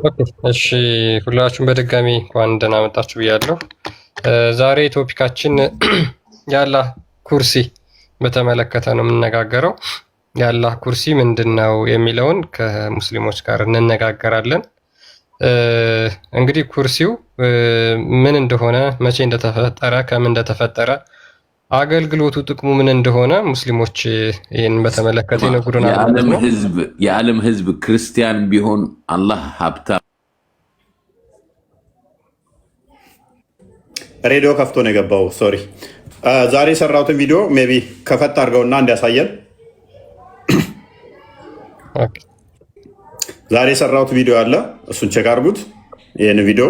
ኦኬ እሺ ሁላችሁም በድጋሚ እንኳን ደህና መጣችሁ ብያለሁ። ዛሬ ቶፒካችን የአላህ ኩርሲ በተመለከተ ነው የምንነጋገረው። የአላህ ኩርሲ ምንድን ነው የሚለውን ከሙስሊሞች ጋር እንነጋገራለን። እንግዲህ ኩርሲው ምን እንደሆነ፣ መቼ እንደተፈጠረ፣ ከምን እንደተፈጠረ፣ አገልግሎቱ ጥቅሙ ምን እንደሆነ ሙስሊሞች ይህን በተመለከተ ይነግሩናል ማለት ነው። የዓለም ህዝብ ክርስቲያን ቢሆን አላህ ሀብታም ሬዲዮ ከፍቶ ነው የገባው። ሶሪ ዛሬ የሰራሁትን ቪዲዮ ሜይ ቢ ከፈት አድርገውና እንዲያሳየን። ዛሬ የሰራሁት ቪዲዮ አለ፣ እሱን ቼክ አድርጉት። ይህን ቪዲዮ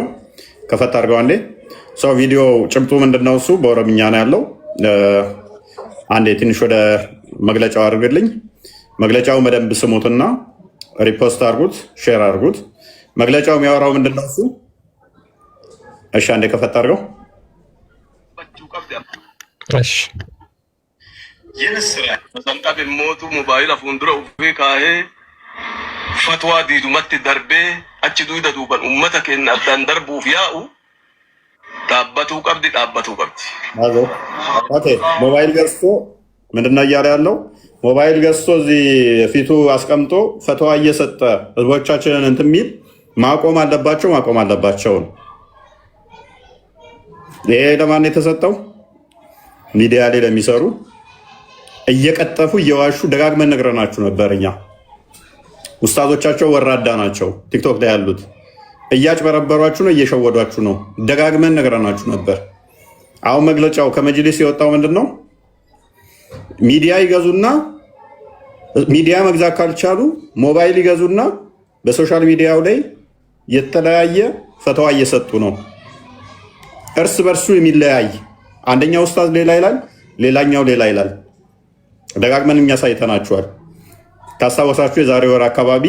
ከፈት አድርገው አንዴ። ሰው ቪዲዮ ጭብጡ ምንድነው? እሱ በኦሮምኛ ነው ያለው። አንዴ ትንሽ ወደ መግለጫው አድርግልኝ። መግለጫው በደንብ ስሙትና ሪፖስት አድርጉት፣ ሼር አድርጉት። መግለጫው የሚያወራው ምንድነው? እሱ እሺ፣ አንዴ ከፈት አድርገው። እሺ የነስራ ተሰንቀብ ሞቱ ሞባይል አፉንድሮ ካሄ ፈትዋ ዲዱመት ደርቤ አቺ ዱይደ ዱበን ኡመተ ከን አዳን ደርቡፍ ያኡ ዳበቱ ቀብዲ ኦኬ። ሞባይል ገዝቶ ምንድነው እያለ ያለው? ሞባይል ገዝቶ እዚህ ፊቱ አስቀምጦ ፈትዋ እየሰጠ ህዝቦቻችንን እንትን የሚል ማቆም አለባቸው። ይሄ ለማን የተሰጠው? ሚዲያ ላይ ለሚሰሩ እየቀጠፉ እየዋሹ ደጋግመን ነግረናችሁ ነበር። እኛ ኡስታዞቻቸው ወራዳ ናቸው። ቲክቶክ ላይ ያሉት እያጭበረበሯችሁ ነው፣ እየሸወዷችሁ ነው። ደጋግመን ነግረናችሁ ነበር። አሁን መግለጫው ከመጅሊስ የወጣው ምንድን ነው? ሚዲያ ይገዙና ሚዲያ መግዛት ካልቻሉ ሞባይል ይገዙና በሶሻል ሚዲያው ላይ የተለያየ ፈተዋ እየሰጡ ነው። እርስ በርሱ የሚለያይ አንደኛው ኡስታዝ ሌላ ይላል፣ ሌላኛው ሌላ ይላል። ደጋግመን የሚያሳይተናችኋል። ካስታወሳችሁ የዛሬ ወር አካባቢ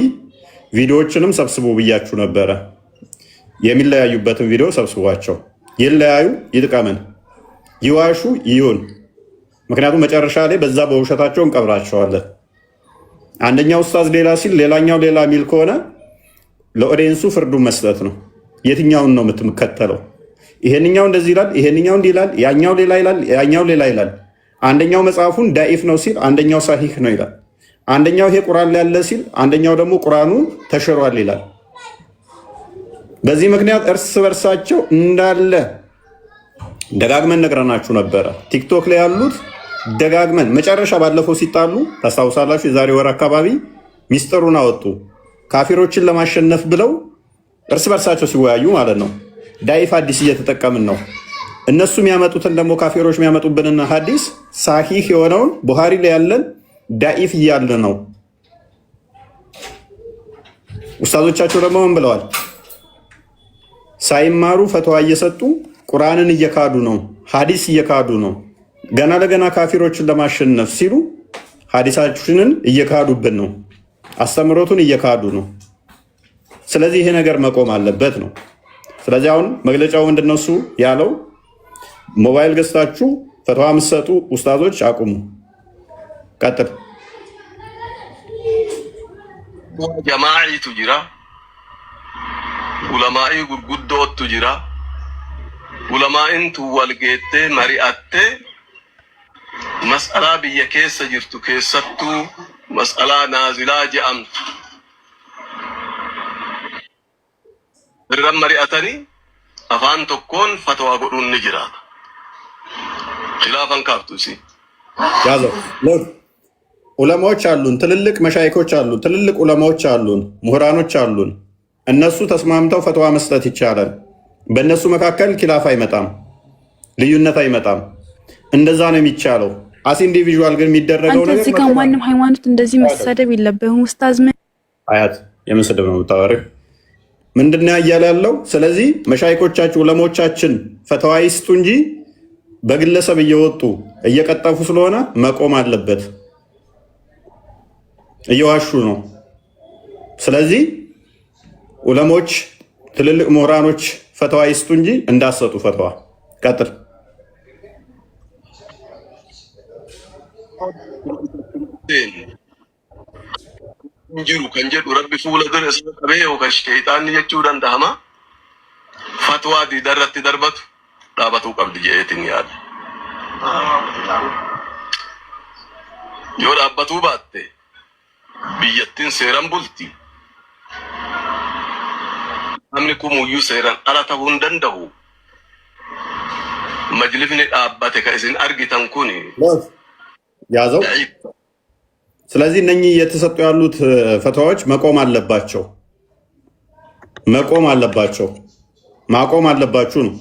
ቪዲዮዎችንም ሰብስቡ ብያችሁ ነበረ። የሚለያዩበትን ቪዲዮ ሰብስቧቸው። ይለያዩ፣ ይጥቀመን፣ ይዋሹ፣ ይሁን። ምክንያቱም መጨረሻ ላይ በዛ በውሸታቸው እንቀብራቸዋለን። አንደኛው ኡስታዝ ሌላ ሲል ሌላኛው ሌላ የሚል ከሆነ ለኦዲየንሱ ፍርዱን መስጠት ነው። የትኛውን ነው የምትከተለው? ይሄንኛው እንደዚህ ይላል፣ ይሄንኛው እንዲህ ይላል፣ ያኛው ሌላ ይላል፣ ያኛው ሌላ ይላል። አንደኛው መጽሐፉን ዳኢፍ ነው ሲል አንደኛው ሳሂህ ነው ይላል። አንደኛው ይሄ ቁርአን ላይ ያለ ሲል አንደኛው ደግሞ ቁርአኑ ተሽሯል ይላል። በዚህ ምክንያት እርስ በርሳቸው እንዳለ ደጋግመን ነግረናችሁ ነበረ። ቲክቶክ ላይ ያሉት ደጋግመን መጨረሻ ባለፈው ሲጣሉ ታስታውሳላችሁ። የዛሬ ወር አካባቢ ሚስጥሩን አወጡ። ካፊሮችን ለማሸነፍ ብለው እርስ በርሳቸው ሲወያዩ ማለት ነው። ዳኢፍ ሐዲስ እየተጠቀምን ነው። እነሱ የሚያመጡትን ደግሞ ካፊሮች የሚያመጡብንና ሐዲስ ሳሂህ የሆነውን ቡሃሪ ላይ ያለን ዳኢፍ እያለ ነው። ኡስታዞቻቸው ደግሞ ምን ብለዋል? ሳይማሩ ፈትዋ እየሰጡ ቁርአንን እየካዱ ነው፣ ሐዲስ እየካዱ ነው። ገና ለገና ካፊሮችን ለማሸነፍ ሲሉ ሐዲሳችንን እየካዱብን ነው፣ አስተምሮቱን እየካዱ ነው። ስለዚህ ይሄ ነገር መቆም አለበት ነው። ስለዚህ አሁን መግለጫው ምንድነው? እሱ ያለው ሞባይል ገዝታችሁ ፈትዋ የምትሰጡ ኡስታዞች አቁሙ። ቀጥል። ጀማዒቱ ጅራ ኡለማኢ ጉርጉዶቱ ጅራ ኡለማኢንቱ ወልጌቴ መሪአቴ መስአላ ብየ ኬሰ ጅርቱ ኬሰቱ መስአላ ናዚላ ጀአምቱ መሪአተኒ አፋን ቶኮን ፈትዋ ጎዱን ጅራ ኺላፈን ካብቱሲ ያዘው። ዑለማዎች አሉን፣ ትልልቅ መሻይኮች አሉን፣ ትልልቅ ዑለማዎች አሉን፣ ምሁራኖች አሉን። እነሱ ተስማምተው ፈትዋ መስጠት ይቻላል። በእነሱ መካከል ኪላፍ አይመጣም፣ ልዩነት አይመጣም። እንደዛ ነው የሚቻለው። አስ ኢንዲቪዥዋል ግን የሚደረገው ነገር እዚህ ጋር ማንም ሃይማኖት እንደዚህ መሰደብ የለብህም ኡስታዝ። ምን አያት የምንስደብ ነው የምታወሪው? ምንድነው እያለ ያለው? ስለዚህ መሻይኮቻችን ዑለሞቻችን ፈትዋ ይስጡ እንጂ በግለሰብ እየወጡ እየቀጠፉ ስለሆነ መቆም አለበት። እየዋሹ ነው። ስለዚህ ዑለሞች፣ ትልልቅ ምሁራኖች ፈትዋ ይስጡ እንጂ እንዳሰጡ ፈትዋ። ቀጥል። jiru kan jedhu rabbi fuula dura isa qabee yookaan sheexaanni jechuu danda'ama. Fatwaa diidarratti darbatu dhaabatuu qabdi jedheetiin yaada. Yoo dhaabbatuu baatte biyyattiin seeraan bulti. Namni kumuyyuu seeraan ala ta'uu hin danda'u. Majlisni dhaabbate kan isin argitan kuni ያዘው። ስለዚህ እነኚህ እየተሰጡ ያሉት ፈትዋዎች መቆም አለባቸው፣ መቆም አለባቸው፣ ማቆም አለባችሁ ነው።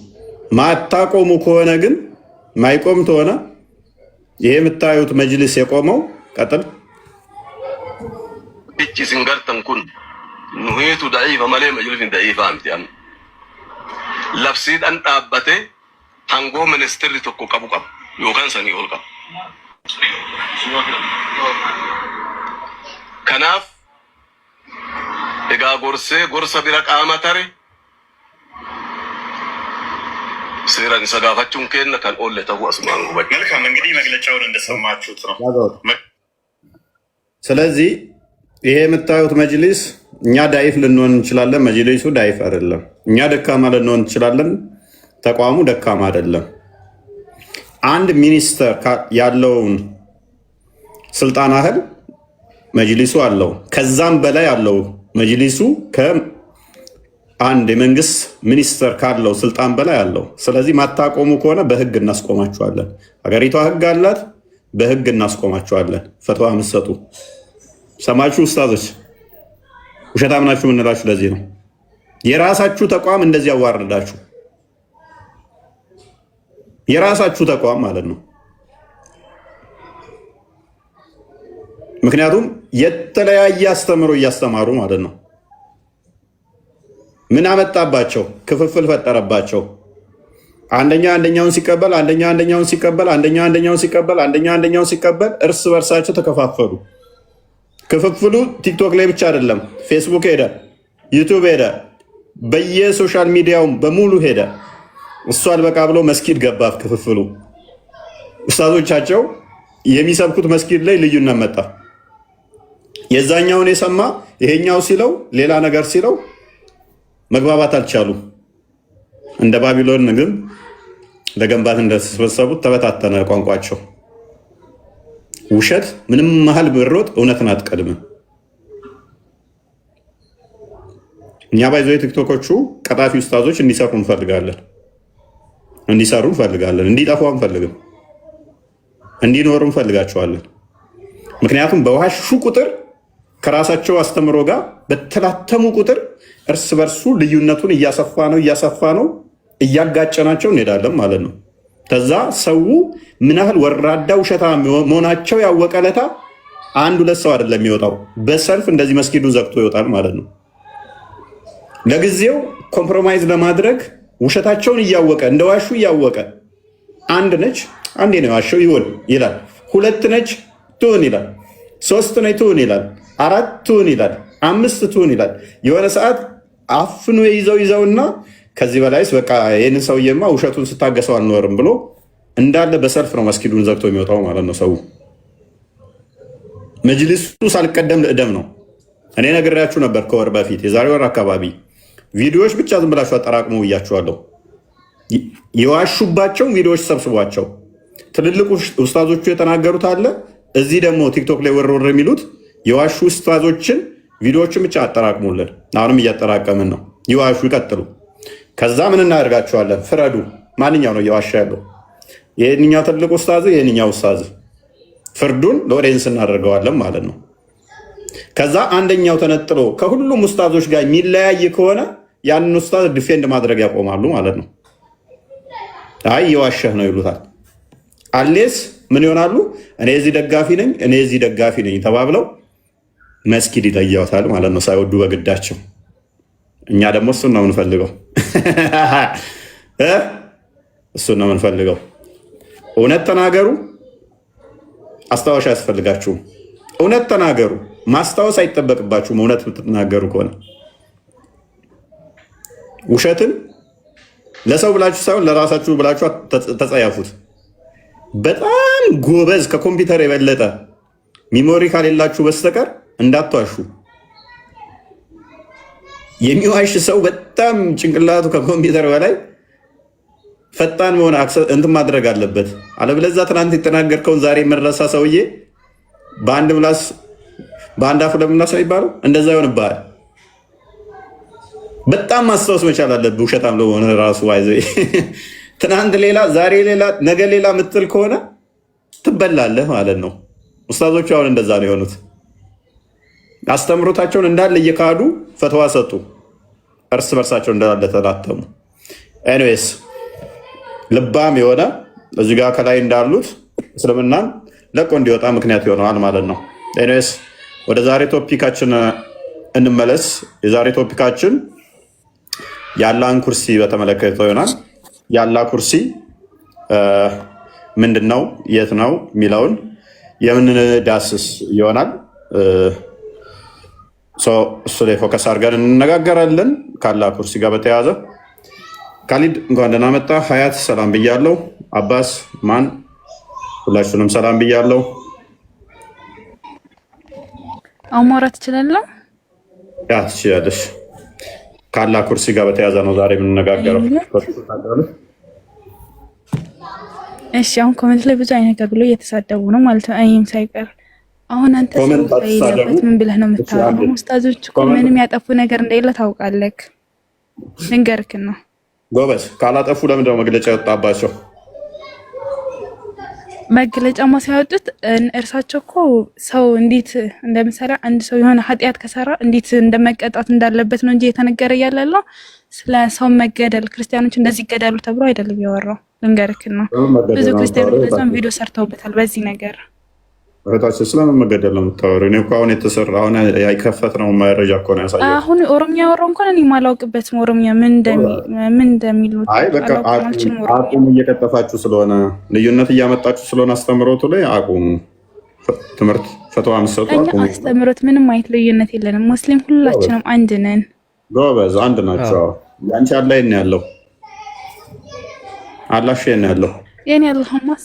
ማታቆሙ ከሆነ ግን ማይቆም ተሆነ ይሄ የምታዩት መጅልስ የቆመው ቀጥል እቺ ሲንገርተን ኩን ኑሂቱ ضعيف ማለ መጅልስ ضعيف አምቲያም ለፍሲዳን ዳበቴ አንጎ ሚኒስትር ቶኮ ቀቡ ቀብ ዮካን ሰኒ ኦልቀ ከናፍ egaa gorsa bira qaama tare seeraan isa gaafachuun kenna kan oolle ta'uu asumaan hubadhu. መልካም እንግዲህ መግለጫውን እንደሰማችሁት ነው። ስለዚህ ይሄ የምታዩት መጅሊስ እኛ ዳይፍ ልንሆን እንችላለን፣ መጅሊሱ ዳይፍ አይደለም። እኛ ደካማ ልንሆን እንችላለን፣ ተቋሙ ደካማ አይደለም። አንድ ሚኒስተር ያለውን ስልጣን ያህል መጅሊሱ አለው፣ ከዛም በላይ አለው መጅሊሱ ከአንድ የመንግስት ሚኒስተር ካለው ስልጣን በላይ አለው። ስለዚህ ማታቆሙ ከሆነ በህግ እናስቆማችኋለን። ሀገሪቷ ህግ አላት፣ በህግ እናስቆማችኋለን። ፈትዋ የምትሰጡ ሰማችሁ ኡስታዞች፣ ውሸታም ናችሁ የምንላችሁ ለዚህ ነው። የራሳችሁ ተቋም እንደዚህ ያዋርዳችሁ፣ የራሳችሁ ተቋም ማለት ነው። ምክንያቱም የተለያየ አስተምሮ እያስተማሩ ማለት ነው። ምን አመጣባቸው? ክፍፍል ፈጠረባቸው። አንደኛ አንደኛውን ሲቀበል፣ አንደኛ አንደኛውን ሲቀበል፣ አንደኛ አንደኛውን ሲቀበል፣ አንደኛ አንደኛውን ሲቀበል፣ እርስ በርሳቸው ተከፋፈሉ። ክፍፍሉ ቲክቶክ ላይ ብቻ አይደለም፣ ፌስቡክ ሄደ፣ ዩቲዩብ ሄደ፣ በየሶሻል ሚዲያውም በሙሉ ሄደ። እሱ አልበቃ ብሎ መስጊድ ገባ ክፍፍሉ። ኡስታዞቻቸው የሚሰብኩት መስጊድ ላይ ልዩነት መጣ። የዛኛውን የሰማ ይሄኛው ሲለው ሌላ ነገር ሲለው መግባባት አልቻሉም። እንደ ባቢሎን ግንብ ለገንባት እንደተሰበሰቡት ተበታተነ ቋንቋቸው። ውሸት ምንም መሀል ብሮጥ እውነትን አትቀድምም። እኛ ባይዞ ቲክቶኮቹ ቀጣፊ ኡስታዞች እንዲሰሩ እንፈልጋለን፣ እንዲጠፉ አንፈልግም፣ እንዲኖሩ እንፈልጋቸዋለን። ምክንያቱም በዋሹ ቁጥር ከራሳቸው አስተምሮ ጋር በተላተሙ ቁጥር እርስ በርሱ ልዩነቱን እያሰፋ ነው፣ እያጋጨናቸው እንሄዳለን ማለት ነው። ከዛ ሰው ምን ያህል ወራዳ ውሸታ መሆናቸው ያወቀ ለታ አንድ ሁለት ሰው አይደለም የሚወጣው፣ በሰልፍ እንደዚህ መስጊዱን ዘግቶ ይወጣል ማለት ነው። ለጊዜው ኮምፕሮማይዝ ለማድረግ ውሸታቸውን እያወቀ እንደዋሹ እያወቀ አንድ ነች አንዴ ነው ዋሸው ይሆን ይላል፣ ሁለት ነች ትሁን ይላል፣ ሶስት ነች ትሁን ይላል፣ አራት ትሁን ይላል፣ አምስት ትሁን ይላል። የሆነ ሰዓት አፍኖ ይዘውና ከዚህ በላይስ በቃ ይህን ሰውዬማ ውሸቱን ስታገሰው አልኖርም ብሎ እንዳለ በሰልፍ ነው መስጊዱን ዘግቶ የሚወጣው ማለት ነው። ሰው መጅሊሱ ሳልቀደም ልእደም ነው። እኔ ነግሬያችሁ ነበር ከወር በፊት የዛሬ ወር አካባቢ ቪዲዮዎች ብቻ ዝም ብላችሁ አጠራቅሙ ብያችኋለሁ። የዋሹባቸውን ቪዲዮዎች ሰብስቧቸው። ትልልቁ ኡስታዞቹ የተናገሩት አለ፣ እዚህ ደግሞ ቲክቶክ ላይ ወርወር የሚሉት የዋሹ ኡስታዞችን ቪዲዮዎችን ብቻ አጠራቅሙልን። አሁንም እያጠራቀምን ነው። ይዋሹ ይቀጥሉ። ከዛ ምን እናደርጋቸዋለን? ፍረዱ። ማንኛው ነው እየዋሻ ያለው? ይህንኛው ትልቅ ኡስታዝ፣ ይህንኛው ኡስታዝ። ፍርዱን ለኦዲየንስ እናደርገዋለን ማለት ነው። ከዛ አንደኛው ተነጥሎ ከሁሉም ኡስታዞች ጋር የሚለያይ ከሆነ ያንን ኡስታዝ ዲፌንድ ማድረግ ያቆማሉ ማለት ነው። አይ የዋሸህ ነው ይሉታል። አሌስ ምን ይሆናሉ? እኔ እዚህ ደጋፊ ነኝ፣ እኔ እዚህ ደጋፊ ነኝ ተባብለው መስጊድ ይለያውታል ማለት ነው፣ ሳይወዱ በግዳቸው። እኛ ደግሞ እሱን ነው የምንፈልገው፣ እሱን ነው የምንፈልገው። እውነት ተናገሩ፣ አስታወሻ አያስፈልጋችሁም። እውነት ተናገሩ፣ ማስታወስ አይጠበቅባችሁም። እውነት ብትናገሩ ከሆነ ውሸትን ለሰው ብላችሁ ሳይሆን ለራሳችሁ ብላችሁ ተጸያፉት። በጣም ጎበዝ ከኮምፒውተር የበለጠ ሚሞሪ ካሌላችሁ በስተቀር እንዳትዋሹ። የሚዋሽ ሰው በጣም ጭንቅላቱ ከኮምፒውተር በላይ ፈጣን መሆን እንትን ማድረግ አለበት። አለበለዚያ ትናንት የተናገርከውን ዛሬ የምንረሳ ሰውዬ በአንድ ምላስ በአንድ አፍ ለምላስ ነው ይባላል። እንደዛ ይሆንብሃል። በጣም ማስታወስ መቻል አለብህ። ውሸታም ለሆነ ራሱ አይዘ ትናንት ሌላ ዛሬ ሌላ ነገ ሌላ ምትል ከሆነ ትበላለህ ማለት ነው። ኡስታዞቹ አሁን እንደዛ ነው የሆኑት። አስተምሮታቸውን እንዳለ እየካዱ ፈትዋ ሰጡ። እርስ በርሳቸው እንዳለ ተላተሙ። ኤኒዌይስ ልባም የሆነ እዚህ ጋር ከላይ እንዳሉት እስልምናን ለቆ እንዲወጣ ምክንያት ይሆነዋል ማለት ነው። ኤኒዌይስ ወደ ዛሬ ቶፒካችን እንመለስ። የዛሬ ቶፒካችን የአላህን ኩርሲ በተመለከተ ይሆናል። የአላህ ኩርሲ ምንድን ነው፣ የት ነው የሚለውን የምንዳስስ ይሆናል። እሱ ላይ ፎከስ አድርገን እንነጋገራለን። ከአላህ ኩርሲ ጋር በተያያዘ ካሊድ እንኳን ደህና መጣ። ሀያት ሰላም ብያለሁ። አባስ ማን ሁላችሁንም ሰላም ብያለሁ። አማራ ትችላለህ? ያ ትችላለሽ። ከአላህ ኩርሲ ጋር በተያያዘ ነው ዛሬ የምንነጋገረው። እሺ፣ አሁን ኮሜንት ላይ ብዙ አይነት ነገር ብሎ እየተሳደቡ ነው ማለት ነው። አይም ሳይቀር አሁን አንተ ሰው በይለበት ምን ብለህ ነው የምታወራው? ኡስታዞች እኮ ምንም ያጠፉ ነገር እንደሌለ ታውቃለህ። ልንገርክ ነው ጎበዝ። ካላጠፉ ለምንድን ነው መግለጫ ያወጣባቸው? መግለጫማ ሲያወጡት እርሳቸው እኮ ሰው እንዴት እንደምሳሌ አንድ ሰው የሆነ ኃጢአት ከሰራ እንዴት እንደመቀጣት እንዳለበት ነው እንጂ የተነገረ ያለለው ስለ ሰው መገደል ክርስቲያኖች እንደዚህ ይገዳሉ ተብሎ አይደለም ያወራው። ልንገርክ ነው ብዙ ክርስቲያኖች በዛም ቪዲዮ ሰርተውበታል በዚህ ነገር። እህታችን ስለምን መገደል ነው የምታወሪው? እኔ እኮ አሁን የተሰራ አሁን ያይከፈት ነው መረጃ እኮ ነው ያሳየው። አሁን ኦሮሚያ ያወራው እንኳን እኔ ማላውቅበትም ኦሮሚያ ምን እንደሚሉ አይ በቃ አቁሙ። እየቀጠፋችሁ ስለሆነ ልዩነት እያመጣችሁ ስለሆነ አስተምሮቱ ላይ አቁሙ። ትምህርት ፈተዋ ምሰጡ አቁሙ። አስተምሮት ምንም አይነት ልዩነት የለንም። ሙስሊም ሁላችንም አንድ ነን። ጎበዝ፣ አንድ ናቸው። ያንቺ አላህ ነው ያለው፣ አላህ ነው ያለው። የኔ አላህማስ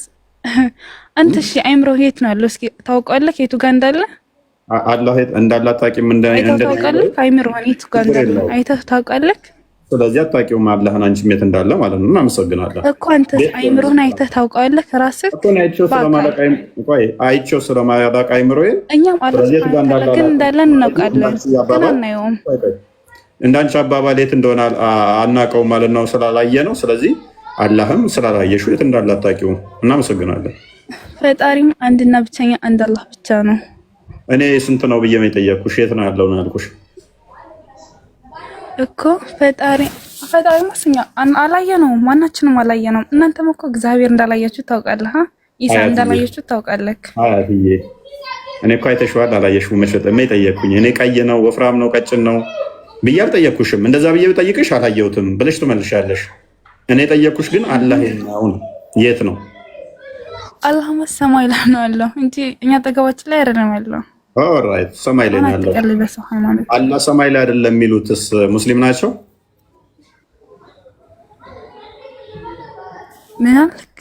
አንተ እሺ፣ አይምሮ የት ነው ያለው? እስኪ ታውቃለህ የቱ ጋር እንዳለ? አላህ እንዳለ አታውቂም? ታውቃለህ? አይምሮ የቱ ጋር እንዳለ አይተህ ታውቃለህ? ስለዚህ አታውቂውም አላህን አንቺም የት እንዳለ ማለት ነው። እናመሰግናለን እኮ አንተ አይምሮህን አይተህ ታውቃለህ? ራስህ እኮ ነው አይቼው ስለማላውቅ አይምሮዬ እኛም አላህ ግን እንዳለ እናውቃለን፣ ግን አናየውም። እንዳንቺ አባባል የት እንደሆነ አናውቀውም ማለት ነው ስላላየ ነው። ስለዚህ አላህም ስላላየሽው የት እንዳለ አታውቂውም። እናመሰግናለን። ፈጣሪም አንድና ብቸኛ አንድ አላህ ብቻ ነው። እኔ ስንት ነው ብዬ የጠየቅኩሽ የት ነው ያለው ነው ያልኩሽ እኮ። ፈጣሪ ማስኛ አላየነውም፣ ማናችንም አላየነውም። እናንተም እኮ እግዚአብሔር እንዳላያችሁ ታውቃለህ። ኢሳ እንዳላያችሁ ታውቃለህ። አያትዬ እኔ እኮ አይተሽዋል፣ አላየሽውም። መሸጠማ የጠየቅኩኝ እኔ ቀይ ነው ወፍራም ነው ቀጭን ነው ብዬ አልጠየቅኩሽም። እንደዛ ብዬ ብጠይቅሽ አላየሁትም ብለሽ ትመልሻለሽ። እኔ የጠየቅኩሽ ግን አላህ ነው የት ነው? አላህ ሰማይ ላይ ነው ያለው እንጂ እኛ አጠገባችን ላይ አይደለም ያለው። ኦልራይት፣ ሰማይ ላይ ነው ያለው። አላህ ሰማይ ላይ አይደለም የሚሉትስ ሙስሊም ናቸው? ምን አልክ?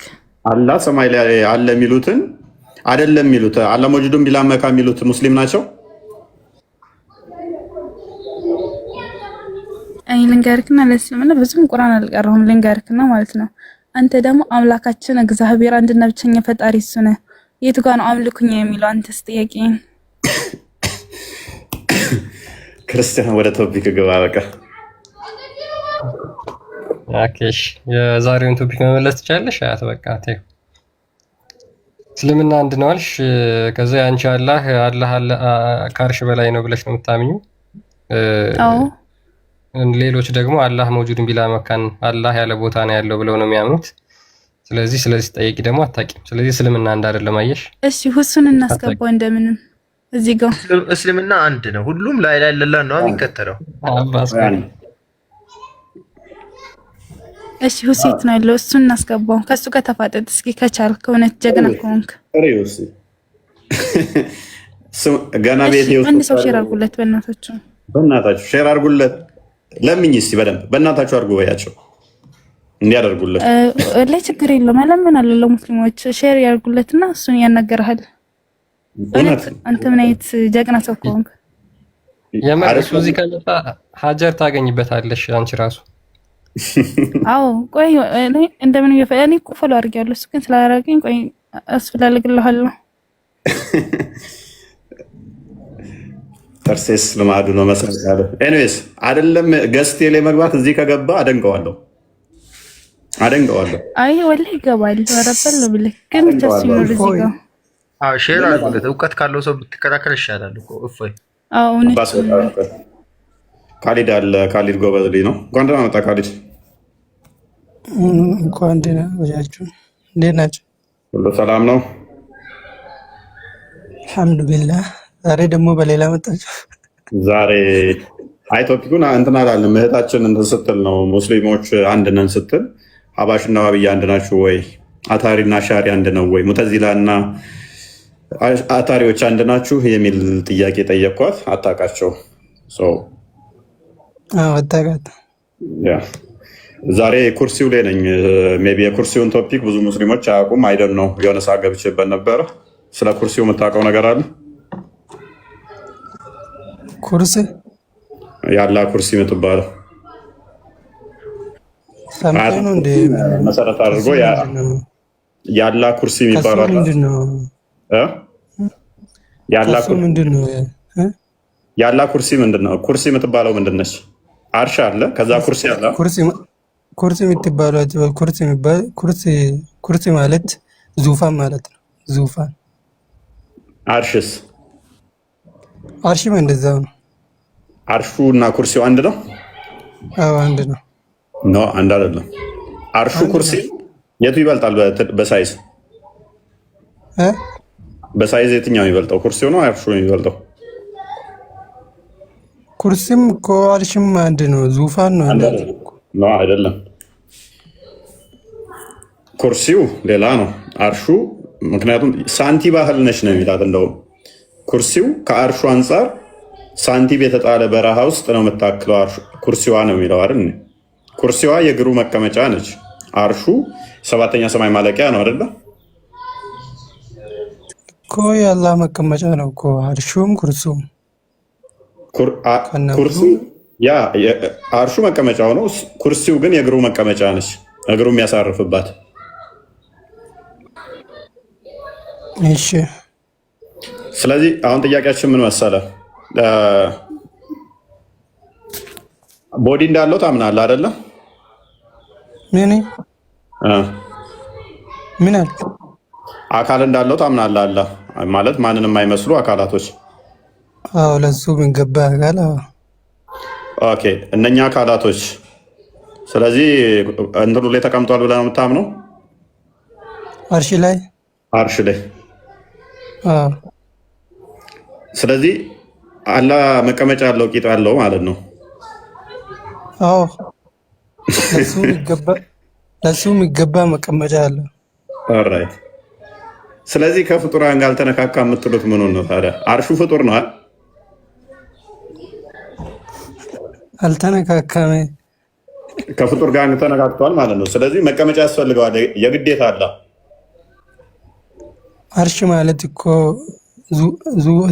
አላህ ሰማይ ላይ አለ የሚሉትን አይደለም የሚሉት አላህ መውጁዱን ቢላ መካ የሚሉት ሙስሊም ናቸው? አይ ልንገርክና ለእስልምና ብዙም ቁርአን አልቀረሁም ልንገርክና ማለት ነው። አንተ ደግሞ አምላካችን እግዚአብሔር አንድና ብቸኛ ፈጣሪ እሱ ነው። የቱ ጋር ነው አምልኩኝ የሚለው? አንተስ ጥያቄ ክርስቲያን ወደ ቶፒክ ገባ። በቃ ኦኬሽ፣ የዛሬውን ቶፒክ መመለስ ትችላለሽ። አያት በቃ ተይው። እስልምና አንድ ነው አልሽ። ከዛ አንቺ አላህ ከአርሽ በላይ ነው ብለሽ ነው የምታምኙ? አዎ። ሌሎች ደግሞ አላህ መውጁድን ቢላ መካን አላህ ያለ ቦታ ነው ያለው ብለው ነው የሚያምኑት። ስለዚህ ጠይቂ ደግሞ አታውቂም። ስለዚህ እስልምና አንድ አይደለም። አየሽ? እሺ ሁሱን እናስገባው እንደምንም እዚህ ጋር እስልምና አንድ ነው። ሁሉም ላይ ላይ ለላ ነው የሚከተለው። እሺ ሁሴት ነው ያለው፣ እሱን እናስገባው። ከሱ ጋር ተፋጠጥ እስኪ ከቻልክ፣ እውነት ጀግና ከሆንክ ገና ቤት ይወጣ። አንድ ሰው ሼር አድርጉለት፣ በእናታችሁ ሼር አድርጉለት። ለምኝ እስቲ በደንብ በእናታችሁ አድርጉ በያቸው እንዲያደርጉለት። ላይ ችግር የለውም መለመን አለ ለሙስሊሞች ሼር ያድርጉለትና እሱን ያናገርሃል። አንተ ምን አይነት ጀግና ሰው ከሆንክ የምር እሱ እዚህ ከመጣ ሀጀር ታገኝበታለሽ አንቺ ራሱ። አዎ ቆይ እኔ እንደምን እኔ እኮ ፎሎ አድርጌያለሁ። እሱ ግን ስላደረገኝ ቆይ አስፈላልግልሃለሁ። ተርሴስ ልማዱ ነው መሰለኝ ያለ። ኤኒዌይስ አይደለም ገስቴ ላይ መግባት እዚህ ከገባ አደንቀዋለሁ። አይ ወላሂ ይገባል። ወረፈል ብለህ ግን ተስሚር እዚህ ጋር ሼር አድርጉለት። እውቀት ካለው ሰው ብትከራከር ይሻላል እኮ እፎይ። አዎ እውነት። ካሊድ አለ። ካሊድ ጎበዝ ልጅ ነው። እንኳን ደህና መጣ ካሊድ። እንኳን ደህና ቆያችሁ። እንዴት ናቸው? ሁሉ ሰላም ነው? አልሐምዱሊላህ። ዛሬ ደግሞ በሌላ መጣችሁ። ዛሬ አይ ቶፒኩን እንትን አላለም። እህታችን እንትን ስትል ነው ሙስሊሞች አንድ ነን ስትል ሀባሽና ዋብያ አንድ ናችሁ ወይ? አታሪና ሻሪ አንድ ነው ወይ? ሙተዚላ እና አታሪዎች አንድ ናችሁ የሚል ጥያቄ ጠየቅኳት። አታውቃቸው አታውቃት። ዛሬ ኩርሲው ላይ ነኝ። ሜይ ቢ የኩርሲውን ቶፒክ ብዙ ሙስሊሞች አያውቁም። አይደል ነው የሆነ ሰዓት ገብቼበት ነበረ። ስለ ኩርሲው የምታውቀው ነገር አለ? ኩርሲ ያላ ኩርሲ የምትባለው መሰረት አድርጎ ያላ ኩርሲ የሚባለው ያላ ኩርሲ ምንድን ነው? ኩርሲ የምትባለው ምንድን ነች? አርሽ አለ፣ ከዛ ኩርሲ አለ። ኩርሲ የምትባለው ኩርሲ ማለት ዙፋን ማለት ነው። ዙፋን። አርሽስ? አርሽም እንደዛው ነው። አርሹ እና ኩርሲው አንድ ነው? አዎ አንድ ነው። ኖ አንድ አይደለም። አርሹ ኩርሲ የቱ ይበልጣል በሳይዝ? በሳይዝ የትኛው የሚበልጠው? ኩርሲው ነው አርሹ የሚበልጠው? ኩርሲም እኮ አርሽም አንድ ነው። ዙፋን ነው። ኖ አይደለም። ኩርሲው ሌላ ነው። አርሹ ምክንያቱም ሳንቲ ባህል ነች ነው የሚላት። እንደውም ኩርሲው ከአርሹ አንጻር ሳንቲም የተጣለ በረሃ ውስጥ ነው የምታክለው ኩርሲዋ ነው የሚለው አይደል? ኩርሲዋ የእግሩ መቀመጫ ነች። አርሹ ሰባተኛ ሰማይ ማለቂያ ነው አይደለ? እኮ የአላህ መቀመጫ ነው እኮ አርሹም ኩርሲውም። አርሹ መቀመጫው ነው። ኩርሲው ግን የእግሩ መቀመጫ ነች፣ እግሩ የሚያሳርፍባት። እሺ። ስለዚህ አሁን ጥያቄያችን ምን መሰለ? ቦዲ እንዳለው ታምናለህ አይደለ? ምን አለ? አካል እንዳለው ታምናለህ? አለ ማለት ማንንም የማይመስሉ አካላቶች። አዎ ለሱ የሚገባ አካል። ኦኬ እነኛ አካላቶች ስለዚህ እንትኑ ላይ ተቀምጧል ብለህ ነው የምታምነው? አርሽ ላይ ስለዚህ አላህ መቀመጫ ያለው ቂጥ ያለው ማለት ነው። አዎ ለሱ የሚገባ መቀመጫ አለ። ኦልራይት። ስለዚህ ከፍጡራን ጋር አልተነካካ የምትሉት ምን ነው ታዲያ? አርሹ ፍጡር ነው አይደል? አልተነካካም። ከፍጡር ጋር ተነካክቷል ማለት ነው። ስለዚህ መቀመጫ ያስፈልገዋል የግዴታ አለ። አርሽ ማለት እኮ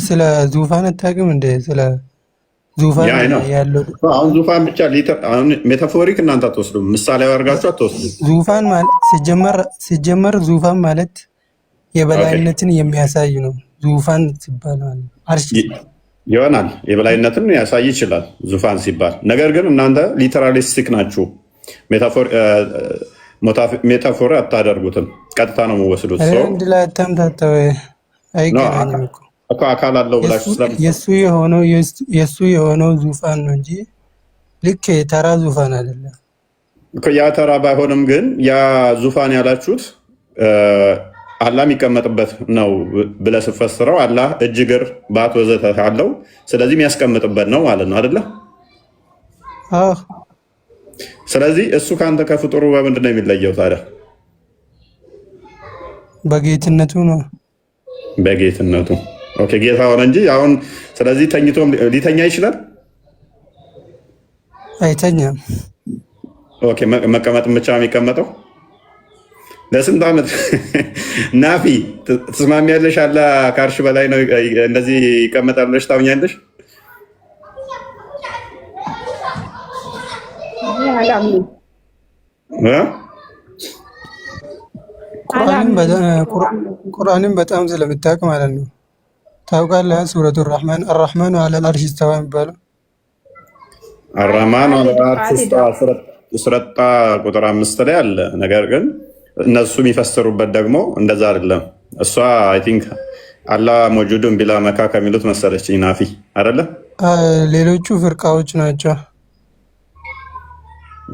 ስለ ዙፋን አታውቅም እንደ ስለ ዙፋን ያለው አሁን ዙፋን ብቻ ሜታፎሪክ እናንተ አትወስዱም፣ ምሳሌ አድርጋችሁ አትወስዱም። ዙፋን ማለት ሲጀመር ዙፋን ማለት የበላይነትን የሚያሳይ ነው። ዙፋን ሲባል ማለት አርሽ ይሆናል የበላይነትን ያሳይ ይችላል ዙፋን ሲባል። ነገር ግን እናንተ ሊተራሊስቲክ ናችሁ። ሜታፎር አታደርጉትም፣ ቀጥታ ነው የምወስዱት። እንድ ላይ ተምታተው አይገናኝም እኮ አካል አለው ብላችሁ የሱ የሆነው ዙፋን ነው እንጂ ልክ ተራ ዙፋን አይደለም እኮ። ያ ተራ ባይሆንም ግን ያ ዙፋን ያላችሁት አላህ የሚቀመጥበት ነው ብለህ ስትፈስረው አላህ እጅ፣ እግር፣ ባት ወዘተ አለው። ስለዚህ የሚያስቀምጥበት ነው ማለት ነው አይደለ? ስለዚህ እሱ ከአንተ ከፍጡሩ በምንድን ነው የሚለየው ታዲያ? በጌትነቱ ነው። በጌትነቱ ኦኬ፣ ጌታ ሆነ እንጂ አሁን ስለዚህ ተኝቶም ሊተኛ ይችላል? አይተኛም። ኦኬ፣ መቀመጥ ብቻ የሚቀመጠው ለስንት ዓመት ናፊ ትስማሚያለሽ? አላህ ከአርሽ በላይ ነው እንደዚህ ይቀመጣል ብለሽ ታምኛለሽ? ቁርአንን በጣም ስለምታውቅ ማለት ነው። ታውቃለህ? ሱረቱ ረህማን አርረህማኑ ዐለል አርሽ ኢስተዋ የሚባለው አርረህማኑ ዐለል አርሽ ኢስተዋ ሱረጣ ቁጥር 5 ላይ አለ። ነገር ግን እነሱ የሚፈስሩበት ደግሞ እንደዛ አይደለም። እሷ አይ ቲንክ አላህ መውጁዱን ቢላ መካ ከሚሉት መሰለች ናፊ አይደለ? ሌሎቹ ፍርቃዎች ናቸው።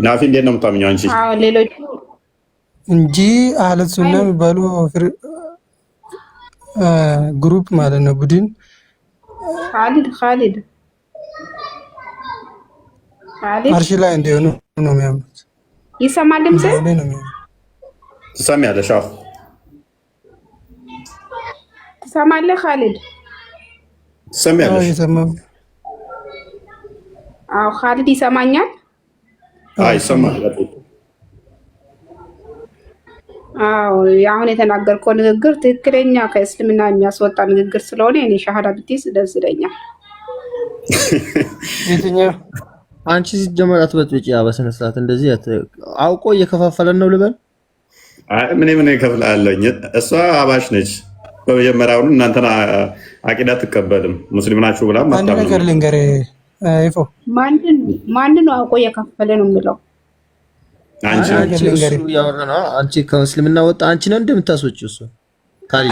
ናፊ እንዴት ነው የምታምኘው አንቺ? ሌሎቹ እንጂ አህለ ሱና የሚባሉ ግሩፕ ማለት ነው፣ ቡድን ካሊድ አርሽ ላይ እንደሆኑ ነው የሚያምኑት። ይሰማል ድምጽ ትሰሚያለሽ? አዎ ትሰማለህ? ካሊድ ትሰሚያለሽ? አዎ ካሊድ ይሰማኛል። ይሰማል። አዎ አሁን የተናገርከው ንግግር ትክክለኛ ከእስልምና የሚያስወጣ ንግግር ስለሆነ እኔ ሻሃዳ ብትይዝ ደስ ይለኛል። የትኛው አንቺ ሲጀመር አትበጥብጪ። በስነ ስርዓት እንደዚህ አውቆ እየከፋፈለን ነው ልበል? ምን ይከፍላለኝ? እሷ አባሽ ነች። በመጀመሪያውኑ እናንተን አቂዳ አትቀበልም ሙስሊም ናችሁ ብላ አንድ ነገር ልንገርህ ይፎ ማንን ነው አውቆ እየከፈለ ነው የሚለው? አንቺ እሱ ያወራ ነው። አንቺ ከእስልምና ወጣ። አንቺ ነው እንደምታስወጪው እሱ ካሊድ።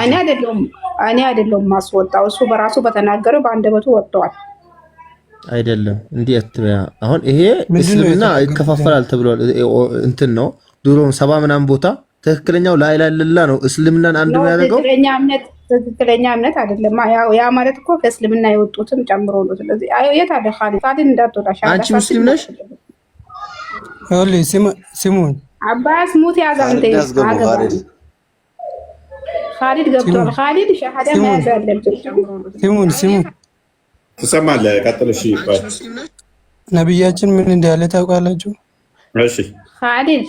እኔ አይደለም ማስወጣው፣ እሱ በራሱ በተናገረው በአንደበቱ ወጥቷል። አይደለም እንዴ አትበያ። አሁን ይሄ እስልምና ይከፋፈላል ተብሏል። እንትን ነው ድሮ 70 ምናምን ቦታ ትክክለኛው ላይ ለላ ነው እስልምናን አንድ ነው ያደረገው። ትክክለኛ እምነት አይደለም። ያ ማለት እኮ ከእስልምና የወጡትን ጨምሮ ነው። ስለዚህ የት አለ ካሊድ እንዳትወጣሽ። አንቺ ሙስሊም ነሽ? ወሊ ሲሙን አባስ ሙት ያዛንተ ካሊድ ገብቷል። ካሊድ ሻሃዳ መያዝ አለበት ጨምሮ ነው። ሲሙን ትሰማለህ? ቀጥል። እሺ ነብያችን ምን እንዳለ ታውቃላችሁ? እሺ ካሊድ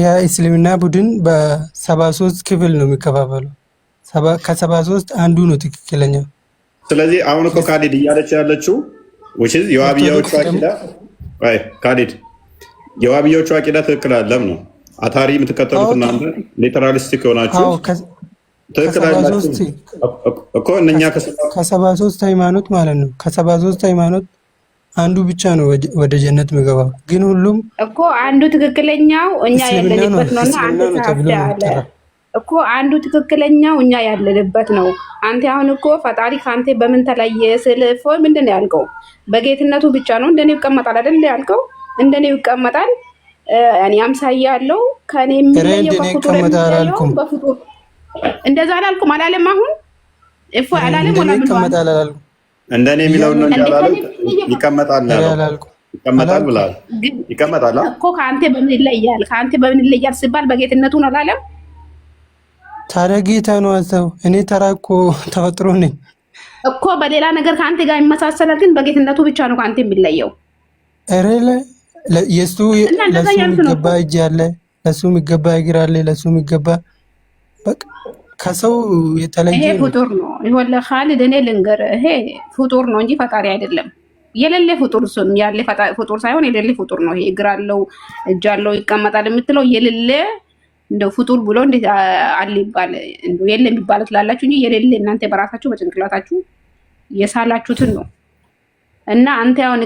የእስልምና ቡድን በ73 ክፍል ነው የሚከፋፈለው። ከ73 አንዱ ነው ትክክለኛ። ስለዚህ አሁን እኮ ካሊድ እያለች ያለችው የዋብያዎቹ አቂዳ ካሊድ የዋብያዎቹ አቂዳ ትክክል አለም ነው። አታሪ የምትከተሉት እናንተ ሊተራሊስቲክ የሆናችሁ ትክክል አላችሁ እኮ። እነኛ ከ73 ሃይማኖት ማለት ነው። ከ73 ሃይማኖት አንዱ ብቻ ነው ወደ ጀነት የሚገባው። ግን ሁሉም እኮ አንዱ ትክክለኛው እኛ ያለንበት ነውና አንተ ታፍዳለ እኮ አንዱ ትክክለኛው እኛ ያለንበት ነው። አንተ አሁን እኮ ፈጣሪ ካንተ በምን ተለየ ስለፎ ምንድነው ያልከው? በጌትነቱ ብቻ ነው እንደኔ ይቀመጣል አይደል ያልከው? እንደኔ ይቀመጣል እኔ አምሳያ ያለው ከኔ የሚለየው በፍጡር በፍጡር እንደዛ አላልኩም አላለም። አሁን እፎ አላለም ወላ ምን ይቀመጣል አላልኩም። እንደኔ የሚለው ነው እንጃላል። ይቀመጣል ብላል። ይቀመጣል እኮ ከአንተ በምን ይለያል? ከአንተ በምን ይለያል ሲባል በጌትነቱ ነው አላለም። ታዲያ ጌታ ነው አሰው። እኔ ተራ እኮ ተፈጥሮ ነኝ እኮ በሌላ ነገር ከአንተ ጋር ይመሳሰላል፣ ግን በጌትነቱ ብቻ ነው ከአንተ የሚለየው። ኧረ ለሱ የሚገባ እጅ አለ፣ ለሱ የሚገባ እግር አለ፣ ለሱ የሚገባ በቃ ከሰው የተለየ ይሄ ፍጡር ነው። ይወለ ካሊድ እኔ ልንገር፣ ይሄ ፍጡር ነው እንጂ ፈጣሪ አይደለም። የሌለ ፍጡር እሱን ያለ ፍጡር ሳይሆን የሌለ ፍጡር ነው። ይሄ እግር አለው እጅ አለው ይቀመጣል የምትለው የሌለ እንደው ፍጡር ብሎ እንዴት አለ ይባል? እንደው የለ የሚባለው ትላላችሁ እንጂ የሌለ እናንተ በራሳችሁ በጭንቅላታችሁ የሳላችሁትን ነው። እና አንተ አሁን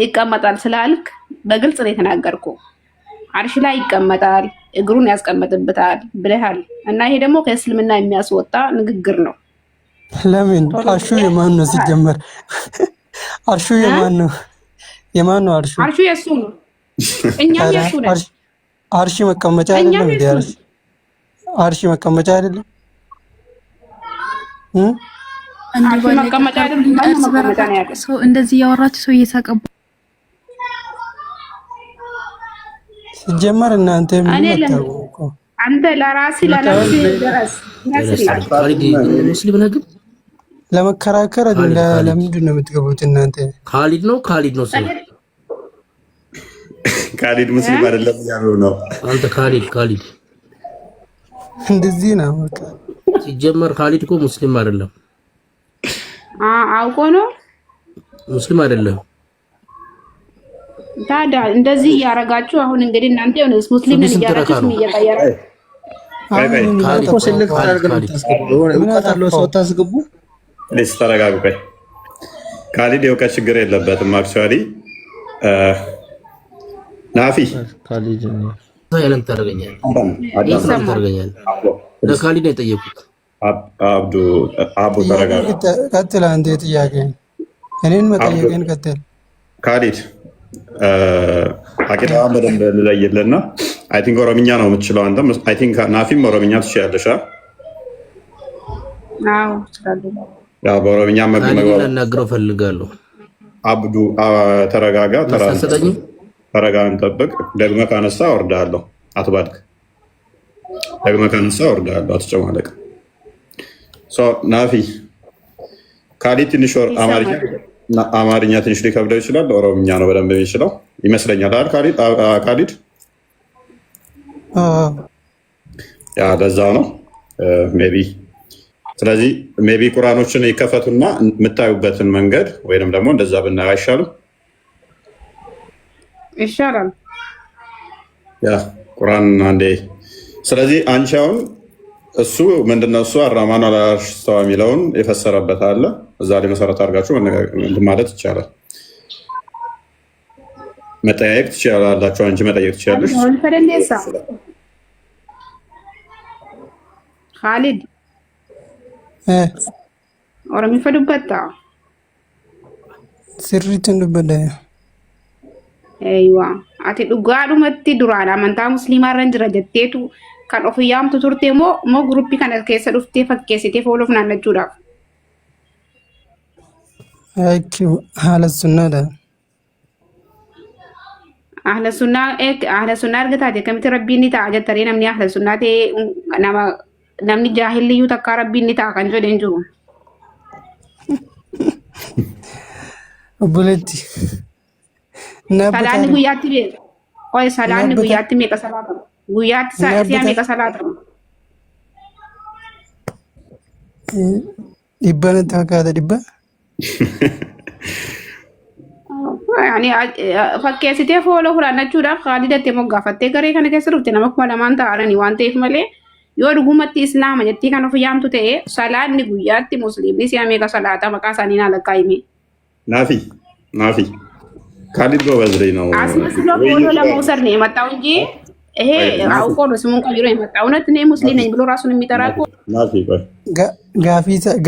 ይቀመጣል ስላልክ በግልጽ ነው የተናገርከው። አርሽ ላይ ይቀመጣል፣ እግሩን ያስቀምጥበታል ብለሃል። እና ይሄ ደግሞ ከእስልምና የሚያስወጣ ንግግር ነው። ለምን? አርሹ የማን ነው ሲጀመር? አርሹ የማን ነው? የማን ነው አርሹ? አርሹ የሱ ነው። እኛም የሱ ነን። አርሽ መቀመጫ አይደለም እንዴ? አርሽ መቀመጫ አይደለም መቀመጫ አይደለም። ሰው እንደዚህ ያወራችሁ ሰው እየሳቀቡ ሲጀመር እናንተ ምን ታውቁ? አንተ ለራስህ ድረስ ሙስሊም ነህ ግን ለመከራከር ለምንድን ነው የምትገቡት እናንተ? ካሊድ ነው ሰው ካሊድ ሙስሊም አይደለም ያሉ ነው። አንተ ካሊድ እንደዚህ ነው በቃ። ሲጀመር ካሊድ እኮ ሙስሊም አይደለም። አውቆ ነው ሙስሊም አይደለም። ታዲያ እንደዚህ እያረጋችሁ አሁን እንግዲህ እናንተ የሆነ ሙስሊም ነን እያላችሁ ስም እየቀየራችሁ እኮ ሴሌክት አድርገን የምታስገቡ እውቀት ያለው ሰው ታስገቡ። ፕሊስ ተረጋጉ። ቆይ ካሊድ የእውቀት ችግር የለበትም። አክቹዋሊ ናፊ ካሊድ ሳይለንት ታደርገኛለህ። ለካሊድ ነው የጠየቁት። አቡ ተረጋጉ። ቀጥል አንተ ጥያቄ እኔን መጠየቅን ቀጥል። ካሊድ አቂዳውን በደንብ ልለይልና አይ ቲንክ ኦሮምኛ ነው የምትችለው አንተ። አይ ቲንክ ናፊም ኦሮምኛ ትችያለሽ። አዎ እችላለሁ። ያው በኦሮምኛ መግባባት ልናገረው ፈልጋለሁ። አብዱ ተረጋጋ። ተረጋጋን ጠብቅ። ደግመህ ካነሳ እወርድሃለሁ። አትባድክ። ደግመህ ካነሳ እወርድሃለሁ። አትጨማለቅ። ናፊ ካሊድ ትንሽ አማርኛ ትንሽ ሊከብደው ይችላል። ኦሮምኛ ነው በደንብ የሚችለው ይመስለኛል አይደል ካሊድ? ያ ለዛው ነው ሜቢ። ስለዚህ ሜቢ ቁርአኖችን ይከፈቱና የምታዩበትን መንገድ ወይንም ደግሞ እንደዛ ብናየው አይሻልም? ይሻላል። ያ ቁርአን አንዴ። ስለዚህ አንቺ አሁን እሱ ምንድነው እሱ አራማን አላርሽ ስተዋ የሚለውን የፈሰረበት አለ። እዛ ላይ መሰረት አድርጋችሁ ማለት ይቻላል። መጠያየቅ ትችላላችሁ። አንቺ መጠየቅ ትችላለሽ። ካሊድ ኦሮሚ ፈዱበታ sirriitti dubbadha. Eeywa ati dhugaadhumatti duraan amantaa musliimaa irra jira jetteetu kan of yaamtu turte moo gruppii kana keessa dhuftee fakkeessitee fooloof naannachuudhaaf? Haala sunnaadha. Ahla sunnaa erga taate akkamitti rabbiin ni ta'a jettaree namni ahla sunnaa ta'e namni jaahilliyyuu takkaa rabbiin ni ta'a kan jedheen jiru. Obboleetti. Salaanni guyyaatti beeka. Qoy salaanni guyyaatti meeqa salaatama? Guyyaatti si'a meeqa salaatama? Dhibba natti fakkaata dhibba. Fakkeessitee fooloo fudhannachuudhaaf Kaalidattee moggaafattee garee kana keessa dhufte nama 2 ta'anii waan ta'eef malee yoo dhugumatti islaama jettii kan of yaamtu ta'e salaanni guyyaatti musliimni si'a meeqa salaata maqaa isaanii naa lakkaa'ime. ናፊ ካሊድ ጎበዝ ልጅ ነው። አስመስሎ ፎሎ ለመውሰድ ነው የመጣው እንጂ ይሄ አውቆ ነው ስሙን ቀይሮ የመጣው። እውነት እኔ ሙስሊም ነኝ ብሎ ራሱን የሚጠራ እኮ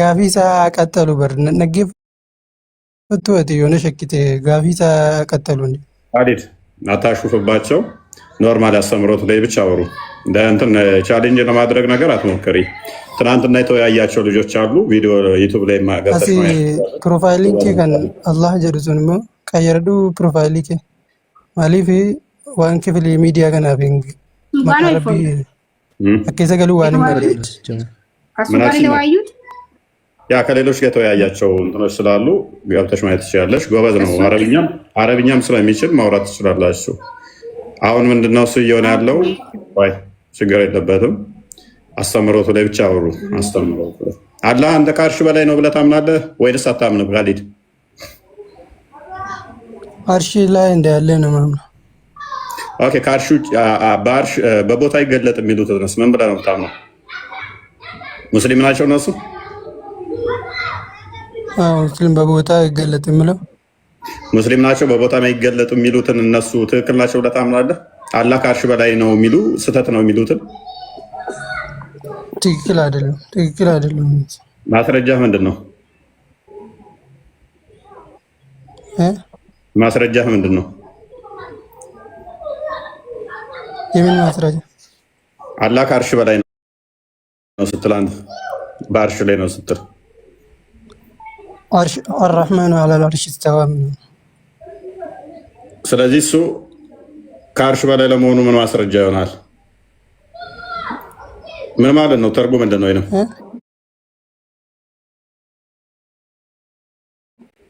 ጋፊሳ ቀጠሉ በር ነግፍ ፍትወት የሆነ ሸክቴ ጋፊሳ ቀጠሉ እንዴ ካሊድ አታሹፍባቸው። ኖርማል ያስተምሮት ላይ ብቻ አወሩ። እንትን ቻሌንጅ ለማድረግ ነገር አትሞክሪ። ትናንትና የተወያያቸው ልጆች አሉ። ቪዲዮ ዩቲዩብ ላይ ማገሰት ነው። ፕሮፋይል ሊንክ ከን አላህ ጀርዙን ሞ ቀየረዱ ፕሮፋይል ሊንክ ማሊፊ ዋን ክፍል ሚዲያ ገና ቢንግ ማራቢ አከሰ ገሉ ዋን ማለት አሱባሪ ለዋዩት ያ ከሌሎች ጋር የተወያያቸው እንትኖች ስላሉ ገብተሽ ማየት ትችላለሽ። ጎበዝ ነው። አረብኛም ስለሚችል ማውራት ትችላላችሁ። አሁን ምንድነው እሱ እየሆነ ያለው? ወይ ችግር የለበትም። አስተምሮቱ ላይ ብቻ አወሩ። አስተምሮቱ አላህ አንተ ከአርሽ በላይ ነው ብለህ ታምናለህ ወይስ አታምንም? ካሊድ አርሽ ላይ እንዳለ ነው ማምነው። ኦኬ ከአርሽ በአርሽ በቦታ ይገለጥ የሚሉት እነሱ ምን ብለህ ነው የምታምነው? ሙስሊም ናቸው እነሱ? ሙስሊም በቦታ ይገለጥ የሚለው ሙስሊም ናቸው። በቦታ የማይገለጡ የሚሉትን እነሱ ትክክል ናቸው ብለህ ታምናለህ? አላህ ከአርሽ በላይ ነው የሚሉ ስህተት ነው የሚሉትን ትክክል አይደለም። ማስረጃ ምንድን ነው? ማስረጃ ምንድን ነው? የምን ማስረጃ? አላህ ከአርሽ በላይ ነው ስትል አንተ በአርሽ ላይ ነው ስትል አርሽ አርራህማኑ ዐለል አርሽ ኢስተዋ። ስለዚህ እሱ ከአርሽ በላይ ለመሆኑ ምን ማስረጃ ይሆናል? ምን ማለት ነው? ተርጉም ምንድን ነው? ወይንም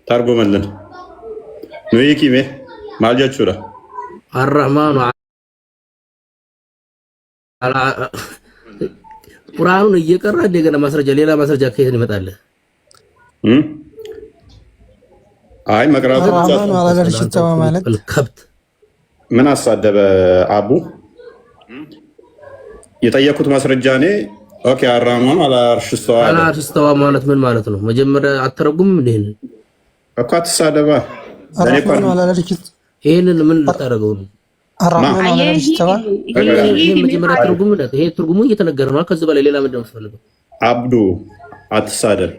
ተርጉምልን ኑይኪሜ ማልጃቹራ አርራህማኑ ቁርአኑን እየቀራ እንደገና ማስረጃ ሌላ ማስረጃ ከየት ይመጣል? አይ መቅራቱ ብቻ አርራህማኑ ዐለል አርሽ ኢስተዋ ማለት ከብት ምን አሳደበ አቡ? የጠየኩት ማስረጃ እኔ ኦኬ አራማን አላርሽ ስተዋ ማለት ምን ማለት ነው? መጀመሪያ አተረጉም እንዴን እኮ አትሳደባ። አራማን አላርሽ ይሄንን ምን ልታረገው ነው? አራማን አላርሽ ስተዋ ይሄ መጀመሪያ አተረጉም ነው። ይሄ ትርጉሙ እየተነገረ ነው። ከዚህ በላይ ሌላ ምንድን ነው የምትፈልገው? አብዱ አትሳደብ።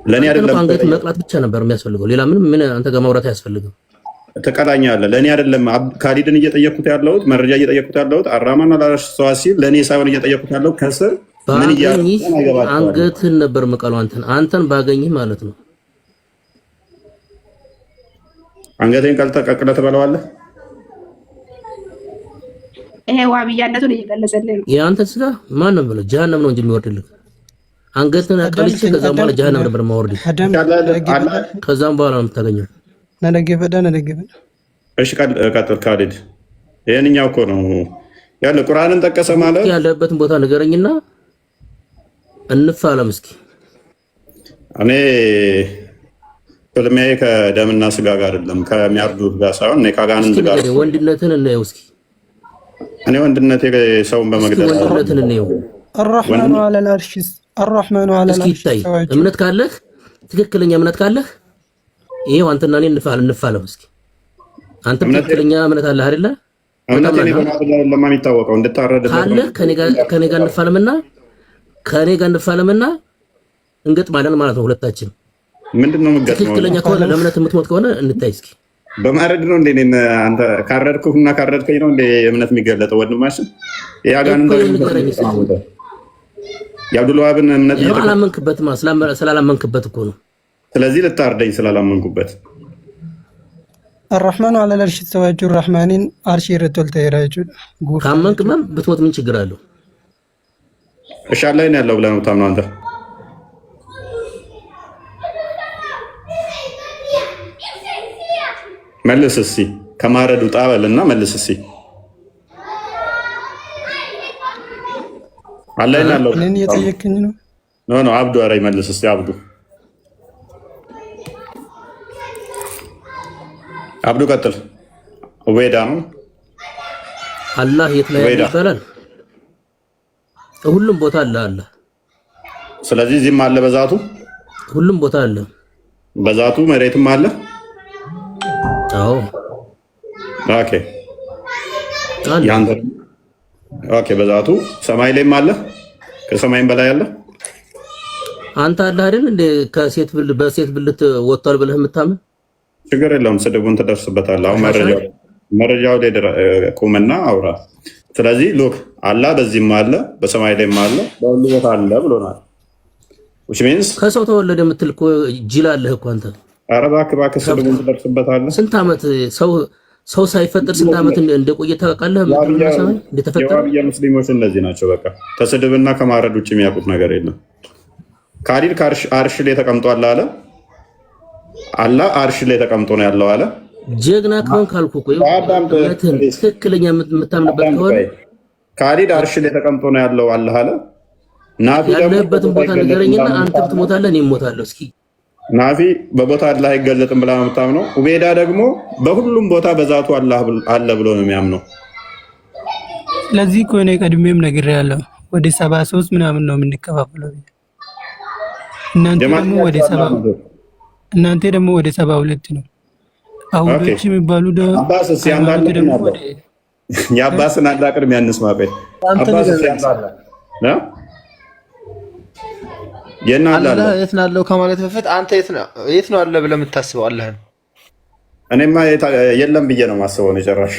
ለኔ አይደለም አንገት መቅላት ብቻ ነበር የሚያስፈልገው። ሌላ ምን አንተ ጋር ማውራት አያስፈልግም። ተቀላኛለህ። ለኔ አይደለም ካሊድን እየጠየኩት ያለሁት መረጃ እየጠየኩት ያለሁት አራማን አላርሽ ስተዋ ሲል ለኔ ሳይሆን እየጠየኩት ያለው ከስር ምን ባገኝህ አንገትህን ነበር የምቀለው። አንተን ባገኝህ ማለት ነው። አንገቴን ቀቅለህ ትበለዋለህ። ይሄ ዋብያነቱን እየገለጸልህ ነው። የአንተ ስጋ ማን ነው ብለው ጀሃነም ነው እንጂ የሚወርድልህ። አንገትህን አቀልቼ ከዛም በኋላ ጀሃነም ነበር የማወርድህ። ከዛም በኋላ ነው የምታገኘው። ነደገፈዳ እሺ ቀጥል ካሊድ። ይሄንኛው እኮ ነው ያለ ቁርአንን ጠቀሰ ማለት ያለበትን ቦታ ንገረኝና እንፋለም እስኪ። እኔ ፍልሚያዬ ከደምና ስጋ ጋር አይደለም ከሚያርዱት ጋር ሳይሆን እኔ ከአጋንንት ጋር። ወንድነትን እንየው እስኪ። እኔ ወንድነቴ ሰውን በመግደል ወንድነትን እንየው። الرحمن على العرش الرحمن على العرش እምነት ካለህ ትክክለኛ እምነት ካለህ ይሄው አንተና እኔ እንፋለም እስኪ። አንተ ትክክለኛ እምነት አለህ አይደለ? እምነቴ ለማን ይታወቀው እንድታረድ ካለ ከኔ ጋር እንፋለምና እንገጥማለን ማለት ነው ሁለታችን። ምንድነው የምትገጥመው? ትክክለኛ ከሆነ ለእምነት የምትሞት ከሆነ እንታይ እስኪ። በማረድ ነው እንዴ? አንተ ካረድኩና ካረድከኝ ነው እንዴ እምነት የሚገለጠው? ወንድማችን ያጋንን የአብዱልዋሃብን እምነት አላመንክበትማ። ስላላመንክበት እኮ ነው። ስለዚህ ልታርደኝ ስላላመንኩበት። الرحمن على العرش استوى الرحمن عرش رتول ተይራጁ ካመንክማ ብትሞት ምን ችግር አለው? እሺ አላህ ነው ያለው ብለህ ነው የምታምነው አንተ? መልስ እስኪ ከማረዱ ጣበልና መልስ እስኪ አላህ ነው ያለው። እኔን እየጠየቅኝ ነው? ኖ አብዱ አረይ መልስ እስኪ አብዱ ቀጥል። ኡበይዳ ነው አላህ የት ላይ ይባላል? ሁሉም ቦታ አለ አላህ። ስለዚህ እዚህም አለ በዛቱ ሁሉም ቦታ አለ በዛቱ መሬትም አለ። አዎ ኦኬ ያንተ ኦኬ በዛቱ ሰማይ ላይም አለ ከሰማይም በላይ አለ። አንተ አለ አይደል እንደ በሴት ብልት ወጥቷል ብለህ የምታምን ችግር የለውም። ስድቡን ትደርስበታለህ። አሁን መረጃው ላይ ቁምና አውራ። ስለዚህ ሉክ አላህ በዚህም አለ በሰማይ ላይም አለ በሁሉ ቦታ አለ ብሎናል። which means ከሰው ተወለደ የምትል እኮ ጅል አለህ እኮ አንተ። ኧረ እባክህ ስድቡን ትደርስበታለህ። ስንት ዓመት ሰው ሳይፈጠር ስንት ዓመት እንደቆየ ታውቃለህ? እንደተፈጠረ ሙስሊሞች እነዚህ ናቸው። በቃ ከስድብና ከማረድ ውጭ የሚያውቁት ነገር የለም። ካሊድ አርሽ ላይ ተቀምጧል አለ። አላህ አርሽ ላይ ተቀምጦ ነው ያለው አለ። ጀግና ከሆንክ አልኩህ እኮ ትክክለኛ የምታምንበት ከሆነ ካሊድ አርሽ ላይ ተቀምጦ ነው ያለው አላህ አለ። ናፊ ያለበትን ቦታ ንገረኝና አንተ ትሞታለህ እኔ እሞታለሁ። እስኪ ናፊ በቦታ አላህ አይገለጥም ብላ ነው የምታምነው። ኡበይዳ ደግሞ በሁሉም ቦታ በዛቱ አላህ አለ ብሎ ነው የሚያምነው። ለዚህ እኮ እኔ ቀድሜም ነግሬያለሁ። ወደ 73 ምናምን ነው የምንከፋፈለው። እናንተ ደግሞ ወደ 72 ነው። አሁዶች የሚባሉ የአባስን አላህ ቅድሚያ እንስማ። ቆይ አባስ አላህ የት ነው ያለው ከማለት በፊት አንተ የት ነው አለ ብለህ የምታስበው አላህ ነው? እኔማ የለም ብዬ ነው የማስበው ነው ጨራሽ።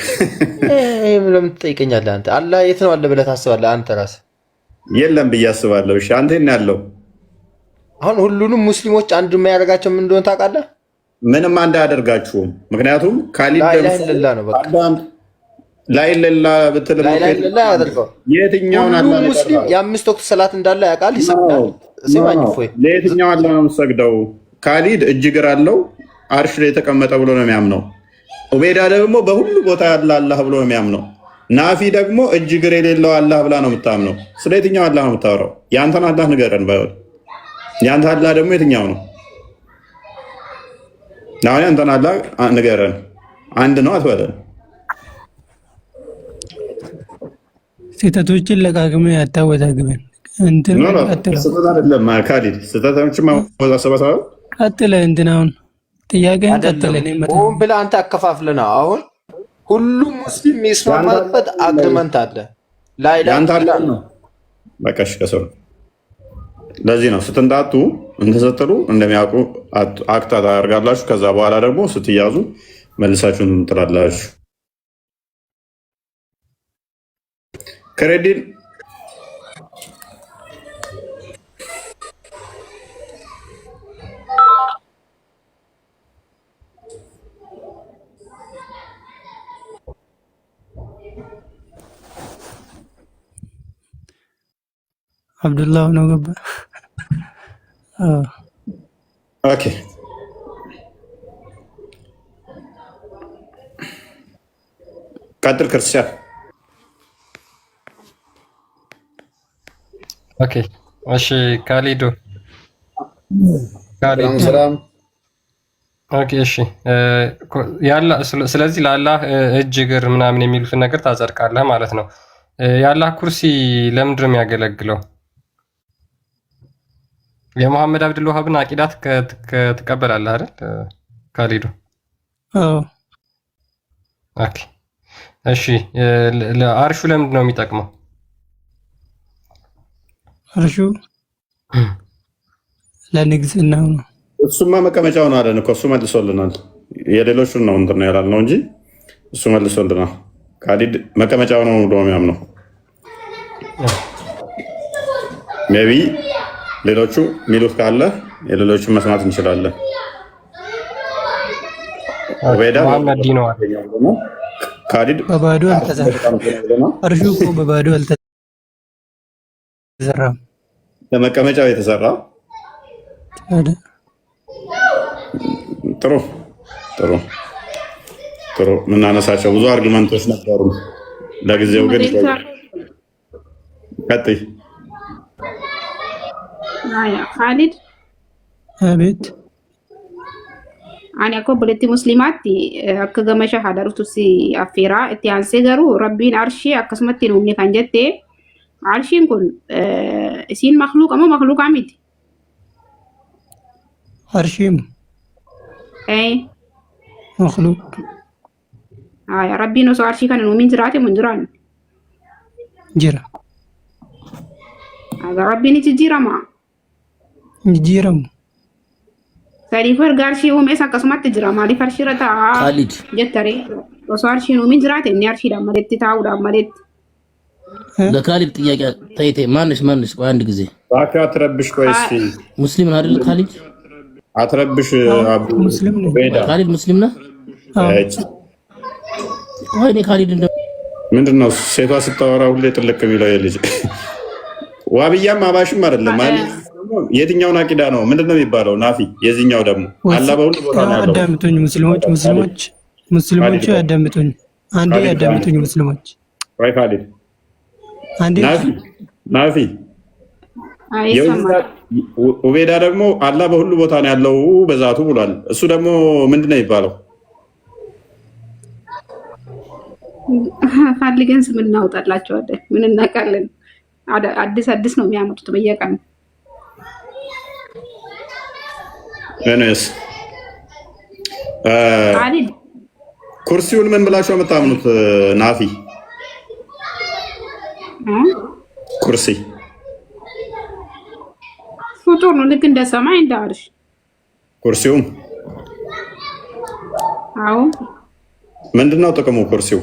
ለምን ትጠይቀኛለህ አንተ? አላህ የት ነው አለ ብለህ ታስባለህ አንተ ራስህ? የለም ብዬ አስባለሁ። እሺ አንተ የት ነው ያለው? አሁን ሁሉንም ሙስሊሞች አንድ የሚያደርጋቸው ምን እንደሆነ ታውቃለህ? ምንም አንድ አያደርጋችሁም። ምክንያቱም ካሊድ ላይላህ ነው በቃ ላይላህ ብትል የትኛውን አላህ ሙስሊም የአምስት ወቅት ሰላት እንዳለ ያውቃል፣ ይሰግዳል። ሲማኝ ፎይ ለየትኛው አላህ ነው የምትሰግደው? ካሊድ እጅ እግር አለው አርሽ ላይ የተቀመጠ ብሎ ነው የሚያምነው። ኡበይዳ ደግሞ በሁሉ ቦታ ያለ አላህ ብሎ ነው የሚያምነው። ናፊ ደግሞ እጅ እግር የሌለው አላህ ብላ ነው የምታምነው። ስለ የትኛው አላህ ነው የምታወራው? የአንተን አላህ ንገረን። የአንተ አላህ ደግሞ የትኛው ነው? አሁን የአንተን አላህ ንገረን። አንድ ነው አትበለን። ስህተቶችን ለቃቅመ ያታወዛግበን እንትን ቀጥለው ስህተት አይደለም ካሊድ ስህተቶችን ማወዛሰባሰብ ቀጥለ እንትን አሁን ጥያቄን ቀጥለ ሆን ብለህ አንተ አከፋፍለና አሁን ሁሉም ሙስሊም የሚስማማበት አግሪመንት አለ ላይ ነው በቃሽ ከሰሩ ለዚህ ነው ስትንጣጡ እንተሰጥሩ እንደሚያውቁ አክታ ታደርጋላችሁ ከዛ በኋላ ደግሞ ስትያዙ መልሳችሁን ትጥራላችሁ ክሬዲት አብዱላህ ነው ገባ ኦኬ ቀጥል ክርስቲያን ኦኬ እሺ ካሊዶ ሰላም ኦኬ እሺ ያላ ስለዚህ ለአላህ እጅ እግር ምናምን የሚሉትን ነገር ታጸድቃለህ ማለት ነው የአላህ ኩርሲ ለምንድን ነው የሚያገለግለው የሙሐመድ አብዱል ወሃብን አቂዳት ትቀበላለህ አይደል ካሊዶ አዎ ኦኬ እሺ ለአርሹ ለምንድን ነው የሚጠቅመው አርሹ ለንግስና ነው እሱማ መቀመጫው ነው አለን እኮ እሱ መልሶልናል የሌሎቹን ነው እንትን ነው ያላልነው እንጂ እሱ መልሶልናል ካሊድ መቀመጫው ነው ብሎ የሚያምነው ሜቢ ሌሎቹ ሚሉት ካለ የሌሎቹን መስማት እንችላለን ኦቤዳ መሐመድ ዲኖ ካሊድ በባዶ አልተዘራም አርሹ እኮ በባዶ አልተዘራም ለመቀመጫው የተሰራ ጥሩ ጥሩ ጥሩ ምናነሳቸው ብዙ አርጊመንቶች ነበሩ ለጊዜው ግን ቀጥይ ካሊድ አቤት ani akka obboleetti musliimaatti akka gama shahaadaruutu si affeeraa itti aansee garuu rabbiin arshii akkasumatti hin uumne kan jette arshiin kun isiin makluuqa moo makluuqaa miti? arshiin makluuq rabbiin osoo arshii kana hin uumin jiraate mun jiraanne jira rabbiin itti jiramu Sadiif erga arshii uumees akkasumatti jira. Maaliif arshiirra taa'aa jettare osoo arshiin uumin jiraate inni arshiidhaan maletti taa'uudhaan maletti. ለካሊድ ጥያቄ ታይቴ ማንሽ ቆይ አንድ ጊዜ እባክህ አትረብሽ ቆይ እስኪ ሙስሊም ነው አይደል ካሊድ አትረብሽ አቡ ሙስሊም ነው ካሊድ ሙስሊም ነው ወይ እኔ ካሊድ ምንድነው ሴቷ ስታወራ ሁሌ ጥልቅ የሚለው የልጅ ዋብያም አባሽም አይደለም ማለት የትኛውን አቂዳ ነው ምንድነው የሚባለው ናፊ የዚህኛው ደግሞ አላ በሁሉ ቦታ ነው ያለው አዳምጡኝ ሙስሊሞች አዳምጡኝ አንዴ አዳምጡኝ ሙስሊሞች ወይ ካሊድ አንዴ ናፊ ኡቤዳ ደግሞ አላ በሁሉ ቦታ ነው ያለው በዛቱ ብሏል እሱ ደግሞ ምንድነው የሚባለው ፈልገን ስም እናውጣላቸዋለን ምን እናውቃለን አዲስ ነው የሚያመጡት በየቀኑ እነስ ኩርሲውን ምን ብላችሁ የምታምኑት ናፊ ኩርሲ ፍጡር ነው ልክ እንደ ሰማይ እንደ አርሽ ኩርሲው አዎ ምንድነው ጥቅሙ ኩርሲው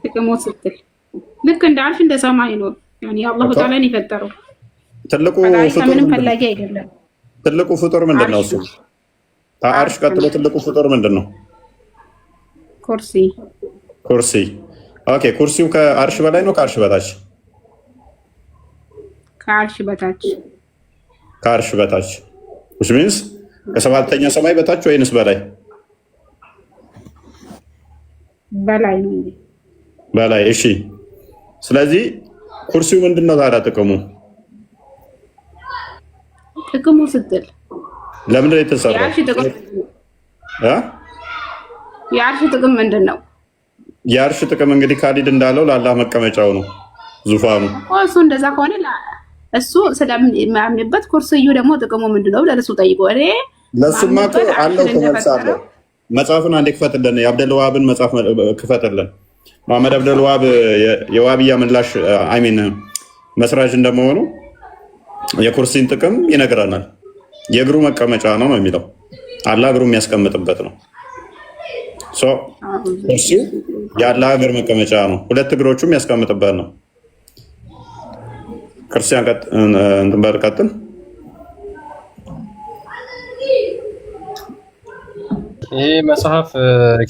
ጥቅሙ ስትል ልክ እንደ አርሽ እንደ ሰማይ ነው ያኒ አላህ ተዓላን ይፈጠረው ትልቁ ፍጡር ምንም ፈላጊ አይደለም ትልቁ ፍጡር ምንድነው እሱ ከአርሽ ቀጥሎ ትልቁ ፍጡር ምንድነው ኩርሲ ኩርሲ ኦኬ ኩርሲው ከአርሽ በላይ ነው ከአርሽ በታች ከአርሽ በታች ከአርሽ በታች which means ከሰባተኛ ሰማይ በታች ወይንስ በላይ በላይ ነው በላይ እሺ ስለዚህ ኩርሲው ምንድነው ታዲያ ጥቅሙ ስትል ለምን ላይ ተሰራ የአርሽ ጥቅም ምንድን ነው? የአርሽ ጥቅም እንግዲህ ካሊድ እንዳለው ለአላህ መቀመጫው ነው ዙፋኑ። እሱ እንደዛ ከሆነ እሱ ስለሚያምንበት ኩርሲዩ ደግሞ ጥቅሙ ምንድን ነው ለሱ ጠይቆ እኔ ለሱማ እኮ አለው ተመልሳለሁ። መጽሐፍን አንዴ ክፈትልን፣ የአብደልዋሃብን መጽሐፍ ክፈትልን። መሐመድ አብደልዋሃብ የዋሃብያ ምላሽ አይሚን መስራች እንደመሆኑ የኩርሲን ጥቅም ይነግረናል። የእግሩ መቀመጫ ነው ነው የሚለው አላህ እግሩ የሚያስቀምጥበት ነው። ኩርሲው የአላህ እግር መቀመጫ ነው፣ ሁለት እግሮቹም የሚያስቀምጥበት ነው። ክርስቲያን እንትን በርቀጥን ይህ መጽሐፍ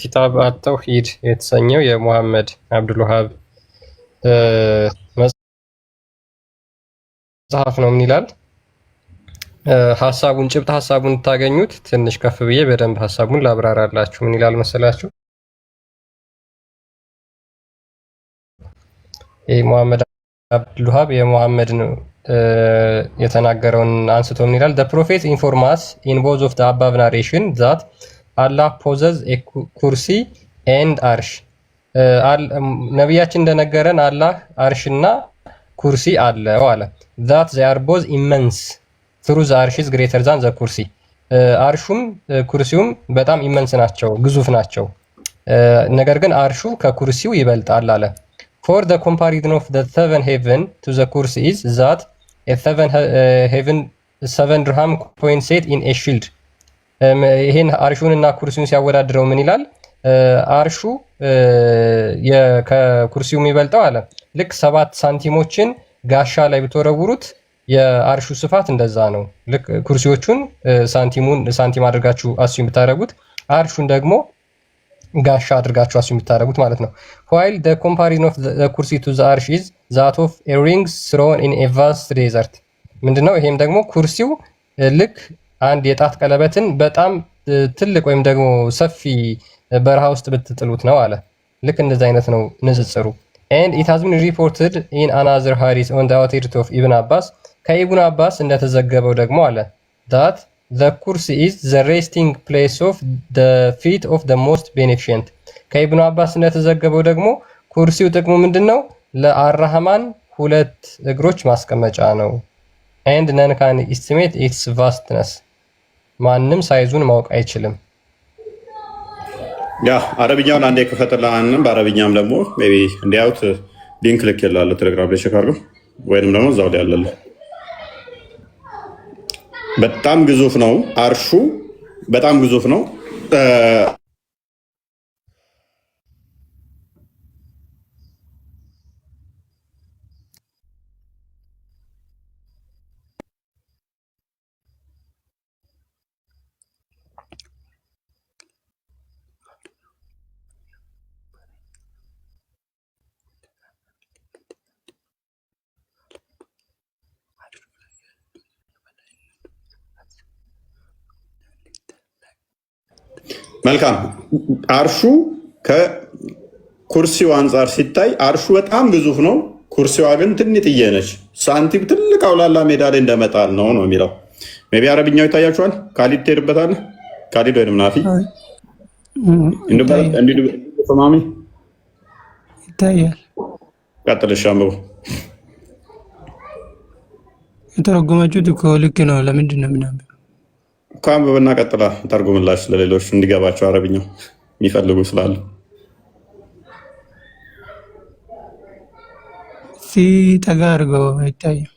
ኪታብ አተውሂድ የተሰኘው የሙሐመድ አብዱልዋሃብ መጽሐፍ ነው። ምን ይላል ሀሳቡን ጭብጥ ሀሳቡን ታገኙት። ትንሽ ከፍ ብዬ በደንብ ሀሳቡን ላብራራላችሁ። ምን ይላል መሰላችሁ? ይህ ሙሐመድ አብዱልዋሃብ የሙሐመድን የተናገረውን አንስቶ ምን ይላል? the prophet inform us in both of the above narration that Allah possesses a kursi and arsh ነቢያችን እንደነገረን አላህ አርሽና ኩርሲ አለው አለ። that they are both immense through the arsh is greater than the kursi አርሹም ኩርሲውም በጣም ኢመንስ ናቸው፣ ግዙፍ ናቸው። ነገር ግን አርሹ ከኩርሲው ይበልጣል አለ። for the comparison of the seven heaven to the kursi is that a seven heaven 7 dirham coin set in a shield ይሄን አርሹን እና ኩርሲውን ሲያወዳድረው ምን ይላል? አርሹ ከኩርሲው የሚበልጠው አለ ልክ 7 ሳንቲሞችን ጋሻ ላይ ብትወረውሩት የአርሹ ስፋት እንደዛ ነው። ልክ ኩርሲዎቹን ሳንቲም አድርጋችሁ አስዩም ብታደርጉት አርሹን ደግሞ ጋሻ አድርጋችሁ አስዩም ብታደርጉት ማለት ነው። while the comparison of the kursi to the arsh is that of a ring thrown in a vast desert ምንድነው? ይሄም ደግሞ ኩርሲው ልክ አንድ የጣት ቀለበትን በጣም ትልቅ ወይም ደግሞ ሰፊ በረሃ ውስጥ ብትጥሉት ነው አለ። ልክ እንደዛ አይነት ነው ንጽጽሩ። and it has been reported in another hadith on the authority of Ibn Abbas ከኢብኑ አባስ እንደተዘገበው ደግሞ አለ that the kursi is the resting place of the feet of the most beneficent ከኢብኑ አባስ እንደተዘገበው ደግሞ ኩርሲው ጥቅሙ ምንድነው? ለአራህማን ሁለት እግሮች ማስቀመጫ ነው። and none can estimate its vastness ማንም ሳይዙን ማወቅ አይችልም። ያ አረብኛውን አንዴ ከፈተላን በአረብኛም ደግሞ ሜቢ እንዲያውት ሊንክ ልክ ይላል ቴሌግራም ላይ ቼክ አድርጉ፣ ወይንም ደግሞ እዛው ላይ ያለለ በጣም ግዙፍ ነው። አርሹ በጣም ግዙፍ ነው። መልካም አርሹ ከኩርሲው አንጻር ሲታይ አርሹ በጣም ግዙፍ ነው። ኩርሲዋ ግን ትንጥዬ ነች። ሳንቲም ትልቅ አውላላ ሜዳ ላይ እንደመጣል ነው ነው የሚለው። ሜቢ አረብኛው ይታያችኋል። ካሊድ ትሄድበታለህ። ካሊድ ወይም ናፊ ማሚ ይታያል። ቀጥልሽ አንብቡ። የተረጎማችሁት እኮ ልክ ነው። ለምንድን ነው ምናምን ከአንብብና ቀጥላ ተርጉምላችሁ ለሌሎች እንዲገባቸው አረብኛው የሚፈልጉ ስላሉ ጠጋ አድርገው አይታይም።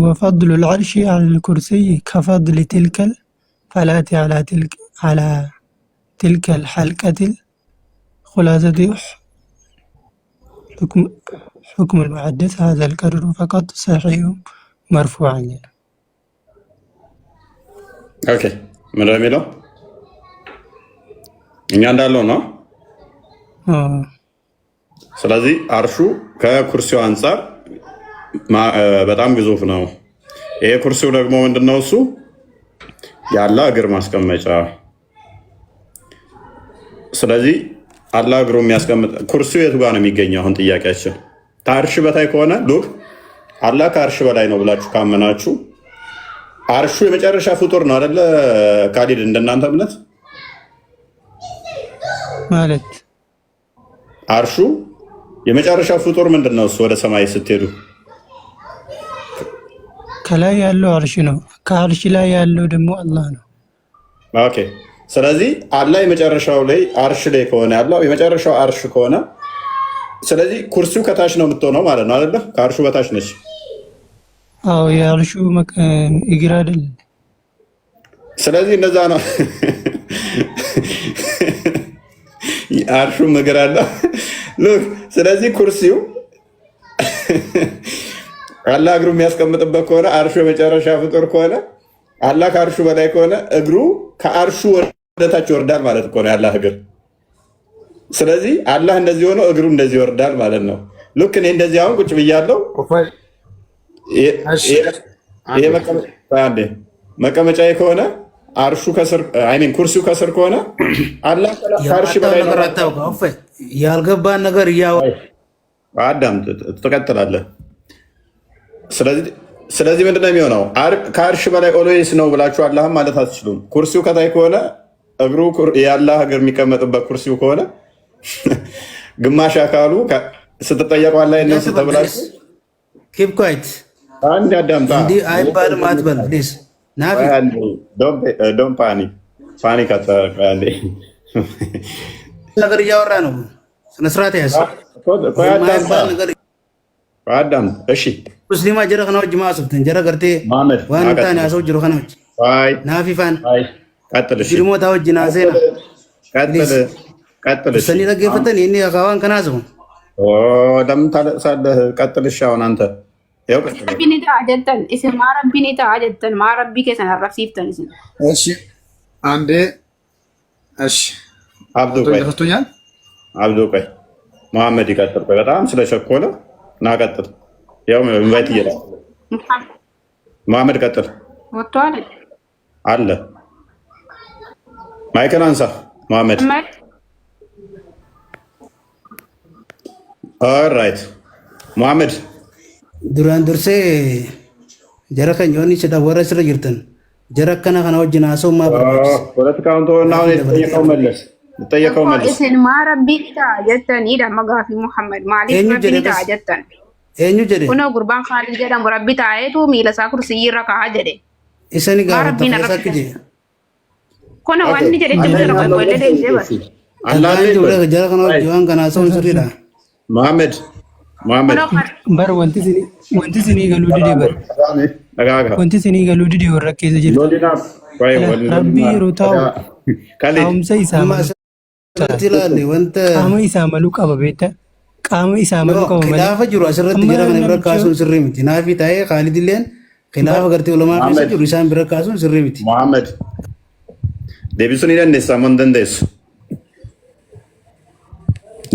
وفضل العرش على الكرسي كفضل تلك الفلاة على تلك الحلقة خلاصة حكم المحدث هذا القدر فقط صحيح مرفوعا. ኦኬ ምን የሚለው እኛ እንዳለው ነው። ስለዚህ አርሹ ከኩርሲው አንጻር በጣም ግዙፍ ነው። ይሄ ኩርሲው ደግሞ ምንድነው? እሱ ያለ እግር ማስቀመጫ ስለዚህ አላህ እግሩ የሚያስቀምጥ ኩርሲው የቱ ጋር ነው የሚገኘው? አሁን ጥያቄያችን ከአርሽ በታይ ከሆነ ሉክ አላህ ከአርሽ በላይ ነው ብላችሁ ካመናችሁ አርሹ የመጨረሻ ፍጡር ነው አይደለ? ካሊድ እንደናንተ እምነት ማለት አርሹ የመጨረሻ ፍጡር ምንድን ነው? እሱ ወደ ሰማይ ስትሄዱ ከላይ ያለው አርሽ ነው። ከአርሽ ላይ ያለው ደግሞ አላህ ነው። ኦኬ። ስለዚህ አላህ የመጨረሻው ላይ አርሽ ላይ ከሆነ ያለው የመጨረሻው አርሽ ከሆነ ስለዚህ ኩርሲው ከታች ነው የምትሆነው ማለት ነው አይደለ? ከአርሹ በታች ነች። አዎ የአርሹ እግር አይደል? ስለዚህ እንደዛ ነው። አርሹ እግር አለው። ሉክ ስለዚህ ኩርሲው አላህ እግሩ የሚያስቀምጥበት ከሆነ አርሹ የመጨረሻ ፍጡር ከሆነ አላህ ከአርሹ በላይ ከሆነ እግሩ ከአርሹ ወደታች ይወርዳል ማለት እኮ ነው ያላህ እግር። ስለዚህ አላህ እንደዚህ ሆኖ እግሩ እንደዚህ ይወርዳል ማለት ነው። ልክ እኔ እንደዚህ አሁን ቁጭ ብያለሁ። መቀመጫዬ ከሆነ አርሹ ከስር አይኔን ኩርሲው ከስር ከሆነ አላህ ከአርሽ በላይ ነው። ያልገባን ነገር አዳም ትቀጥላለህ። ስለዚህ ምንድን ነው የሚሆነው? ከአርሽ በላይ ኦልዌይስ ነው ብላችሁ አላህም ማለት አትችሉም። ኩርሲው ከታይ ከሆነ እግሩ የአላህ እግር የሚቀመጥበት ኩርሲው ከሆነ ግማሽ አካሉ ስትጠየቁ አላህ ይነሱ ተብላችሁ ኪፕ ኳይት አንድ አዳምጣ እንዲህ አይባልም አትበል ፕሊዝ ናፊ ዶንት ፓኒክ አታንዴ ነገር እያወራ ነው። ስነ ስርዓት ያዝ። አዳም እሺ ሙስሊማ ጀረ ከነው ጅማ ሰብተን ጀረ ገርቴ ዋንታን ያሰው ጅሮ ከነች ናፊፋን ቀጥልሽ ጅሞ ታወጅ ናዘና ቀጥልሽ ሰኒ ለገፈተን የኔ አካዋን ከናዘው ለምን ታለቅሳለህ? ቀጥልሽ አሁን አንተ ያው ቀጥል ቢኒታ አጀተን እስ ማረብ ቢኒታ አጀተን ማረብ ቢከሰን አረፍሲፍተን እስ እሺ አንዴ እሺ አብዱ ቆይ አብዱ ቆይ መሐመድ ይቀጥል። ቆይ በጣም ስለሸኮለ ና ቀጥል። ያው ኢንቫይት ይላል መሐመድ ቀጥል። ወጥቷል አለ ማይክን አንሳ መሐመድ። ኦልራይት መሐመድ ዱራን ዱርሴ ጀረ ከኞኒ ሲዳወረ ስለ ይርተን ጀረ ከና ከና ወጅና ሰው ማብራሽ ፖለቲካውን ተወና አሁን የተጠየቀው መለስ እስን ማረብ ቢኒታ አጀተን ይዳ መጋፊ ሙሐመድ ማሊክ ቢኒታ አጀተን ኤኙ ጀደ ኩኖ ጉርባን ኻሊድ ጀዳም ረቢ ታየቱ ሚለሳ ኩርሲ ይረካ ጀደ ኢሰኒ ጋር ተፈሳክጂ ኩኖ ዋኒ ጀደ ጀበረ ቆይ ለደ ጀበስ አላህ ጀረ ከና ወጅዋን ከና ሰው ስሪዳ መሐመድ በር ወንቲ ሲኒ ገሉ ዲዲ በር ወንቲ ሲኒ ገሉ ዲዲ ወረከ ዘጅ ረቢ ሩታው ካውምሰ ኢሳማ ትላለ ወንተ ቃመ ኢሳመሉ ቀበቤተ ቃመ ኢሳመሉ ቀበመ ኺላፈ ጅሩ አስረት ጀረ ከነ ብረካሱን ስሪምቲ ናፊ ታዬ ኻሊድ ለን ኺላፈ ገርቴ ዑለማ ፊሰ ጅሩ ኢሳም ብረካሱን ስሪምቲ መሐመድ ዴቢሱን ይለን ደሳመን ደንደስ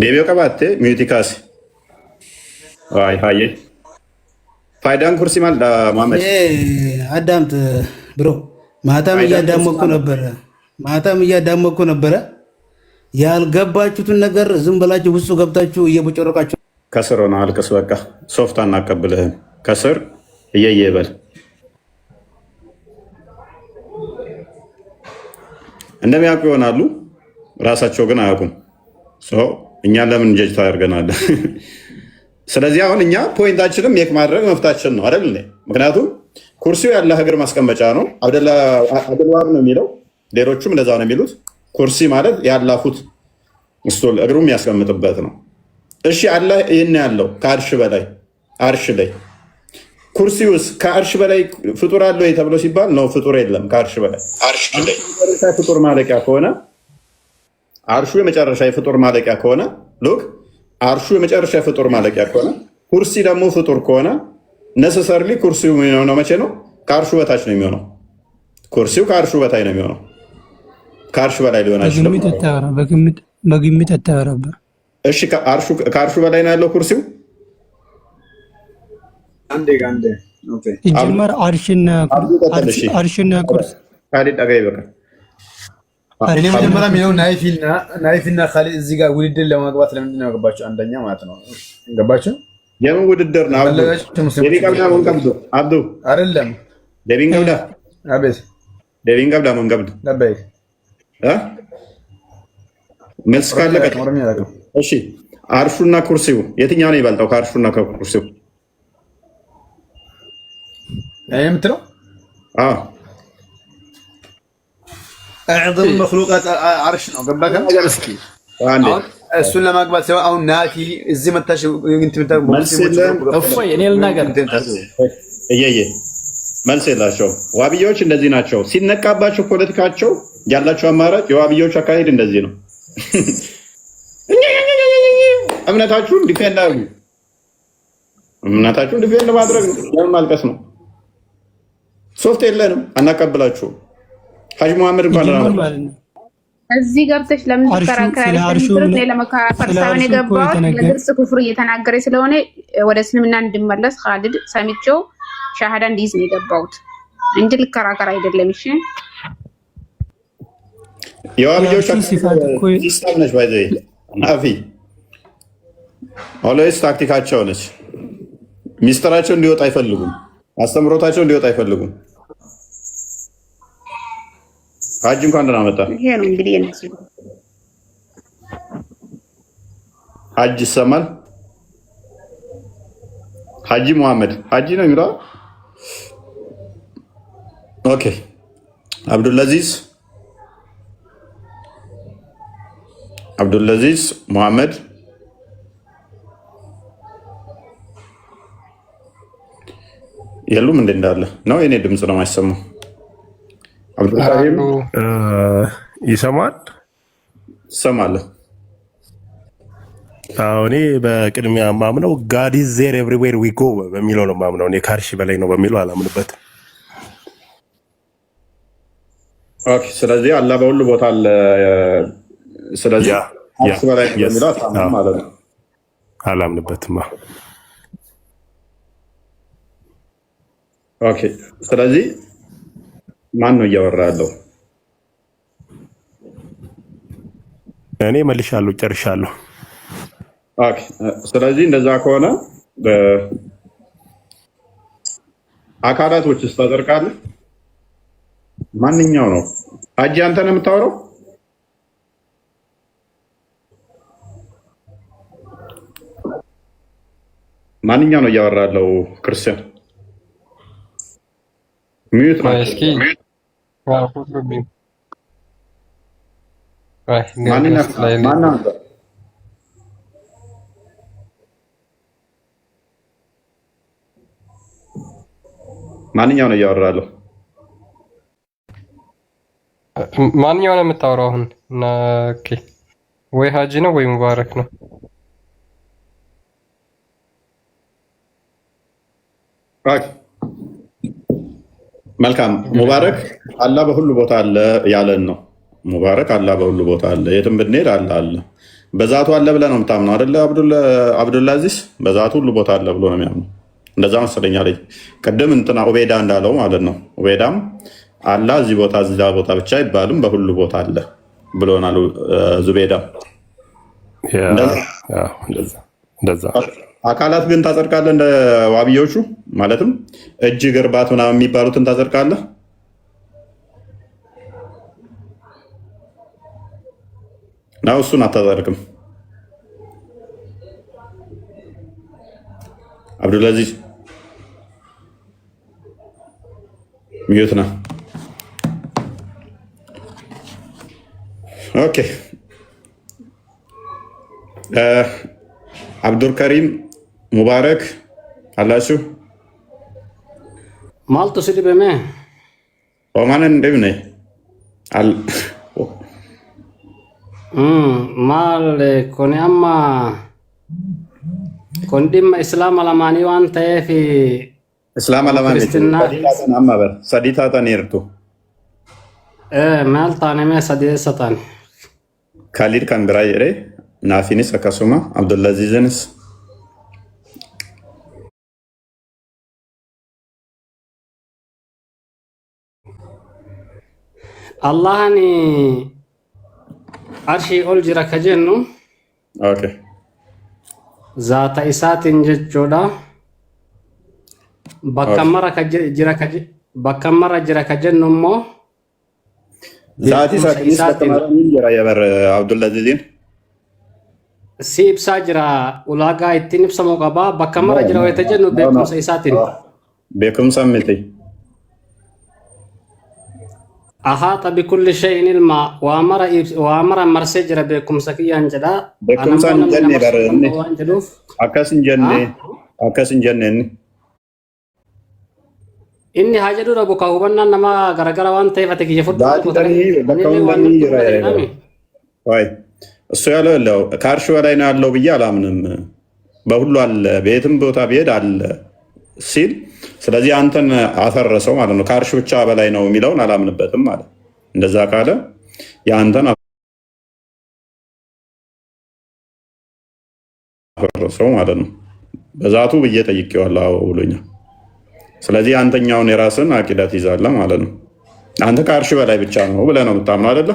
ዴቢዮ ቀባቴ ሚውቲካስ አይ ሃዬ ፋይዳን ኩርሲ ማለት መሐመድ አዳምጥ ብሮ ማታም እያዳመኩ ነበረ። ያልገባችሁትን ነገር ዝም ብላችሁ ውስጡ ገብታችሁ እየቦጨረቃችሁ ከስር ሆነ አልቅስ። በቃ ሶፍት አናቀብልህም። ከስር እየየ በል እንደሚያውቁ ይሆናሉ፣ ራሳቸው ግን አያውቁም። እኛን ለምን ጀጅ ታደርገናለህ? ስለዚህ አሁን እኛ ፖይንታችንም ሜክ ማድረግ መፍታችን ነው አይደል? ምክንያቱም ኩርሲው የአላህ እግር ማስቀመጫ ነው። አብደልዋሃብ ነው የሚለው፣ ሌሎቹም እንደዛ ነው የሚሉት። ኩርሲ ማለት የአላህ ፉት ስቶል እግሩ የሚያስቀምጥበት ነው። እሺ አላህ ይህን ያለው ከአርሽ በላይ አርሽ ላይ ኩርሲውስ ከአርሽ በላይ ፍጡር አለ ወይ ተብሎ ሲባል ነው፣ ፍጡር የለም ከአርሽ በላይ። አርሽ ላይ ፍጡር ማለቂያ ከሆነ አርሹ የመጨረሻ የፍጡር ማለቂያ ከሆነ ሉክ አርሹ የመጨረሻ የፍጡር ማለቂያ ከሆነ ኩርሲ ደግሞ ፍጡር ከሆነ ነሰሰርሊ ኩርሲው የሚሆነው መቼ ነው? ከአርሹ በታች ነው የሚሆነው። ኩርሲው ከአርሹ በታይ ነው የሚሆነው። ከአርሹ በላይ ሊሆን አይችልም። በግምት አታወራባ። እሺ ከአርሹ በላይ ነው ያለው ኩርሲው። ይጀመር አርሽና ኩርሲ ካሊድ ጠጋ ይበቃል። እኔ መጀመሪያ የሚለው ናይፊና ካሊድ እዚህ ጋር ውድድር ለማግባት ለምንድን ነው ያገባቸው? አንደኛ ማለት ነው ገባችሁ? የምን ውድድር ነው? አብዱ አይደለም ደቢን ገብዳ አቤት ደቢን ገብዳ ምን ገብዱ ለበይ መልስ ካለ እሺ። አርሹና ኩርሲው የትኛው ነው ይበልጣው? ከአርሹና ከኩርሲው የምትለው أعظم مخلوقات عرش ነው ገባከ? እስኪ እሱን ለማግባት ሲሆን አሁን ናቲ እዚህ መታሽ እንት እፎይ እኔ ልናገር እየየ መልስ የላቸው። ዋብዮች እንደዚህ ናቸው። ሲነቃባቸው ፖለቲካቸው ያላቸው አማራጭ የዋብዮች አካሄድ እንደዚህ ነው። እምነታችሁን ዲፌንድ አድርጉ። እምነታችሁን ዲፌንድ ማድረግ ነው። ማልቀስ ነው። ሶፍት የለንም አናቀብላችሁም። ሐጂ መሐመድ እንኳን እዚህ ገብተሽ ለምን ተከራከራለሽ? ለመካፈር ሳይሆን የገባሁት ለግልጽ ኩፍር እየተናገረ ስለሆነ ወደ እስልምና እንድመለስ ኻሊድ ሰምቼው ሻሃዳ እንዲይዝ ነው የገባሁት እንጂ ልከራከር አይደለም። እሺ የዋብዮች ሲስተም ነች ባይዘ ናፊ ኦልዌይስ ታክቲካቸው ነች። ሚስጥራቸው እንዲወጣ አይፈልጉም። አስተምሮታቸው እንዲወጣ አይፈልጉም። ሐጂ እንኳን ደህና መጣ። ይሄ ነው እንግዲህ የነሱ ሐጂ ይሰማል። ሐጂ መሐመድ ሐጂ ነው የሚለው። ኦኬ አብዱልአዚዝ መሐመድ የሉም እንደ እንዳለ ነው። የኔ ድምፅ ነው የማይሰማው። አብዱልካሪም ይሰማል? ይሰማል። እኔ በቅድሚያ ማምነው ጋድ ኢዝ ዜር ኤቭሪዌር ዊ ጎ በሚለው ነው ማምነው። እኔ ከአርሽ በላይ ነው በሚለው አላምንበትም። ኦኬ፣ ስለዚህ አላህ በሁሉ ቦታ አለ። ስለዚህ አርሽ በላይ ነው በሚለው አታምንም ማለት ነው። አላምንበትም። ኦኬ፣ ስለዚህ ማን ነው እያወራ ያለው? እኔ መልሻለሁ፣ ጨርሻለሁ። ኦኬ፣ ስለዚህ እንደዛ ከሆነ አካላቶች ውስጥ ታደርቃለህ። ማንኛው ነው ሐጂ አንተ ነው የምታወራው? ማንኛው ነው እያወራ ያለው? ክርስቲያን ሚዩት ነው። እስኪ ማንኛው ነው እያወራ ያለው? ማንኛው ነው የምታወራው አሁን? ኦኬ፣ ወይ ሐጂ ነው ወይ ሙባረክ ነው? ኦኬ፣ መልካም። ሙባረክ አላህ በሁሉ ቦታ አለ ያለን ነው። ሙባረክ አላህ በሁሉ ቦታ አለ፣ የትም ብንሄድ አለ። በዛቱ አለ ብለህ ነው የምታምነው አይደለ? አብዱልአዚዝ በዛቱ ሁሉ ቦታ አለ ብሎ ነው የሚያምነው። እንደዛ መሰለኝ አለኝ ቅድም እንትና ኡቤዳ እንዳለው ማለት ነው። ኡቤዳም አላህ እዚህ ቦታ እዛ ቦታ ብቻ አይባልም በሁሉ ቦታ አለ ብሎናል። ዙቤዳ እንደዛ። አካላት ግን ታጸድቃለህ እንደ ዋብዮቹ ማለትም እጅ ግርባት ምናምን የሚባሉትን ታጸድቃለህ? ነው እሱን አታጸድቅም? አብዱልአዚዝ ሚዩት ነው። ኦኬ፣ አብዱልከሪም ሙባረክ አላችሁ? ማልቶ ስድበሜ ኦማንን እንደምን ማል ኮኔ አማ ኮንዲም እስላም አላማኒ ዋን ተፊ እስላም አላማኒ ሰዲታ ተኔርቱ ማልታኔ ሰዲሰታን ካሊድ ካንብራ ይሬ ናፊኒስ አካሱማ አብዱልአዚዝንስ አላህኒ arshii ol jira ka jennu zaata isaatiin jechuudha. Bakka mara jira ka jennu immoo zaati isaatiin bakka mara ni jira yabar Abdullaziin. Si ibsaa jira ulaagaa ittiin ibsamuu qaba. Bakka mara jira wayita jennu beekumsa isaatiin. Beekumsa miti. Ahaata bikulli shay'in ilma waa mara marsee jira beekumsa kiyyaan jedha. Beekumsa hin jenne bareedne. Akkas hin jenne inni haa jedhu dhabu ka hubannaan nama garagara waan ta'eef ati kiyya fudhu እሱ ያለው ከአርሽ በላይ ነው ያለው ብዬ አላምንም። በሁሉ አለ ቤትም ቦታ ብሄድ አለ ሲል ስለዚህ አንተን አፈረሰው ማለት ነው። ከአርሽ ብቻ በላይ ነው የሚለውን አላምንበትም ማለት እንደዛ ካለ የአንተን አፈረሰው ማለት ነው። በዛቱ ብዬ ጠይቄዋለሁ ብሎኛል። ስለዚህ አንተኛውን የራስን አቂዳ ትይዛለህ ማለት ነው። አንተ ከአርሽ በላይ ብቻ ነው ብለህ ነው የምታምነው አይደለ?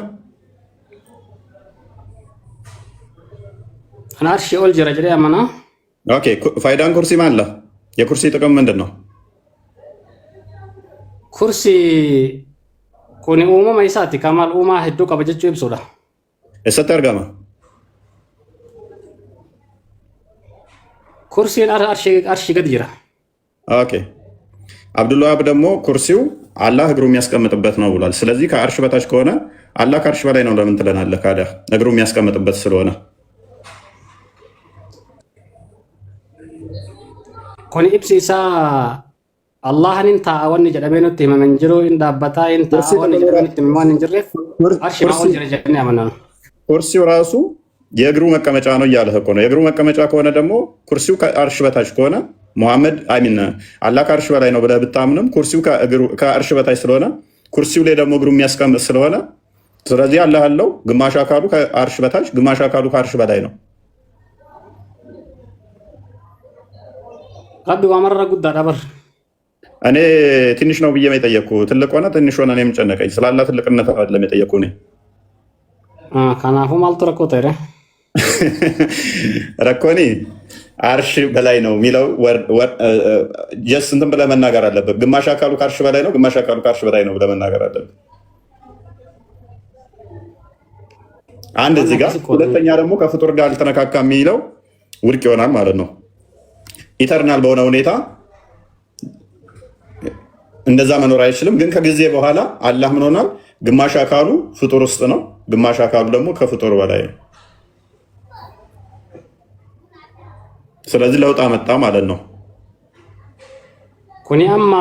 አርሽ ኦል ጅራ ጅራ ያመና ኦኬ። ፋይዳን ኩርሲ ማለ የኩርሲ ጥቅም ምንድን ነው? ኩርሲ ኩኒ ኡማማ ኢሳቲ ከማል ኡማ ሄዱ ቀበጀቹ ይብሱላ እሰተ አርጋማ ኩርሲን አርሽ ገድ ጅራ ኦኬ። አብዱልዋሃብ ደግሞ ኩርሲው አላህ እግሩ የሚያስቀምጥበት ነው ብሏል። ስለዚህ ከአርሽ በታች ከሆነ አላህ ከአርሽ በላይ ነው ለምን ትለናለህ? ካዲያ እግሩ የሚያስቀምጥበት ስለሆነ ኮኒ ኢብሲ ኢሳ አላህን ታወን ጀደበኑት መንጅሮ እንዳባታ ታወን ጀደበኑት ማን እንጅረፍ አርሽ ማወን ጀረጀን ያመናል። ኩርሲው ራሱ የእግሩ መቀመጫ ነው እያለህ እኮ ነው። የእግሩ መቀመጫ ከሆነ ደግሞ ኩርሲው ከአርሽ በታች ከሆነ ሙሐመድ አሚን አላህ ከአርሽ በላይ ነው ብለህ ብታምንም ኩርሲው ከአርሽ በታች ስለሆነ ኩርሲው ላይ ደግሞ እግሩ የሚያስቀምጥ ስለሆነ ስለዚህ አላህ አለው ግማሽ አካሉ ከአርሽ በታች ግማሽ አካሉ ከአርሽ በላይ ነው። ረቢ ወመረ ጉዳ ዳበር እኔ ትንሽ ነው ብዬ የጠየቅኩ ትልቅ ሆነ ትንሽ ሆነ እኔም ጨነቀኝ። ስላላ ትልቅነት አይደለም የጠየቅኩ እኔ ከናፉ ማልቶ ረኮቴ ረኮኒ አርሽ በላይ ነው የሚለው ጀስ እንትን ብለህ መናገር አለበት። ግማሽ አካሉ ከአርሽ በላይ ነው፣ ግማሽ አካሉ ከአርሽ በላይ ነው ብለህ መናገር አለበት። አንድ እዚህ ጋር ሁለተኛ ደግሞ ከፍጡር ጋር አልተነካካ የሚለው ውድቅ ይሆናል ማለት ነው። ኢተርናል በሆነ ሁኔታ እንደዛ መኖር አይችልም። ግን ከጊዜ በኋላ አላህ ምን ሆናል? ግማሽ አካሉ ፍጡር ውስጥ ነው፣ ግማሽ አካሉ ደግሞ ከፍጡር በላይ ነው። ስለዚህ ለውጥ አመጣ ማለት ነው። ኩኒ አማ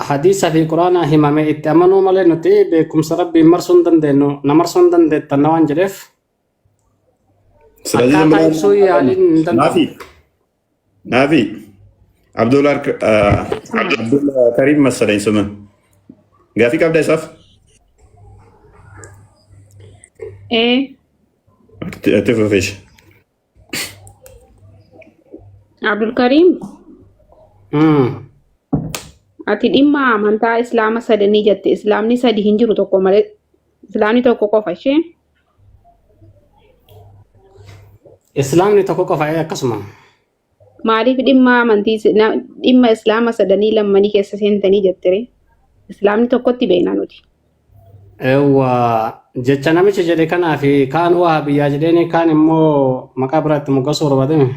ሐዲስ ፊ ቁርአን ሂማሜ ኢተመኑ ማለት ነው። በኩምሰ ረቢ መርሱን ደንደኑ ነመርሱን ደንደተናዋን ጀደፍ ስለዚህ ናፊ አብዱል ከሪም መሰለኝ ስምህ ጋፊ ቀብዳ ይጻፍ ትፍፍሽ Abdul Karim. Ati dhimma amantaa islaama sadanii jette. Islaamni sadi hin jiru tokko malee. Islaamni tokko qofa ishee. Islaamni tokko qofa akkasuma. Maaliif dhimma amantii dhimma islaama sadanii lammanii keessa seentanii jettere? Islaamni tokkotti beekna nuti. Jecha namicha jedhe kanaa fi kaan waa biyyaa jedheen kaan immoo maqaa biraatti moggaasuu barbaadame.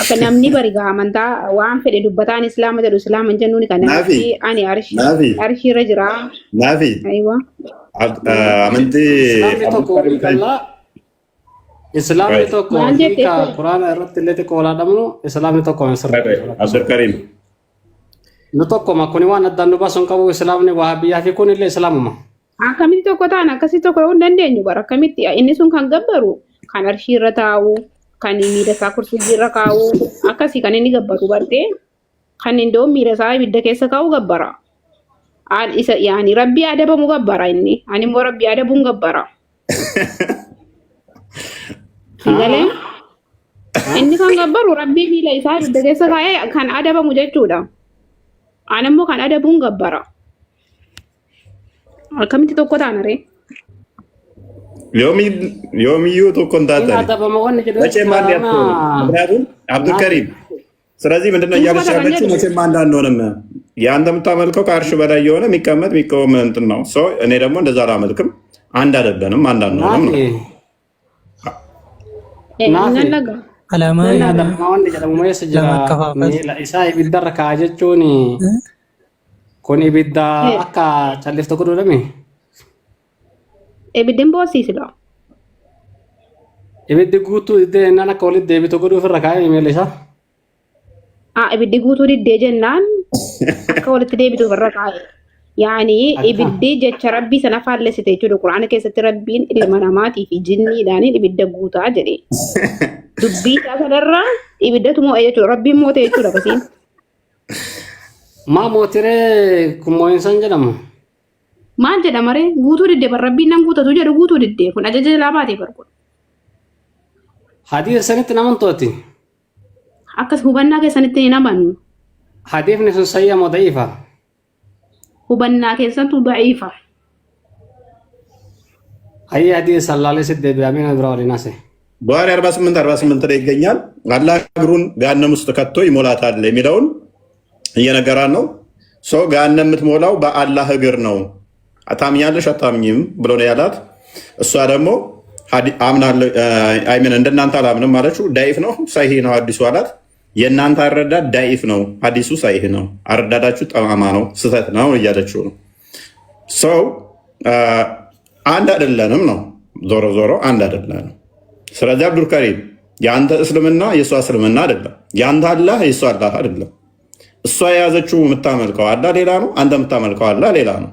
Akka namni barigaa amantaa waan fedhe dubbataan islaama jedhu islaama jennuun kan namatti ani arshii irra jira. Naafi. Amantii. Islaamni tokko hiika quraana irratti illee xiqqoo olaadhamnu islaamni tokko Abdul Karim. Nu tokko makkuni waan addaan nu baasuun qabu islaamni waa biyyaa fi kun illee islaamuma. Akkamitti tokko ta'an akkasii tokko hin dandeenyu bara akkamitti inni sun kan gabbaru kan arshii irra taa'u. Kan miira isaa kursii irra kaa'u akkasii kan inni gabbaru bartee kan indoo miira isaa ibidda keessa kaa'u gabbara. Yaani rabbii adabamu gabbara inni. Ani immoo rabbii adabuun gabbara. Galee inni kan gabbaru rabbii miila isaa ibidda keessa kaa'ee kan adabamu jechuudha. Ani immoo kan adabuun gabbara. Akkamitti tokko taana ree? ዮሚዩቱ ኮንታተሪ መቼም አንድ ያትሆኑ። ምክንያቱም አብዱልከሪም ስለዚህ ምንድነው እያለች ያለችው? መቼም አንድ አንሆንም። የአንተ የምታመልከው ከአርሽ በላይ የሆነ የሚቀመጥ የሚቆም እንትን ነው። እኔ ደግሞ እንደዛ አላመልክም። አንድ አይደለንም፣ አንድ አንሆንም ነው Alama isa ibidda rakkaa jechuun kun ibidda akka calliftu godhame. Ibiddin boosiisudha. Ibiddi guutuu iddee naan akka walitti deebitu godhuuf irra kaa'ee miila isaa. Ibiddi guutuu diddee jennaan akka walitti deebituuf irra kaa'ee. Yaani ibiddi jecha rabbii sana faallessite jechuudha. Quraana keessatti rabbiin ilma namaatii fi jinniidhaan ibidda guutaa jedhe. Dubbii isaa sanarraa ibiddatu moo'ee jechuudha. Rabbiin moo'ee jechuudha kasiin. Maa mootiree kun moo'insan jedhamu? Maal jedhamaree guutuu diddee bar rabbiin nan guutatu jedhu guutuu diddee kun ajaja jalaa baatee barbaadu. Hadiisa sanitti naman tooti. Akkas hubannaa keessanitti hin amannu. Hadiifni sun sayya moo da'iifa? Hubannaa keessattu da'iifa. Hayya hadiisa salaalee siddee bi'amina bira waliin haase. በኋላ 48 ላይ ይገኛል። አላህ እግሩን ገሃነም ውስጥ ከቶ ይሞላታል የሚለውን እየነገራን ነው። ሰው ገሃነም የምትሞላው በአላህ እግር ነው። አታምኛለሽ አታምኝም ብሎ ነው ያላት። እሷ ደግሞ አምናለሁ አይምን እንደናንተ አላምንም ማለችው። ዳይፍ ነው ሳይህ ነው ሐዲሱ አላት። የእናንተ አረዳድ ዳይፍ ነው፣ ሐዲሱ ሳይህ ነው፣ አረዳዳችሁ ጠማማ ነው፣ ስህተት ነው እያለችው ነው። ሰው አንድ አይደለንም ነው። ዞሮ ዞሮ አንድ አይደለንም። ስለዚህ አብዱልከሪም የአንተ እስልምና የእሷ እስልምና አይደለም። የአንተ አላህ የእሷ አላህ አይደለም። እሷ የያዘችው የምታመልከው አላህ ሌላ ነው፣ አንተ የምታመልከው አላህ ሌላ ነው።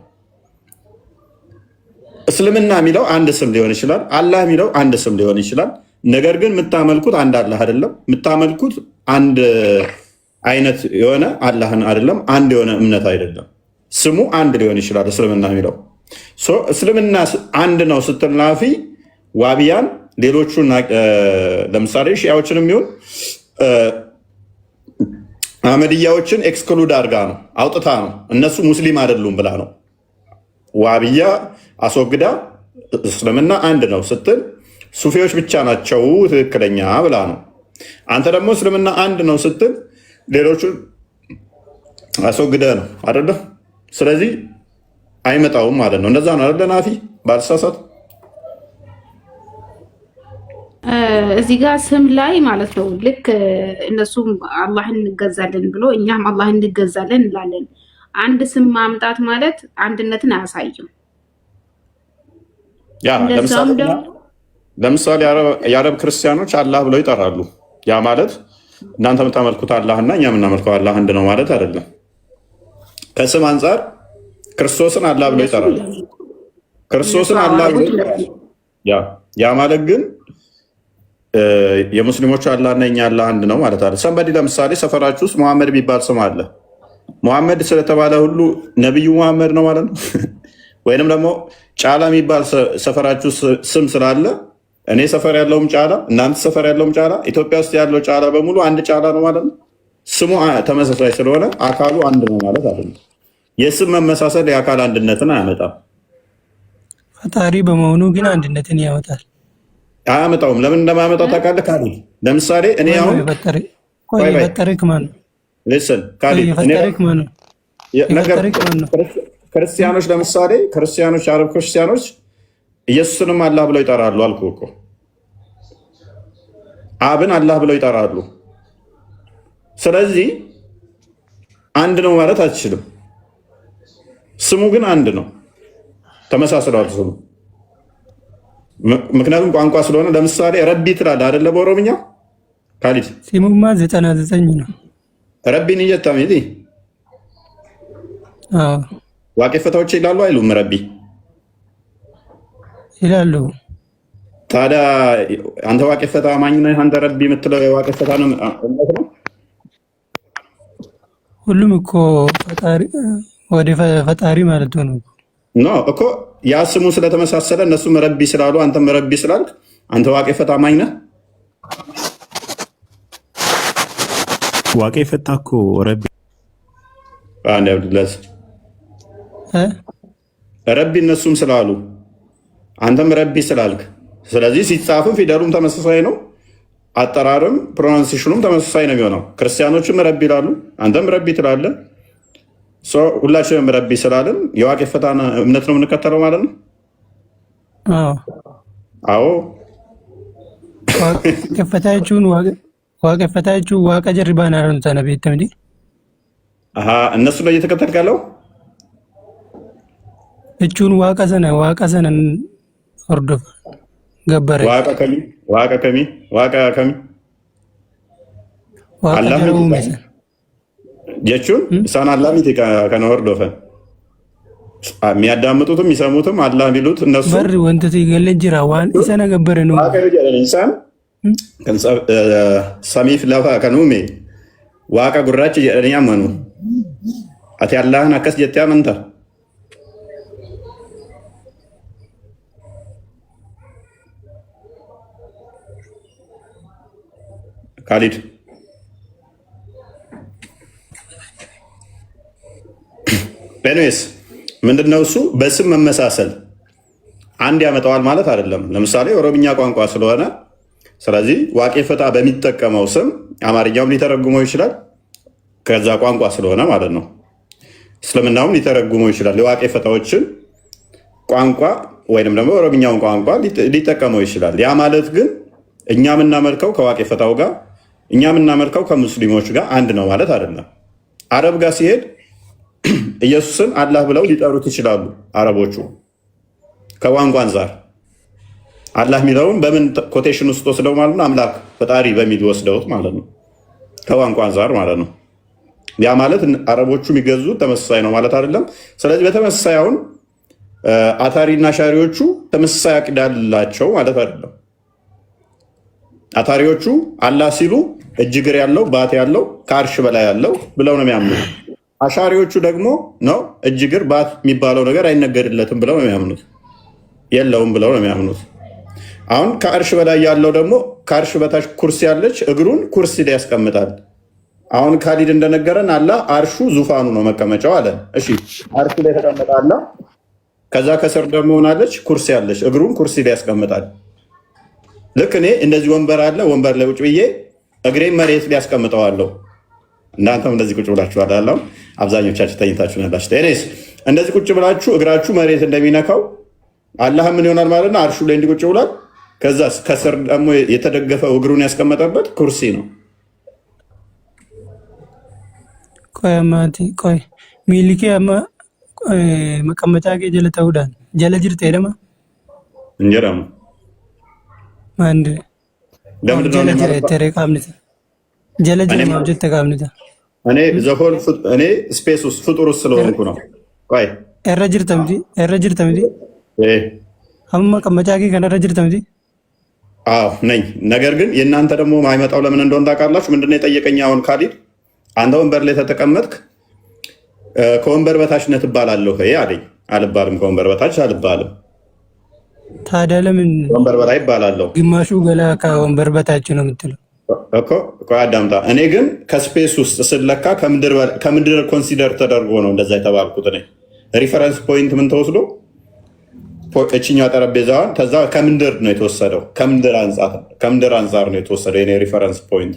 እስልምና የሚለው አንድ ስም ሊሆን ይችላል፣ አላህ የሚለው አንድ ስም ሊሆን ይችላል። ነገር ግን የምታመልኩት አንድ አላህ አይደለም። የምታመልኩት አንድ አይነት የሆነ አላህን አይደለም፣ አንድ የሆነ እምነት አይደለም። ስሙ አንድ ሊሆን ይችላል እስልምና የሚለው። እስልምና አንድ ነው ስትል ናፊ ዋቢያን ሌሎቹን ለምሳሌ ሺያዎችን የሚሆን አህመድያዎችን ኤክስክሉድ አድርጋ ነው አውጥታ ነው እነሱ ሙስሊም አይደሉም ብላ ነው ዋብያ አስወግዳ እስልምና አንድ ነው ስትል ሱፊዎች ብቻ ናቸው ትክክለኛ ብላ ነው። አንተ ደግሞ እስልምና አንድ ነው ስትል ሌሎቹን አስወግደ ነው አይደለ? ስለዚህ አይመጣውም ማለት ነው። እንደዛ ነው አይደለ? ናፊ ባልሳሳት እዚህ ጋር ስም ላይ ማለት ነው። ልክ እነሱም አላህን እንገዛለን ብሎ እኛም አላህን እንገዛለን እንላለን። አንድ ስም ማምጣት ማለት አንድነትን አያሳይም። ለምሳሌ የአረብ ክርስቲያኖች አላህ ብለው ይጠራሉ። ያ ማለት እናንተ የምታመልኩት አላህና እኛ የምናመልከው አላህ አንድ ነው ማለት አይደለም። ከስም አንጻር ክርስቶስን አላህ ብለው ይጠራሉ። ክርስቶስን አላህ ብለው ይጠራሉ። ያ ማለት ግን የሙስሊሞቹ አላህና የኛ አላህ አንድ ነው ማለት አለ። ሰንበዲ ለምሳሌ ሰፈራችሁ ውስጥ መሐመድ የሚባል ስም አለ። መሐመድ ስለተባለ ሁሉ ነቢዩ መሐመድ ነው ማለት ነው? ወይንም ደግሞ ጫላ የሚባል ሰፈራችሁ ስም ስላለ እኔ ሰፈር ያለውም ጫላ፣ እናንተ ሰፈር ያለውም ጫላ፣ ኢትዮጵያ ውስጥ ያለው ጫላ በሙሉ አንድ ጫላ ነው ማለት ነው? ስሙ ተመሳሳይ ስለሆነ አካሉ አንድ ነው ማለት አይደለም። የስም መመሳሰል የአካል አንድነትን አያመጣም። ፈጣሪ በመሆኑ ግን አንድነትን ያመጣል። አያመጣውም። ለምን እንደማያመጣው ታውቃለህ? ካሊድ ለምሳሌ እኔ አሁን ክርስቲያኖች ለምሳሌ አረብ ክርስቲያኖች ኢየሱስንም አላህ ብለው ይጠራሉ አልኩህ እኮ። አብን አላህ ብለው ይጠራሉ። ስለዚህ አንድ ነው ማለት አትችልም። ስሙ ግን አንድ ነው። ተመሳስለዋል ስሙ። ምክንያቱም ቋንቋ ስለሆነ ለምሳሌ ረቢ ትላለህ አይደለ? በኦሮምኛ ካሊድ ስሙማ 99 ነው። ረቢን እየታሚዲ ዋቄ ፈታዎች ይላሉ አይሉም? ረቢ ይላሉ። ታዲያ አንተ ዋቄ ፈታ አማኝ ነህ? አንተ ረቢ የምትለው ዋቄ ፈታ ነው ማለት ነው? ሁሉም እኮ ፈጣሪ ወደ ፈጣሪ ማለት ነው እኮ ያ ስሙ ስለተመሳሰለ እነሱም ረቢ ስላሉ አንተም ረቢ ስላልክ አንተ ዋቄ ፈታ አማኝ ነህ? ዋቄ ፈታ እኮ ረቢ አንድ አብዱላህ ረቢ እነሱም ስላሉ አንተም ረቢ ስላልክ፣ ስለዚህ ሲጻፍም ፊደሉም ተመሳሳይ ነው፣ አጠራርም ፕሮናንሴሽኑም ተመሳሳይ ነው የሚሆነው። ክርስቲያኖችም ረቢ ይላሉ፣ አንተም ረቢ ትላለህ። ሁላችንም ረቢ ስላለን የዋቄ ፈታን እምነት ነው የምንከተለው ማለት ነው። አዎ waaqeffatachuun waaqa jarri baanaaran sana beektamti. እነሱ ላይ እየተከተልክ ያለው jechuun waaqa sana hordofa gabbare. waaqa kami waaqa jara uume sana jechuun isaan አላህ miti kan hordofan የሚያዳምጡትም የሚሰሙትም አላህ የሚሉት እነሱ barri wantoota galee jira waan isa na gabbare nu waaqa jedhan isaan kan samiif lafa kan uume waaqa gurraacha jedhanii amanu. ati Allahan akkas jettee amanta? ካሊድ በኔስ ምንድነው እሱ? በስም መመሳሰል አንድ ያመጣዋል ማለት አይደለም። ለምሳሌ ኦሮምኛ ቋንቋ ስለሆነ ስለዚህ ዋቄ ፈታ በሚጠቀመው ስም አማርኛውም ሊተረጉመው ይችላል፣ ከዛ ቋንቋ ስለሆነ ማለት ነው። እስልምናውም ሊተረጉመው ይችላል፣ የዋቄ ፈታዎችን ቋንቋ ወይንም ደግሞ ኦሮምኛውን ቋንቋ ሊጠቀመው ይችላል። ያ ማለት ግን እኛ የምናመልከው ከዋቄ ፈታው ጋር እኛ የምናመልከው ከሙስሊሞች ጋር አንድ ነው ማለት አይደለም። አረብ ጋር ሲሄድ ኢየሱስን አላህ ብለው ሊጠሩት ይችላሉ አረቦቹ። ከቋንቋ አንፃር አላህ የሚለውን በምን ኮቴሽን ውስጥ ወስደው ማለት ነው? አምላክ ፈጣሪ በሚል ወስደውት ማለት ነው። ከቋንቋ አንፃር ማለት ነው። ያ ማለት አረቦቹ የሚገዙት ተመሳሳይ ነው ማለት አይደለም። ስለዚህ በተመሳሳይ አሁን አታሪና ሻሪዎቹ ተመሳሳይ አቂዳ አላቸው ማለት አይደለም። አታሪዎቹ አላህ ሲሉ እጅግር ያለው ባት ያለው ከአርሽ በላይ ያለው ብለው ነው የሚያምኑት። አሻሪዎቹ ደግሞ ነው እጅግር ባት የሚባለው ነገር አይነገርለትም ብለው ነው የሚያምኑት፣ የለውም ብለው ነው የሚያምኑት። አሁን ከአርሽ በላይ ያለው ደግሞ ከአርሽ በታች ኩርሲ ያለች እግሩን ኩርሲ ላይ ያስቀምጣል። አሁን ካሊድ እንደነገረን አላህ አርሹ ዙፋኑ ነው መቀመጫው አለ። እሺ አርሹ ላይ ተቀመጠ አላህ። ከዛ ከስር ደግሞ ሆናለች ኩርሲ ያለች እግሩን ኩርሲ ላይ ያስቀምጣል። ልክ እኔ እንደዚህ ወንበር አለ፣ ወንበር ላይ ቁጭ ብዬ እግሬን መሬት ላይ ያስቀምጠዋለሁ። እናንተም እንደዚህ ቁጭ ብላችሁ አላለም። አብዛኞቻችሁ ተኝታችሁ ናላችሁ። ቴኔስ እንደዚህ ቁጭ ብላችሁ እግራችሁ መሬት እንደሚነካው አላህ ምን ይሆናል ማለት ነው? አርሹ ላይ እንዲቁጭ ብሏል። ከዛ ከስር ደግሞ የተደገፈው እግሩን ያስቀመጠበት ኩርሲ ነው። ቆይ ሚሊኬ መቀመጫ ጀለ ተውዳን ጀለ ጅርቴ ደማ እንጀራ ነው አንድ ጀለ ጅረ ማብጀት ተቃምንታ እኔ ስፔስ ውስጥ ፍጡር ውስጥ ስለሆንኩ ነው። ቆይ ኤረ ጅርተምቲ አሁን መቀመጫ ከነረ ጅርተምቲ አዎ ነኝ። ነገር ግን የእናንተ ደግሞ ማይመጣው ለምን እንደሆነ ታውቃላችሁ? ምንድነው የጠየቀኝ አሁን ካሊድ፣ አንተ ወንበር ላይ ተተቀመጥክ ከወንበር በታች ነህ ትባላለሁ አለኝ። አልባልም፣ ከወንበር በታች አልባልም። ታዲያ ለምን ወንበር በላይ ይባላለሁ? ግማሹ ገላ ከወንበር በታች ነው የምትለው እኮ። ቆይ አዳምጣ። እኔ ግን ከስፔስ ውስጥ ስለካ ከምድር ኮንሲደር ተደርጎ ነው እንደዛ የተባልኩት። እኔ ሪፈረንስ ፖይንት ምን ተወስዶ እችኛው ጠረጴዛዋን ከዛ ከምድር ነው የተወሰደው፣ ከምድር አንጻር ነው የተወሰደው የኔ ሪፈረንስ ፖይንት።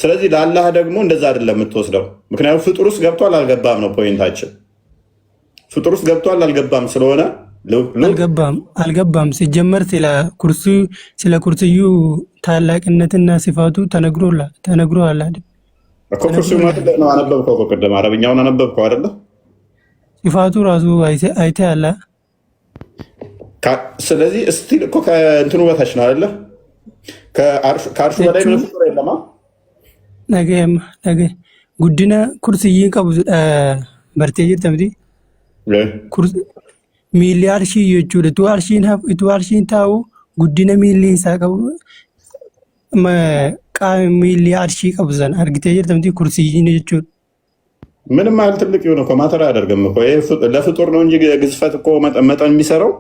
ስለዚህ ለአላህ ደግሞ እንደዛ አይደለም የምትወስደው። ምክንያቱም ፍጡር ውስጥ ገብቷል አልገባም ነው ፖይንታችን። ፍጡር ውስጥ ገብቷል አልገባም ስለሆነ አልገባም ሲጀመር ስለ ኩርሲዩ ታላቅነትና ሲፋቱ ተነግሮሃል አይደል? ኩርሲዩ ማለት ነው። አነበብከው እኮ ቅድም አረብኛውን አነበብከው አይደለ? ሲፋቱ ራሱ አይተህ አለ። ስለዚህ እስቲል እኮ ከእንትኑ በታች ነው አይደለ? ከአርሹ በላይ ምን ፍጡር የለማ። ነገ ጉዲና ኩርሲይን ቀቡ በርቴ ጅርተምቲ ሚሊ አርሺ jechuudha. Ituu arshiin taa'u guddina miilli isaa qabu miilli arshii qabu sana argitee jirtamti kursiyyiin jechuudha. ምንም ያህል ትልቅ ይሁን እኮ ማተር አያደርግም እኮ። ለፍጡር ነው እንጂ ግዝፈት እኮ መጠን የሚሰራው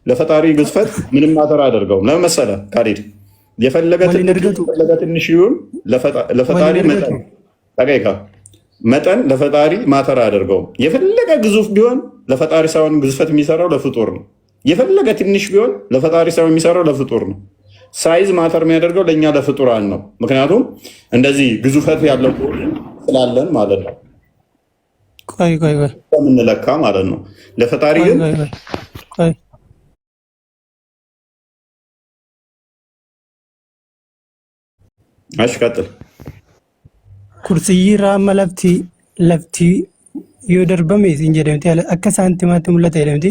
ለፈጣሪ ግዝፈት ምንም ማተር አያደርገውም። ለምን መሰለህ ካሊድ? የፈለገ ትንሽ ይሁን ለፈጣሪ መጠን ለፈጣሪ ማተር አያደርገውም። የፈለገ ግዙፍ ቢሆን ለፈጣሪ ሳይሆን ግዝፈት የሚሰራው ለፍጡር ነው። የፈለገ ትንሽ ቢሆን ለፈጣሪ ሰው የሚሰራው ለፍጡር ነው። ሳይዝ ማተር የሚያደርገው ለእኛ ለፍጡራን ነው። ምክንያቱም እንደዚህ ግዙፈት ያለው ስላለን ማለት ነው የምንለካ ማለት ነው። ለፈጣሪ ግን ቀጥል። ኩርሲይ ራማ ለፍቲ yoo darbame isin jedhamte akka saantimaatti mul'ata jedhamti.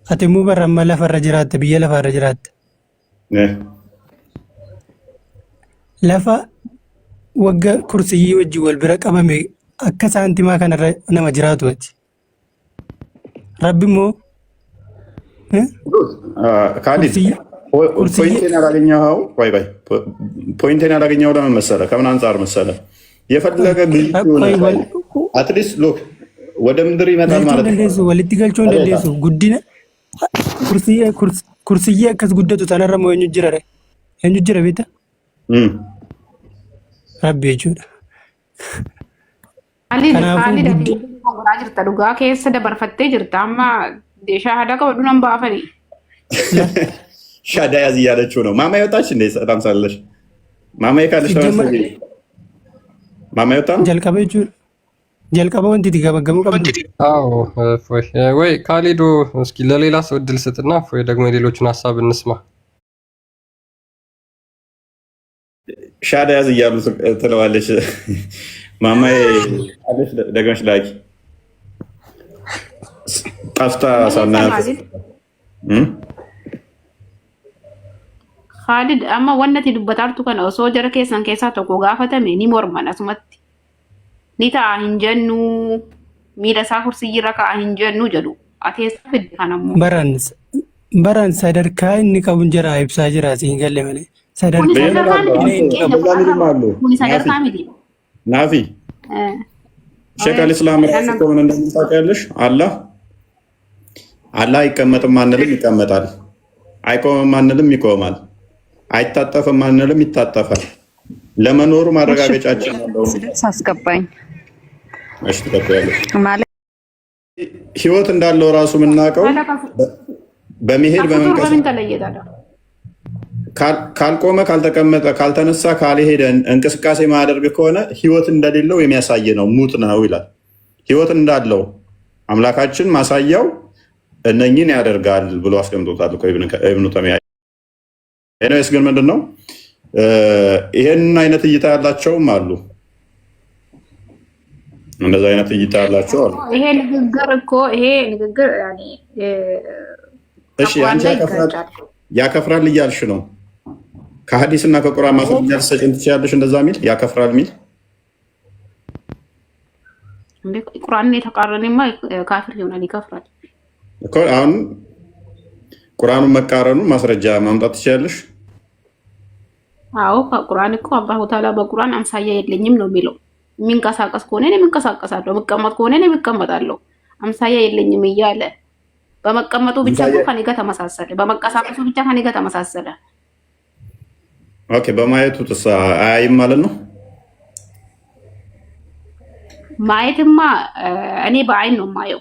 Ati immoo bara amma lafarra jiraatte biyya lafarra jiraatte. Lafa wagga kursiyyii wajji wal bira qabame akka saantimaa kanarra nama jiraatu achi. Rabbi immoo ፖይንቴን ያላገኘኸው ለምን መሰለህ? ከምን አንጻር መሰለህ? የፈለገ አትሊስት ሎክ ወደ ምድር ይመጣል ማለት ነው። ወልቲ ገልቾ እንደደሱ ጉዲነ ኩርሲዬ አከስ ጉደቱ ተነረመ ወኙ ጅረ ቤታ ረቢ ጁዳ jirta dhugaa keessa dabarfattee jirta amma shahaada qabadhu nan baafani ሻዳ ያዝ እያለችው ነው። ማማ ይወጣች እንዴ? ሰላም ሳለሽ ማማ ይካለሽ ማማ ይወጣ ጀልቀበ ወንቲ ዲገበገሙ ቀብዱ። አዎ ወይ ካሊዶ እስኪ ለሌላ ሰው እድል ስጥና ወይ ደግሞ የሌሎችን ሀሳብ እንስማ። ሻዳ ያዝ እያሉ ትለዋለች ማማ አለሽ ደግመሽ ላኪ ጠፍታ ሳናያት Khalid amma wannati dubbatartu kana osoo jara keessan keessaa tokko gaafatame ni morman asumatti ni ta'a hin jennu miila isaa kursiyyirra ka'a hin jennu jedhu ati eessa fidde kanammoo baran sadarkaa inni qabu jira ibsaa jira siin galle malee sadarkaa miti ናፊ ሼክ አልእስላም ምን እንደምታውቂያለሽ አላህ አይቀመጥም አንልም ይቀመጣል፣ አይቆምም አንልም ይቆማል፣ አይታጠፍም አንልም ይታጠፋል። ለመኖሩ ማረጋገጫችን ነው። አስገባኝ እሺ ተከታተሉ ማለት ህይወት እንዳለው ራሱ የምናውቀው በመሄድ በመንቀሳቀስ ካልቆመ ካልተቀመጠ ካልተነሳ ካልሄደ እንቅስቃሴ ማያደርግ ከሆነ ህይወት እንደሌለው የሚያሳይ ነው፣ ሙት ነው ይላል። ህይወት እንዳለው አምላካችን ማሳያው እነኚህን ያደርጋል ብሎ አስቀምጦታል እኮ ኢብኑ ተይሚያ። ኤኒዌይስ ግን ምንድነው ይሄን አይነት እይታ ያላቸውም አሉ፣ እንደዛ አይነት እይታ ያላቸው አሉ። ይሄ ንግግር ያኔ እሺ አንቺ ያከፍራል እያልሽ ነው። ከሐዲስና ከቁርአን ማስረጃ ልትሰጪን ትችያለሽ? እንደዛ ሚል ያከፍራል ሚል እንዴ? ቁርአንን የተቃረነማ ካፍር ይሆናል፣ ይከፍራል እኮ። አሁን ቁርአኑን መቃረኑ ማስረጃ ማምጣት ትችያለሽ? አዎ ከቁርአን እኮ አላሁ ተዓላ በቁርአን አምሳያ የለኝም ነው የሚለው። የሚንቀሳቀስ ከሆነ እኔ የምንቀሳቀሳለሁ፣ መቀመጥ ከሆነ እኔ እቀመጣለሁ፣ አምሳያ የለኝም እያለ በመቀመጡ ብቻ ከኔ ጋር ተመሳሰለ፣ በመቀሳቀሱ ብቻ ከኔ ጋር ተመሳሰለ። ኦኬ በማየቱ ተሳ አይም ማለት ነው። ማየትማ እኔ በአይን ነው የማየው።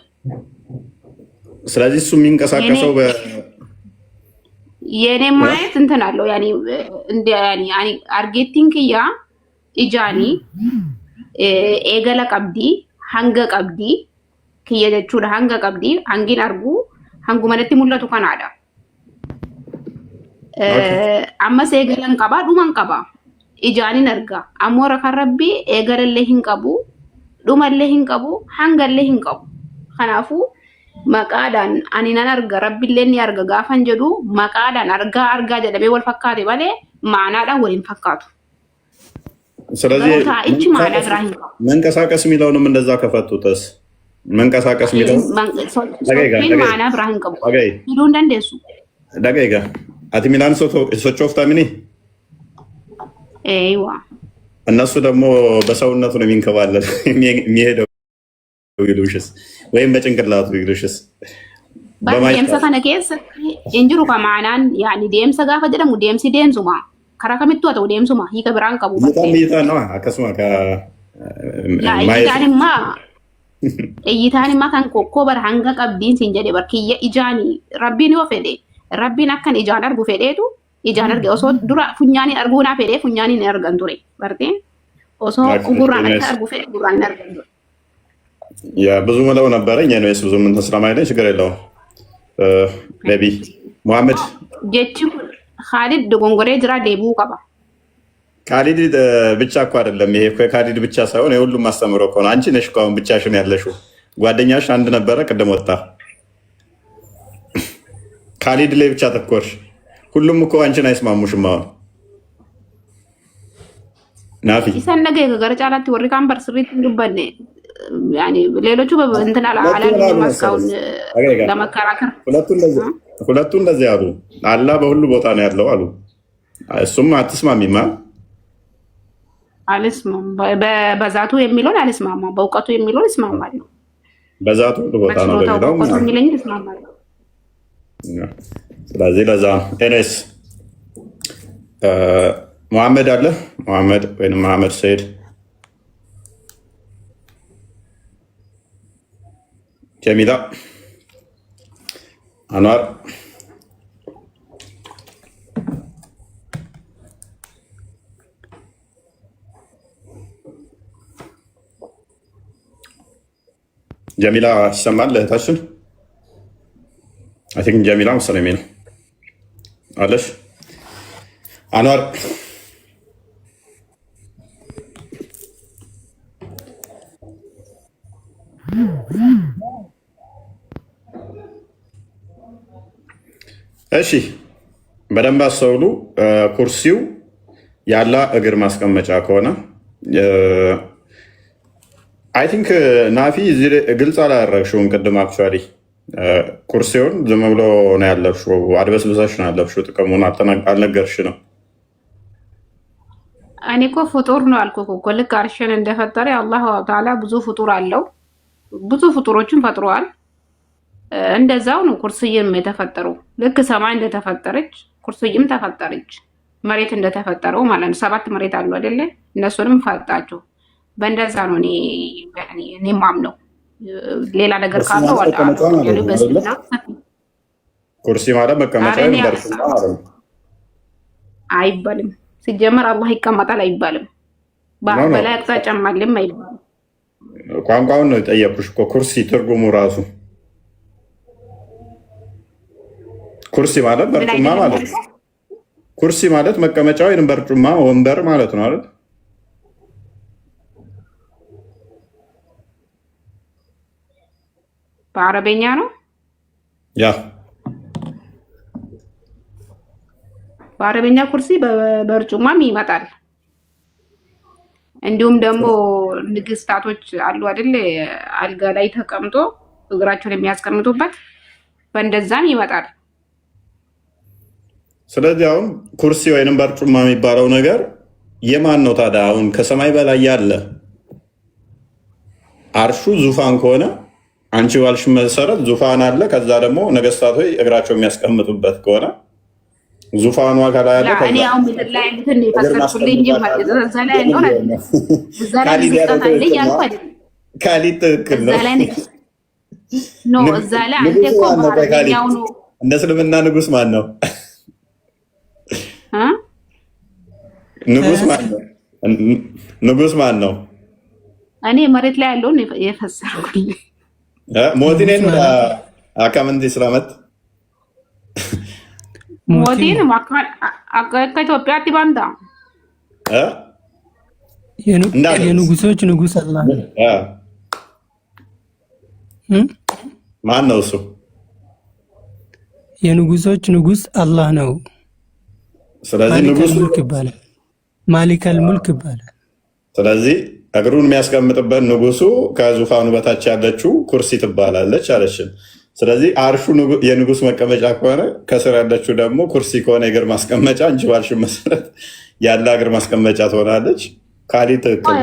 ስለዚህ እሱ የሚንቀሳቀሰው የኔ ማየት እንትን አለው ያኒ እንደ ያኒ አርጌቲንግ ያ ኢጃኒ ኤገለ ቀብዲ ሀንገ ቀብዲ ከየደቹ ሀንገ ቀብዲ ሀንጊን አርጉ ሀንጉ መነቲ ሙለቱ ከናዳ አመሰ ኤገለን ቀባ ዱማን ቀባ ኢጃኒን አርጋ አሞረ ከረቢ ኤገለለ ሂንቀቡ ዱመለ ሂንቀቡ ሀንገለ ሂንቀቡ ከናፉ maqaadhaan ani nan arga rabbiillee ni arga gaafan jedhu maqaadhaan argaa jedhamee wal fakkaate malee maanaadhaan waliin fakkaatu። ስለዚህ መንቀሳቀስ የሚለውንም እንደዛ ከፈቱትስ መንቀሳቀስ የሚለው ማና ብራህን ቀቡ ሂዱ እንደንደሱ ደገይጋ አቲ ሚላን ሶቾፍታ ሚኒ ኤይዋ እነሱ ደግሞ በሰውነቱ ነው የሚንከባለል የሚሄደው ይሉሽስ ወይም በጭንቅላቱ ይሉሽስ deemsa kana keessa injiru ka maanaan yaani deemsa gaafa jedhamu deemsi deemsuma karaa kamittuu haa ta'u deemsuma hiika biraan qabu miita no akkasuma ka Iyyitaan immoo kan kokkobar hanga qabdiin sin jedhe barkiyya ijaani rabbiin yoo fedhe rabbiin akkan ijaan argu fedheetu ijaan arge osoo dura funyaanii arguu naa fedhe funyaanii ni argan ture bartee osoo gurraan akka argu fedhe gurraan ni argan ture. ያ ብዙ መለው ነበረኝ ነው ብዙ ምን ተስላማይለኝ ችግር የለውም። ነቢ ሙሐመድ ጀቺ ኻሊድ ደጎንጎሬ ጅራ ዴቡ ቀባ ካሊድ ብቻ እኮ አይደለም ይሄ ካሊድ ብቻ ሳይሆን የሁሉም ማስተምሮ እኮ ነው። አንቺ ነሽ እኮ አሁን ብቻሽን ያለሽው። ጓደኛሽ አንድ ነበረ ቅድም ወጣ። ካሊድ ላይ ብቻ ተኮርሽ። ሁሉም እኮ አንቺን አይስማሙሽም። አሁን ናፊ ይሰነገ ገረጫላት ወሪካን በርስሪት እንዱበነ ያኒ ሌሎቹ እንትና አላሉ ማስካውን ለመከራከር ሁለቱ እንደዚህ አሉ። አላህ በሁሉ ቦታ ነው ያለው አሉ። እሱም አትስማሚማ አልስማም በዛቱ የሚለውን አልስማማም። በእውቀቱ የሚለውን እስማማለሁ። በዛቱ ቦታ ነው የሚለው በእውቀቱ የሚለኝ እስማማለሁ። ስለዚህ ለዛ ኤንኤስ ሙሐመድ አለ ሙሐመድ ወይም መሐመድ ሰይድ ጀሚላ አንዋር ጀሚላ ይሰማል እህታችን? አይ ቲንክ ጀሚላ መሰለኝ ነው አለሽ። አንዋር እሺ በደንብ አስተውሉ። ኩርሲው ያለ እግር ማስቀመጫ ከሆነ አይ ቲንክ ናፊ ግልጽ አላደረግሽውም ቅድም። አክቹዋሊ ኩርሲውን ዝም ብሎ ነው ያለብሽው፣ አድበስብሰሽ ነው ያለብሽው። ጥቅሙን አልነገርሽ ነው። እኔ እኮ ፍጡር ነው አልኩህ እኮ። ልክ አርሽን እንደፈጠረ አላህ ተዓላ ብዙ ፍጡር አለው፣ ብዙ ፍጡሮችን ፈጥሯል። እንደዛው ነው ኩርሲይም የተፈጠረው። ልክ ሰማይ እንደተፈጠረች ኩርሲይም ተፈጠረች፣ መሬት እንደተፈጠረው ማለት ነው። 7 መሬት አሉ አይደለ? እነሱንም ፈጣቸው። በእንደዛ ነው እኔ ማምነው። ሌላ ነገር ካለው ኩርሲ ማለት መቀመጫ አይባልም። ሲጀመር አላህ ይቀመጣል አይባልም። በላይ አቅጣጫም አለም አይባልም። ቋንቋውን ነው የጠየኩሽ እኮ። ኩርሲ ትርጉሙ ራሱ ኩርሲ ማለት በርጩማ ማለት ነው። ኩርሲ ማለት መቀመጫ ወይም በርጩማ ወንበር ማለት ነው አይደል? በአረበኛ ነው ያ በአረበኛ ኩርሲ በርጩማም ይመጣል። እንዲሁም ደግሞ ንግስታቶች አሉ አይደል? አልጋ ላይ ተቀምጦ እግራቸውን የሚያስቀምጡበት በእንደዛም ይመጣል። ስለዚህ አሁን ኩርሲ ወይንም በርጩማ የሚባለው ነገር የማን ነው ታዲያ? አሁን ከሰማይ በላይ ያለ አርሹ ዙፋን ከሆነ አንቺ ባልሽ መሰረት ዙፋን አለ። ከዛ ደግሞ ነገስታቶች እግራቸው የሚያስቀምጡበት ከሆነ ዙፋኑ አካል ያለ እኔ አሁን ምድር ላይ ያሉትን የፈሰልኩልኝ እንጂ እዛ ላይ ያለውን አይደለም። እዛ ላይ ንግስታት አለ ያልኩ አይደለም። ካሊድ ትክክል ነው። ኖ እዛ ላይ አንተ እኮ ባረኛው ነው። እንደ እስልምና ንጉስ ማን ነው? ንጉስ ማን ነው? ንጉስ ማን ነው? እኔ መሬት ላይ ያለውን የፈሰልኩልኝ ሞቲኔን አካመንት ስለመት ሞቲን ከኢትዮጵያ ባንዳ የንጉሶች ንጉስ አላህ ማን ነው? እሱ የንጉሶች ንጉስ አላህ ነው። ስለዚህ ንጉስ ይባላል፣ ማሊከል ሙልክ ይባላል። ስለዚህ እግሩን የሚያስቀምጥበት ንጉሱ ከዙፋኑ በታች ያለችው ኩርሲ ትባላለች አለችን። ስለዚህ አርሹ የንጉስ መቀመጫ ከሆነ ከስር ያለችው ደግሞ ኩርሲ ከሆነ የእግር ማስቀመጫ እንጂ ባልሽው መሰረት ያለ እግር ማስቀመጫ ትሆናለች። ካሊድ ትክክል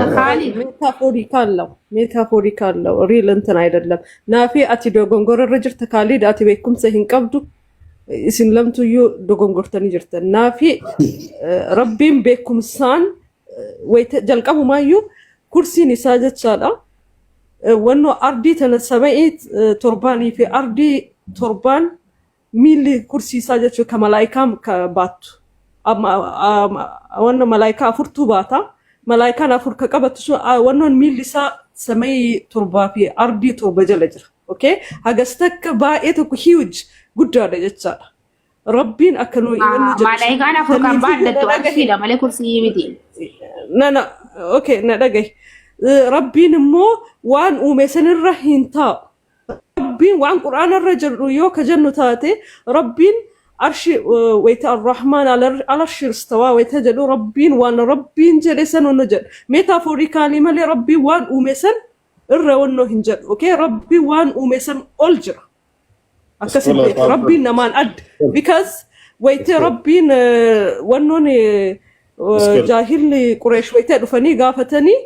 ነው። ሜታፎሪክ አለው ሪል እንትን አይደለም። ናፊ አቲ ዶጎንጎረ ረጅርተ ካሊድ አቲ ቤኩም ሰሂን ቀብዱ isin lamtuyyuu dogongortanii jirtan. Naafi rabbiin beekumsaan jalqabumaayyuu kursiin isaa jechaadha. ወኖ አርዲ ተነሰበይት ቶርባኒ ፊ አርዲ ቶርባን ሚል ኩርሲ ሳጀቹ ከመላይካም ከባቱ ወኖ መላይካ አፍርቱ ባታ መላይካን አፍር ከቀበትሱ ወኖን ሚል ሊሳ ሰማይ ቶርባ ፊ አርዲ ቶርባ ጀለጅራ ኦኬ ሀገስተክ ባኤት ኩ ሂውጅ ጉዳደ ጀቻላ ረቢን አከኑ ይወኑ መላይካን አፍር ከባደቱ አክሲ ለማለ ኩርሲ ይሚቲ ናና ኦኬ ነደገይ ربين مو وان ومسن الرهينتا ربين وان قرآن الرجل يو كجنو تاتي ربين عرش ويت الرحمن على الشر استوى ويتجلو ربين وان ربين جلسن ونجل ميتافوريكالي مالي ربي وان ومسن الرونو هنجل اوكي ربي وان ومسن ألجر أكسب ربين نمان أد because ويت ربين وانوني جاهل قريش ويت دفني غافتني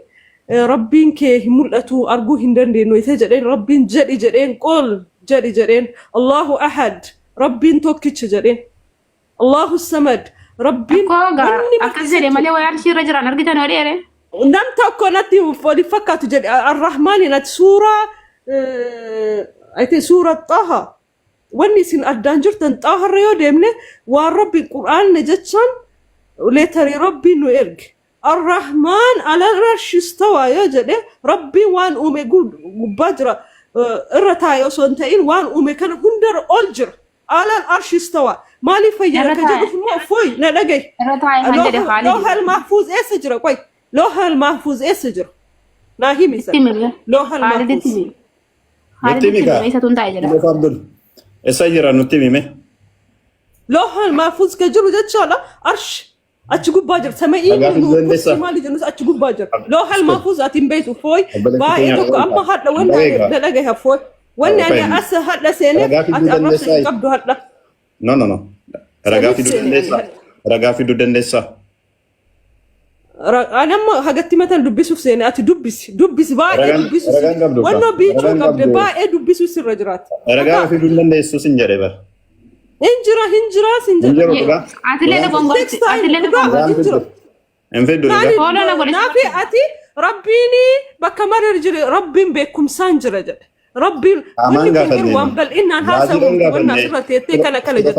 ربين كي ملأتو أرجو هندن دينو يتجرين ربين جري جرين قول جري جرين الله أحد ربين توكيتش جرين الله الصمد ربين أكزر مالي ويعرشي رجل أنا رجيت أنا وريره نم تكونتي فولي فكات جري الرحمن نت سورة أيتي سورة طه وني سين أدانجر تنطه الريو ديمنه والرب القرآن نجتشان وليتري ربي نويرج الرحمن على العرش استوى يا جدي ربي وان أمي باجرة الرتايو سنتين وان أمي كان هندر ألجر على العرش استوى مالي فيا كجدو في الموفوي نلاقي لوها المحفوظ إيه سجرة كوي لوها المحفوظ إيه سجرة ناهي مثال لوها المحفوظ نتيمي كا اسجرة نتيمي لوها المحفوظ كجرو جد شالا عرش أتشوف باجر سمعي مالي جنوس أتشوف باجر لو هالمحفوظ أتيم بيت وفوي بايتك أما هاد لو أنا نلاقيها فوي وأنا أنا أسه هاد لسنة أتعرف قبض هاد لا no رجع في دودن لسه أنا ما هجتي مثلا دبيسو في سنة أتي دبيس باي دبيسو وأنا بيجو قبض باي دبيسو في الرجرات رجع في دودن لسه سنجرة هنجرة أتلنا بونغ انفدوا نافي أتي ربيني بكمر رجلي ربين بكم سانجر رجل ربين وان بل إن هذا والناس رتيتي كلا جت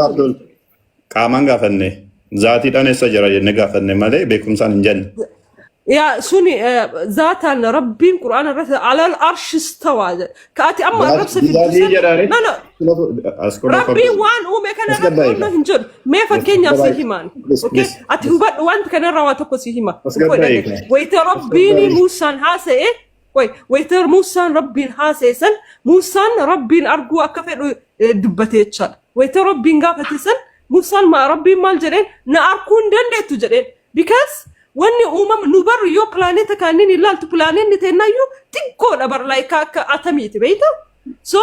كامان غفني ذاتي تاني سجرة نغفني مالي بكم سانجن يا سوني ذاتا ربين قرآن على العرش استوى كأتي أما رب سفيد لا ربي وان أمي كان ربي هنجر ما فكين يا سيهمان أوكي أتي هو وان كان رواتك سيهما ويتر ربيني موسى هاسه إيه ويتر موسى ربين هاسه سن موسى ربين أرجو أكفر دبتي تشال ويتر ربين قافت سن موسى ما ربين مال جرين نأركون دندة تجرين because واني نبر يو بلانيتا كانين إلا التو بلانين نتنا يو تنكو نبر لايكا كأتميت بيتا so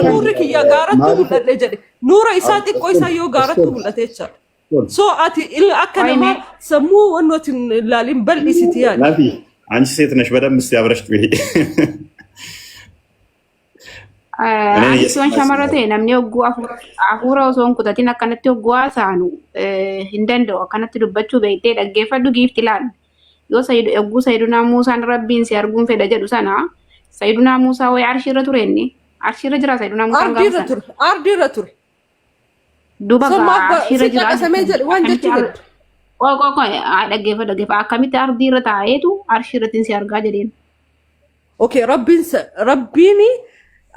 نورك يا غارتو ملتجري نور إساتي كويسا يو غارتو ملتجر so أتي إلا أكلمة سمو ونوتن لالين بل إستيان لا في عنش سيتنش بدم مستيابرشت به Asuun shamarrate namni ogguu hafuura osoo hin kutatin akkanatti ogguu haasa'anu hin danda'u. Akkanatti dubbachuu beektee dhaggeeffadhu giifti ilaali. Yoo ogguu Sayyidunaa Muusaan rabbiin si arguun fedha jedhu sana Sayyidunaa Muusaa wayii arshiirra ture inni. Arshiirra jira Sayyidunaa Muusaan gaafa sana. Ardiirra ture. Duuba arshiirra jira. Waan jechuudha. Dhaggeeffa akkamitti ardiirra taa'eetu arshiirratti si argaa jedheen. Okay rabbiin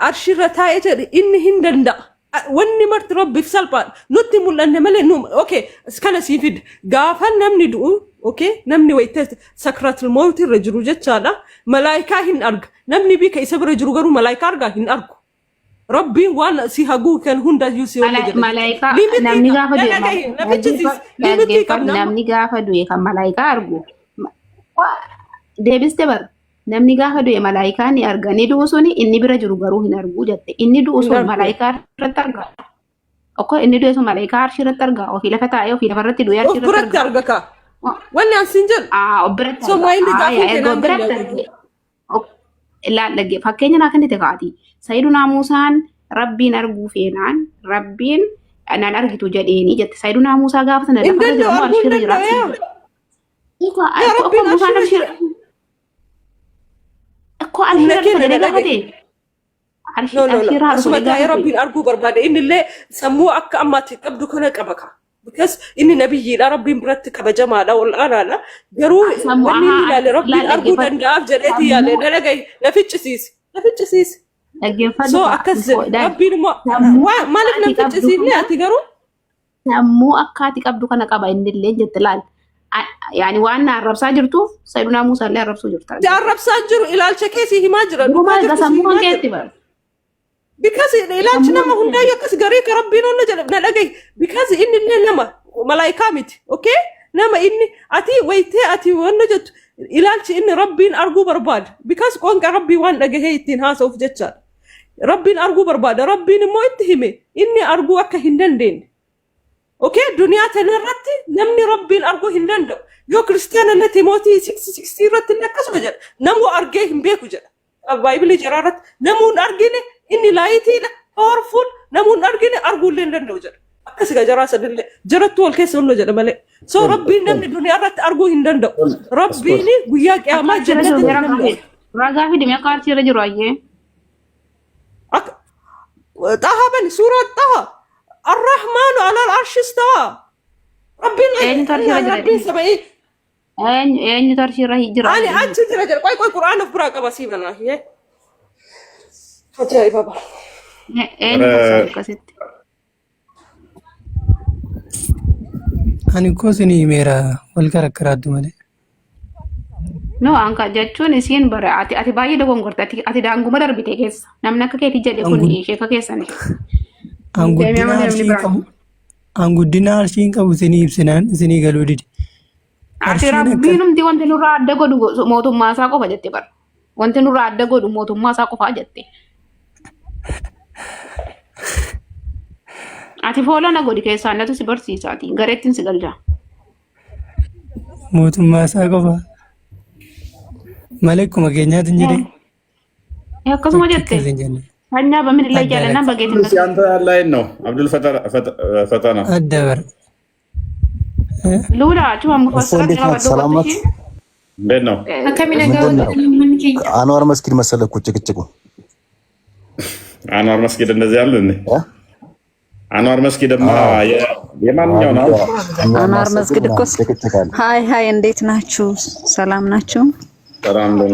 arshirra taa'ee jedhe inni hin danda'a wanni marti rabbiif salphaan nutti mul'anne malee nu okay kana siifid gaafa namni du'u okay namni wayte sakratul mawt irra jiru jechaadha malaayikaa hin arga namni bika isa bira jiru garuu malaayikaa argaa hin argu rabbiin waan si haguu kan hunda yuusi malaayikaa namni gaafa du'e kan malaayikaa argu deebiste bar namni gaafa du'e malaayikaa ni arga ni du'u suni inni bira jiru garuu hin argu jette inni du'u sun malaayikaa irratti arga okko inni du'e sun malaayikaa arshi irratti arga ofii lafa taa'ee ofii lafa irratti du'e arshi irratti arga ka wanni asin jedhu obbiratti so maayilli gaafa ilaalage fakkeenya naa kennite kaati Sayyidunaa Muusaan rabbiin arguu feenaan rabbiin nan argitu jedheeni jette Sayyidunaa Muusaa gaafa sana lafa irra jiru arshi irra jiraatu እኮ አልሽራ ለለጋቴ asuma taa'ee rabbiin arguu barbaade inni illee sammuu akka ammaatti qabdu kana qaba ka because inni nabiyyiidha rabbiin biratti kabajamaadha ol aanaadha garuu wanni inni ilaale rabbiin arguu danda'aaf jedheeti yaale dalagai naficcisiis so akkas rabbiin immoo maaliif naficcisiifne ati garuu sammuu akkaati qabdu kana qaba inni illee jette laal يعني وانا الربصة جرتو سيدنا موسى اللي الربصة جرتها الربصة جرو إلى الشكيسي هما جرو ما جسموها كاتبة because إلى ما هندا يكس غريك ربنا نجلب نلاقي because إني نما ملايكة ميت أوكي نما إني أتي ويتي أتي ونجت إلى إن ربنا أرجو برباد because كون كربي وان لقي هي تنها سوف جتشار ربنا أرجو برباد ربنا ما يتهمه إني أرجو أكهندن دين اوكي دنيا تنرتي نمني ربي ارجو هندندو يو كريستيان اللي تيموتي 6 رت نكس وجل نمو ارجيهم بيكو جل بايبل جرارت نمو ارجيني اني لايتي باورفول نمو ارجيني ارجو لندندو جل اكس جراس جرت والكيس ولو جل ملي سو ربي نمني دنيا رت ارجو هندندو ربي ني غيا قيامه جنة راغا في دمي قارتي رجرو ايه طه بن سوره طه الرحمن على العرش استوى ربنا ربي سبعي اين ترشي راهي جرا انا اجل رجل قوي قران في براقه بسيبنا هي حاجه بابا اين كاسيت ani ko sini mera wal karakkaradu male no anka jechuun isiin bara ati baay'ee dogongorta ati daanguma darbite keessa namni akka keeti jedhe kun ishee ka keessani Anguddina arshiin qabu isinii ibsinaan isinii galuu didi. Ati rabbiinumti wanti nurraa adda godhu mootummaa isaa qofa jette bara. Wanti nurraa adda godhu mootummaa isaa qofa jette. Ati fooloo na godhi keessaa natu si barsiisaati. Gareettiin si galcha. Mootummaa isaa qofa. Malee akkuma keenyaatiin jedhee. Akkasuma jette. Hanya በምን ላይ ያለና በጌትነት ሲያንተ ላይ ነው አብዱል ፈተና አደበር ሉላ ቹም ሙፈሰራት ሰላማት እንዴት ነው አንዋር መስጊድ መሰለህ እኮ ጭቅጭቁ አንዋር መስጊድ እንደዚህ ያለ እንዴ አንዋር መስጊድማ የማንኛው ነው አንዋር መስጊድ እኮ ሃይ እንዴት ናችሁ ሰላም ናችሁ ሰላም ነው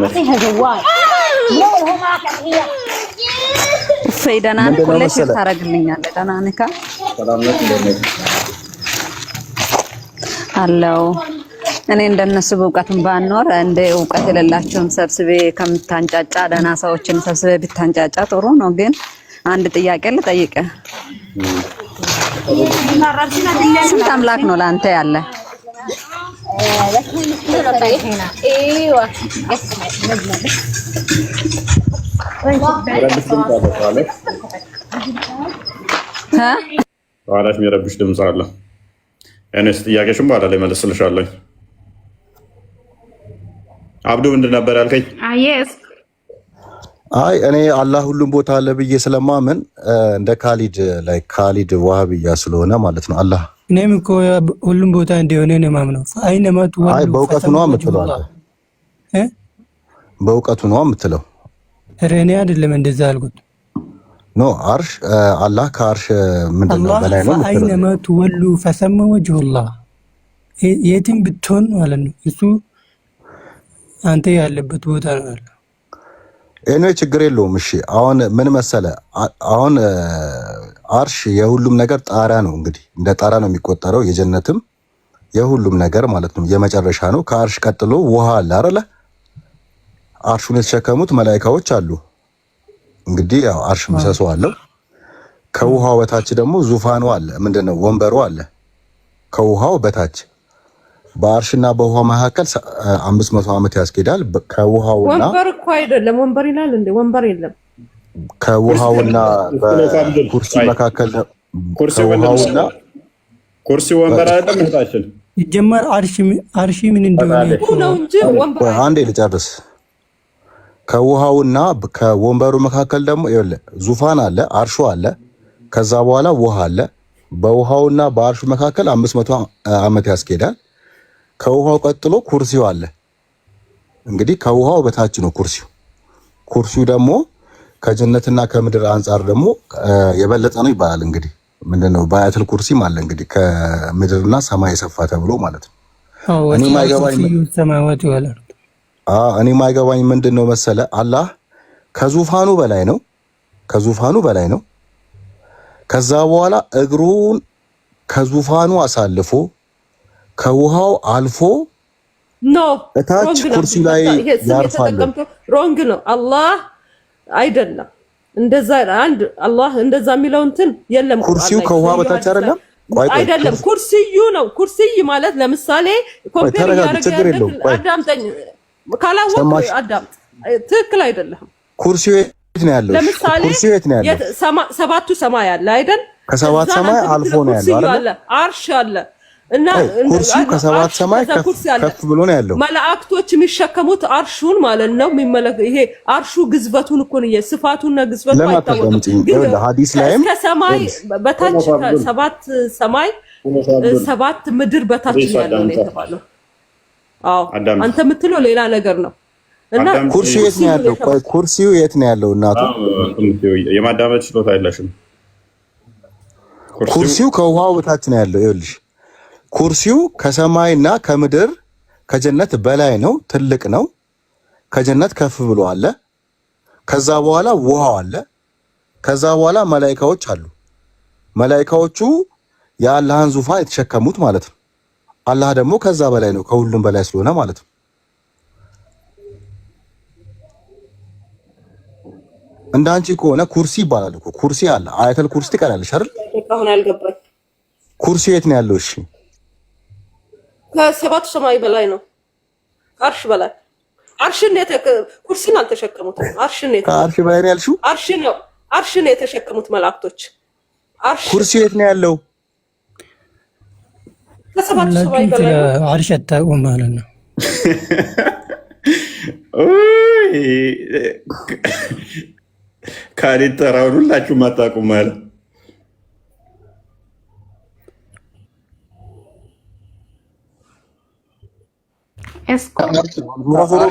ፈይዳና ኮሌክት ታረግልኛለህ ደህና ነህ ሰላም ነው አለው እኔ እንደነሱ በእውቀትም ባኖር እንደ እውቀት የሌላቸውን ሰብስቤ ከምታንጫጫ ደህና ሰዎችን ሰብስቤ ብታንጫጫ ጥሩ ነው ግን አንድ ጥያቄ ልጠይቅህ ስንት አምላክ ነው ለአንተ ያለ ዋላሽ የሚረብሽ ድምጽ አለ እኔስ ጥያቄሽም በኋላ ላይ መልስልሻለሁ አብዱ ምንድን ነበር ያልከኝ አየስ አይ እኔ አላህ ሁሉም ቦታ አለ ብዬ ስለማመን እንደ ካሊድ ዋሃብያ ስለሆነ ማለት ነው አላህ እኔም እኮ ሁሉም ቦታ እንደሆነ ነው ማምነው አይነማቱ አይ በእውቀቱ ነው የምትለው በእውቀቱ ነው የምትለው ረኔ አይደለም እንደዛ አልኩት ኖ አርሽ አላህ ከአርሽ ምንድነው በላይ ነው የምትለው አይነማቱ ወሉ ፈሰመ ወጅሁላህ የትም ብትሆን ማለት ነው እሱ አንተ ያለበት ቦታ ነው ያለው እኔ ችግር የለውም እሺ አሁን ምን መሰለ አሁን አርሽ የሁሉም ነገር ጣራ ነው እንግዲህ እንደ ጣራ ነው የሚቆጠረው የጀነትም የሁሉም ነገር ማለት ነው የመጨረሻ ነው ከአርሽ ቀጥሎ ውሃ አለ አይደለ አርሹን የተሸከሙት መላእክቶች አሉ እንግዲህ ያው አርሽ ምሰሶ አለው ከውሃው በታች ደግሞ ዙፋኑ አለ ምንድነው ወንበሩ አለ ከውሃው በታች በአርሽና በውሃው መካከል 500 ዓመት ያስኬዳል ከውሃውና ወንበር እኮ አይደለም ወንበር ይላል እንዴ ወንበር የለም ከውሃውና በኩርሲ መካከል ከውሃውና ኩርሲ ወንበር አይደለም እህታችን ይጀመር አርሺ ምን እንደሆነ ነው እንጂ ወንበር አንዴ ልጨርስ ከውሃውና ከወንበሩ መካከል ደግሞ ይኸውልህ ዙፋን አለ አርሹ አለ ከዛ በኋላ ውሃ አለ በውሃውና በአርሹ መካከል 500 ዓመት ያስኬዳል ከውሃው ቀጥሎ ኩርሲው አለ እንግዲህ ከውሃው በታች ነው ኩርሲው ኩርሲው ደግሞ ከጀነትና ከምድር አንጻር ደግሞ የበለጠ ነው ይባላል። እንግዲህ ምንድነው በአያተል ኩርሲም አለ እንግዲህ ከምድርና ሰማይ የሰፋ ተብሎ ማለት ነው። እኔ ማይገባኝ ምንድነው መሰለ አላህ ከዙፋኑ በላይ ነው፣ ከዙፋኑ በላይ ነው። ከዛ በኋላ እግሩን ከዙፋኑ አሳልፎ ከውሃው አልፎ እታች ኩርሲ ላይ ያርፋል። ሮንግ ነው። አላህ አይደለም እንደዛ አንድ አላህ እንደዛ የሚለው እንትን የለም። ኩርሲው ከውሃ በታች አይደለም አይደለም፣ ኩርሲዩ ነው። ኩርሲይ ማለት ለምሳሌ ኮምፔር ያደረገ አዳምጠኝ፣ ካላወቅ አዳምጥ። ትክክል አይደለም። ኩርሲው የት ነው ያለው? ኩርሲው የት ነው ያለው? ሰባቱ ሰማይ አለ አይደል? ከሰባት ሰማይ አልፎ ነው ያለው አይደል? አርሽ አለ እና ኩርሲው ከሰባት ሰማይ ከፍ ብሎ ነው ያለው። መላእክቶች የሚሸከሙት አርሹን ማለት ነው። ይሄ አርሹ ግዝበቱን እኮ ነው ስፋቱና ግዝበቱ አይታወቅም። ሐዲስ ላይም ከሰማይ በታች ሰባት ሰማይ ሰባት ምድር በታች ያለው ነው የተባለው። አዎ አንተ የምትለው ሌላ ነገር ነው። እና ኩርሲው የት ነው ያለው? ኩርሲው የት ነው ያለው? እናቱ የማዳመጥ ችሎታ የለሽም። ኩርሲው ከውሃው በታች ነው ያለው። ይኸውልሽ ኩርሲው ከሰማይና ከምድር ከጀነት በላይ ነው፣ ትልቅ ነው። ከጀነት ከፍ ብሎ አለ። ከዛ በኋላ ውሃው አለ። ከዛ በኋላ መላእክቶች አሉ። መላእክቶቹ የአላህን ዙፋን የተሸከሙት ማለት ነው። አላህ ደግሞ ከዛ በላይ ነው፣ ከሁሉም በላይ ስለሆነ ማለት ነው። እንዳንቺ ከሆነ ኩርሲ ይባላል እኮ ኩርሲ አለ። አያተል ኩርሲ ትቀራለሽ አይደል? አሁን አልገባኝ። ኩርሲ የት ነው ያለው? እሺ ከሰባቱ ሰማይ በላይ ነው። አርሽ በላይ አርሽን ኩርሲን አልተሸከሙትም። አርሽን ከአርሽ በላይ ነው ያልሽው? አርሽ ነው። አርሽን የተሸከሙት መላእክቶች። አርሽ ኩርሲ የት ነው ያለው? ከሰባቱ ሰማይ በላይ ነው። አርሽ አታውቁም ማለት ነው። ካሊድ ተራውን ሁላችሁም አታውቁም ማለት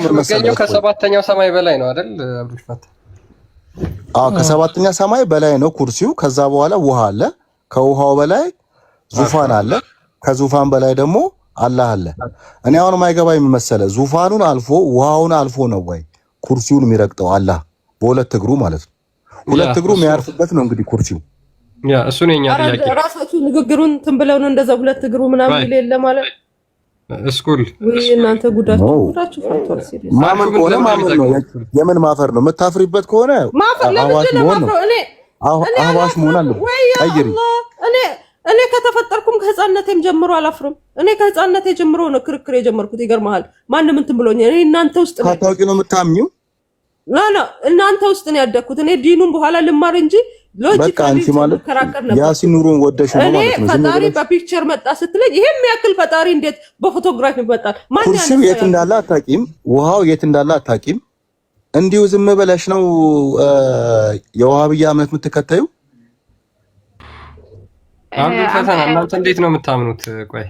የሚገኘው ከሰባተኛው ሰማይ በላይ ነው አይደል? አብዱልፈታ ከሰባተኛ ሰማይ በላይ ነው ኩርሲው። ከዛ በኋላ ውሃ አለ። ከውሃው በላይ ዙፋን አለ። ከዙፋን በላይ ደግሞ አላህ አለ። እኔ አሁን ማይገባኝ መሰለ ዙፋኑን አልፎ ውሃውን አልፎ ነው ወይ ኩርሲውን የሚረግጠው? አላህ በሁለት እግሩ ማለት ነው። ሁለት እግሩ የሚያርፍበት ነው እንግዲህ ኩርሲው። ያ እሱ ነው የኛ ጥያቄ። ራሳችሁ ንግግሩን ትንብለው ነው እንደዛ ሁለት እግሩ ምናምን የሌለ ማለት እስኩል ወይ እናንተ ጉዳችሁ ፈርቷል። ሲሪየስ ማመን ከሆነ ማመን ነው። የምን ማፈር ነው? የምታፍሪበት ከሆነ አዋሽ መሆን ነው። አዋሽ መሆን አለ። ቀይሪ። እኔ ከተፈጠርኩም ከህፃነቴም ጀምሮ አላፍርም። እኔ ከህፃነቴ ጀምሮ ነው ክርክር የጀመርኩት። ይገርምሃል። ማንም እንትን ብሎኝ እኔ እናንተ ውስጥ ነው ታውቂ ነው የምታምኚው። ላ እናንተ ውስጥ ነው ያደግኩት። እኔ ዲኑን በኋላ ልማር እንጂ ሎጂካሊ ከራከር ነበር። ያሲን ኑሩን ወደሽ ነው ማለት ነው። ፈጣሪ በፒክቸር መጣ ስትለኝ ይሄም ያክል ፈጣሪ እንዴት በፎቶግራፍ ይመጣል? ማን ኩርሲው የት እንዳለ አታውቂም። ውሃው የት እንዳለ አታውቂም። እንዲሁ ዝም ብለሽ ነው የዋሃብያ እምነት የምትከተዩ? አብዱልፈታን እናንተ እንዴት ነው የምታምኑት? ቆይ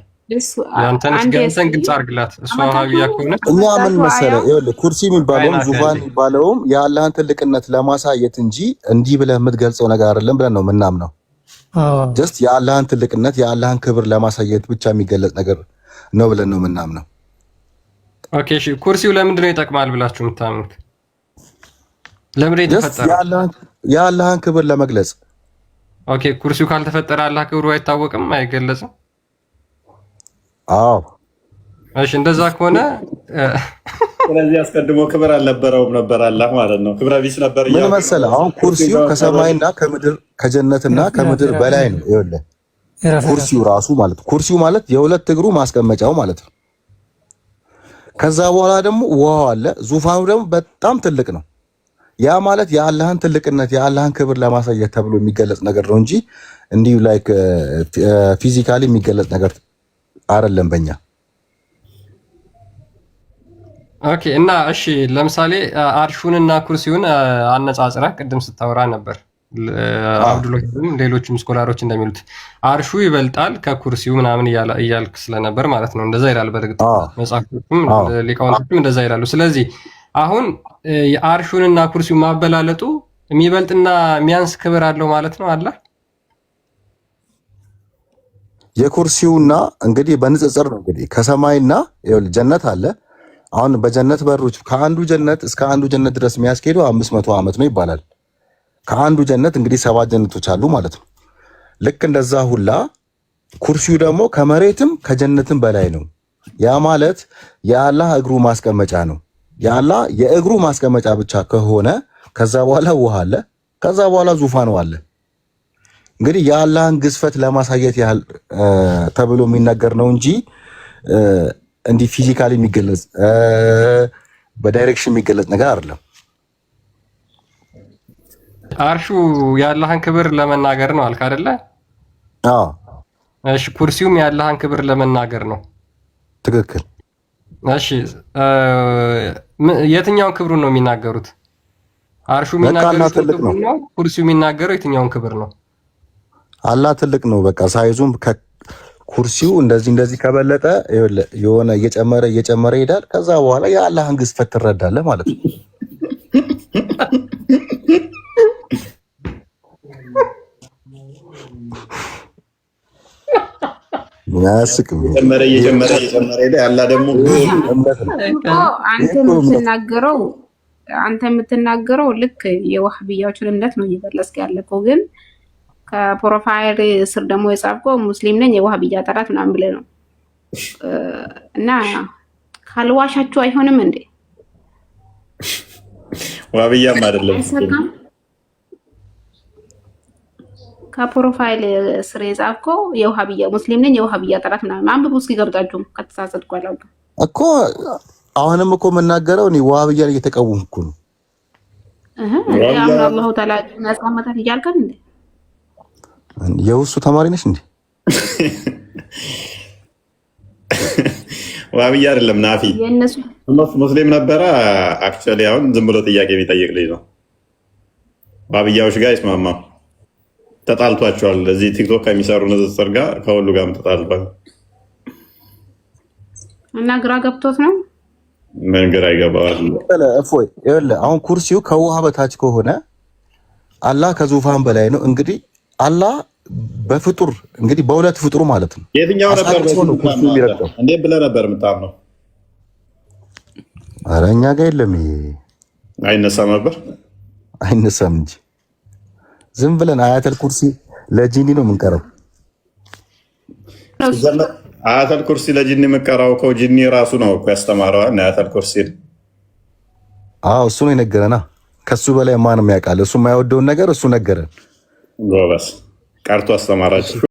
ያንተን ግልጽ አድርግላት። እሷ ዋሃብያ ከሆነ እኛ ምን መሰለህ፣ ይኸውልህ ኩርሲ የሚባለውም ዙፋን የሚባለውም የአላህን ትልቅነት ለማሳየት እንጂ እንዲህ ብለህ የምትገልጸው ነገር አይደለም ብለን ነው የምናምነው። ጀስት የአላህን ትልቅነት የአላህን ክብር ለማሳየት ብቻ የሚገለጽ ነገር ነው ብለን ነው የምናምነው። ኦኬ እሺ፣ ኩርሲው ለምንድን ነው ይጠቅማል ብላችሁ የምታምኑት? ለምን የተፈጠረው? የአላህን ክብር ለመግለጽ። ኦኬ ኩርሲው ካልተፈጠረ አላህ ክብሩ አይታወቅም፣ አይገለጽም። አዎ እሺ፣ እንደዛ ከሆነ ስለዚህ አስቀድሞ ክብር አልነበረውም ነበር አላህ ማለት ነው። ክብረ ቢስ ነበር። ምን መሰለህ አሁን ኩርሲው ከሰማይና ከምድር ከጀነትና ከምድር በላይ ነው። ይኸውልህ ኩርሲው ራሱ ማለት ኩርሲው ማለት የሁለት እግሩ ማስቀመጫው ማለት ነው። ከዛ በኋላ ደግሞ ውሃው አለ። ዙፋኑ ደግሞ በጣም ትልቅ ነው። ያ ማለት የአላህን ትልቅነት የአላህን ክብር ለማሳየት ተብሎ የሚገለጽ ነገር ነው እንጂ እንዲሁ ላይክ ፊዚካሊ የሚገለጽ ነገር አይደለም በእኛ። ኦኬ እና እሺ ለምሳሌ አርሹንና ኩርሲውን አነጻጽራ ቅድም ስታወራ ነበር። አብዱልወሂድም ሌሎችም ስኮላሮች እንደሚሉት አርሹ ይበልጣል ከኩርሲው ምናምን እያልክ ስለነበር ማለት ነው። እንደዛ ይላል። በእርግጥ መጽሐፎችም ሊቃውንቶችም እንደዛ ይላሉ። ስለዚህ አሁን የአርሹንና ኩርሲውን ማበላለጡ የሚበልጥና የሚያንስ ክብር አለው ማለት ነው አላህ። የኩርሲውና እንግዲህ በንጽጽር ነው እንግዲህ ከሰማይና ጀነት አለ። አሁን በጀነት በሮች ከአንዱ ጀነት እስከ አንዱ ጀነት ድረስ የሚያስኬደው 500 ዓመት ነው ይባላል። ከአንዱ ጀነት እንግዲህ 7 ጀነቶች አሉ ማለት ነው። ልክ እንደዛ ሁላ ኩርሲው ደግሞ ከመሬትም ከጀነትም በላይ ነው። ያ ማለት የአላህ እግሩ ማስቀመጫ ነው። የአላህ የእግሩ ማስቀመጫ ብቻ ከሆነ ከዛ በኋላ ውሃ አለ፣ ከዛ በኋላ ዙፋኑ አለ። እንግዲህ የአላህን ግዝፈት ለማሳየት ያህል ተብሎ የሚነገር ነው እንጂ እንዲህ ፊዚካሊ የሚገለጽ በዳይሬክሽን የሚገለጽ ነገር አይደለም። አርሹ የአላህን ክብር ለመናገር ነው አልክ አይደለ? አዎ። እሺ ኩርሲውም የአላህን ክብር ለመናገር ነው። ትክክል። እሺ የትኛውን ክብሩን ነው የሚናገሩት? አርሹ የሚናገረው ክብር ነው፣ ኩርሲው የሚናገረው የትኛውን ክብር ነው? አላህ ትልቅ ነው። በቃ ሳይዙም ኩርሲው እንደዚህ ከበለጠ የሆነ እየጨመረ ይሄዳል። ከዛ በኋላ የአላህን ግዝፈት ትረዳለህ ማለት ነው። ያስቅም እየጨመረ ሄደ። ያላ ደግሞ አንተ የምትናገረው ልክ የዋህብያዎችን እምነት ነው እየገለጽክ ያለከው፣ ግን ከፕሮፋይል ስር ደግሞ የጻፍከው ሙስሊም ነኝ የዋህብያ ጠላት ምናምን ብለህ ነው። እና ካልዋሻችሁ አይሆንም እንዴ? ዋህብያም አይደለም ከፕሮፋይል ስር የጻፍከው የዋህብያ ሙስሊም ነኝ የዋህብያ ጠላት ምናምን አንብቡ እስኪ ገብታችሁ ከተሳሳትኩ አላውቅም እኮ። አሁንም እኮ የምናገረው እኔ ዋህብያን እየተቃወምኩ ነው። አላሁ ተዓላ ነጻመታት እያልከን እንዴ? የውሱ ተማሪ ነሽ እንዴ? ዋህብያ አይደለም ናፊ ሙስሊም ነበረ። አክቹዋሊ አሁን ዝም ብሎ ጥያቄ የሚጠይቅ ልጅ ነው። ዋህብያዎች ጋር አይስማማም። ተጣልቷቸዋል። እዚህ ቲክቶክ ከሚሰሩ ንጽጽር ጋር ከሁሉ ጋርም ተጣልቷል። እና ግራ ገብቶት ነው። ምን ግራ ይገባዋል? እፎይ ይኸውልህ፣ አሁን ኩርሲው ከውሃ በታች ከሆነ አላህ ከዙፋን በላይ ነው። እንግዲህ አላህ በፍጡር እንግዲህ በሁለት ፍጡሩ ማለት ነው። የትኛው ነበር እንዴ ብለህ ነበር የምታምነው? ኧረ እኛ ጋር የለም። አይነሳም ነበር አይነሳም እንጂ ዝም ብለን አያተል ኩርሲ ለጂኒ ነው የምንቀረው። አያተል ኩርሲ ለጂኒ የምንቀራው እኮ ጂኒ ራሱ ነው እኮ ያስተማረው አያተል ኩርሲ። አዎ እሱ ነው የነገረና። ከሱ በላይ ማንም ያውቃል? እሱ የማይወደውን ነገር እሱ ነገረን። ጎበስ ቀርቶ አስተማራችሁ።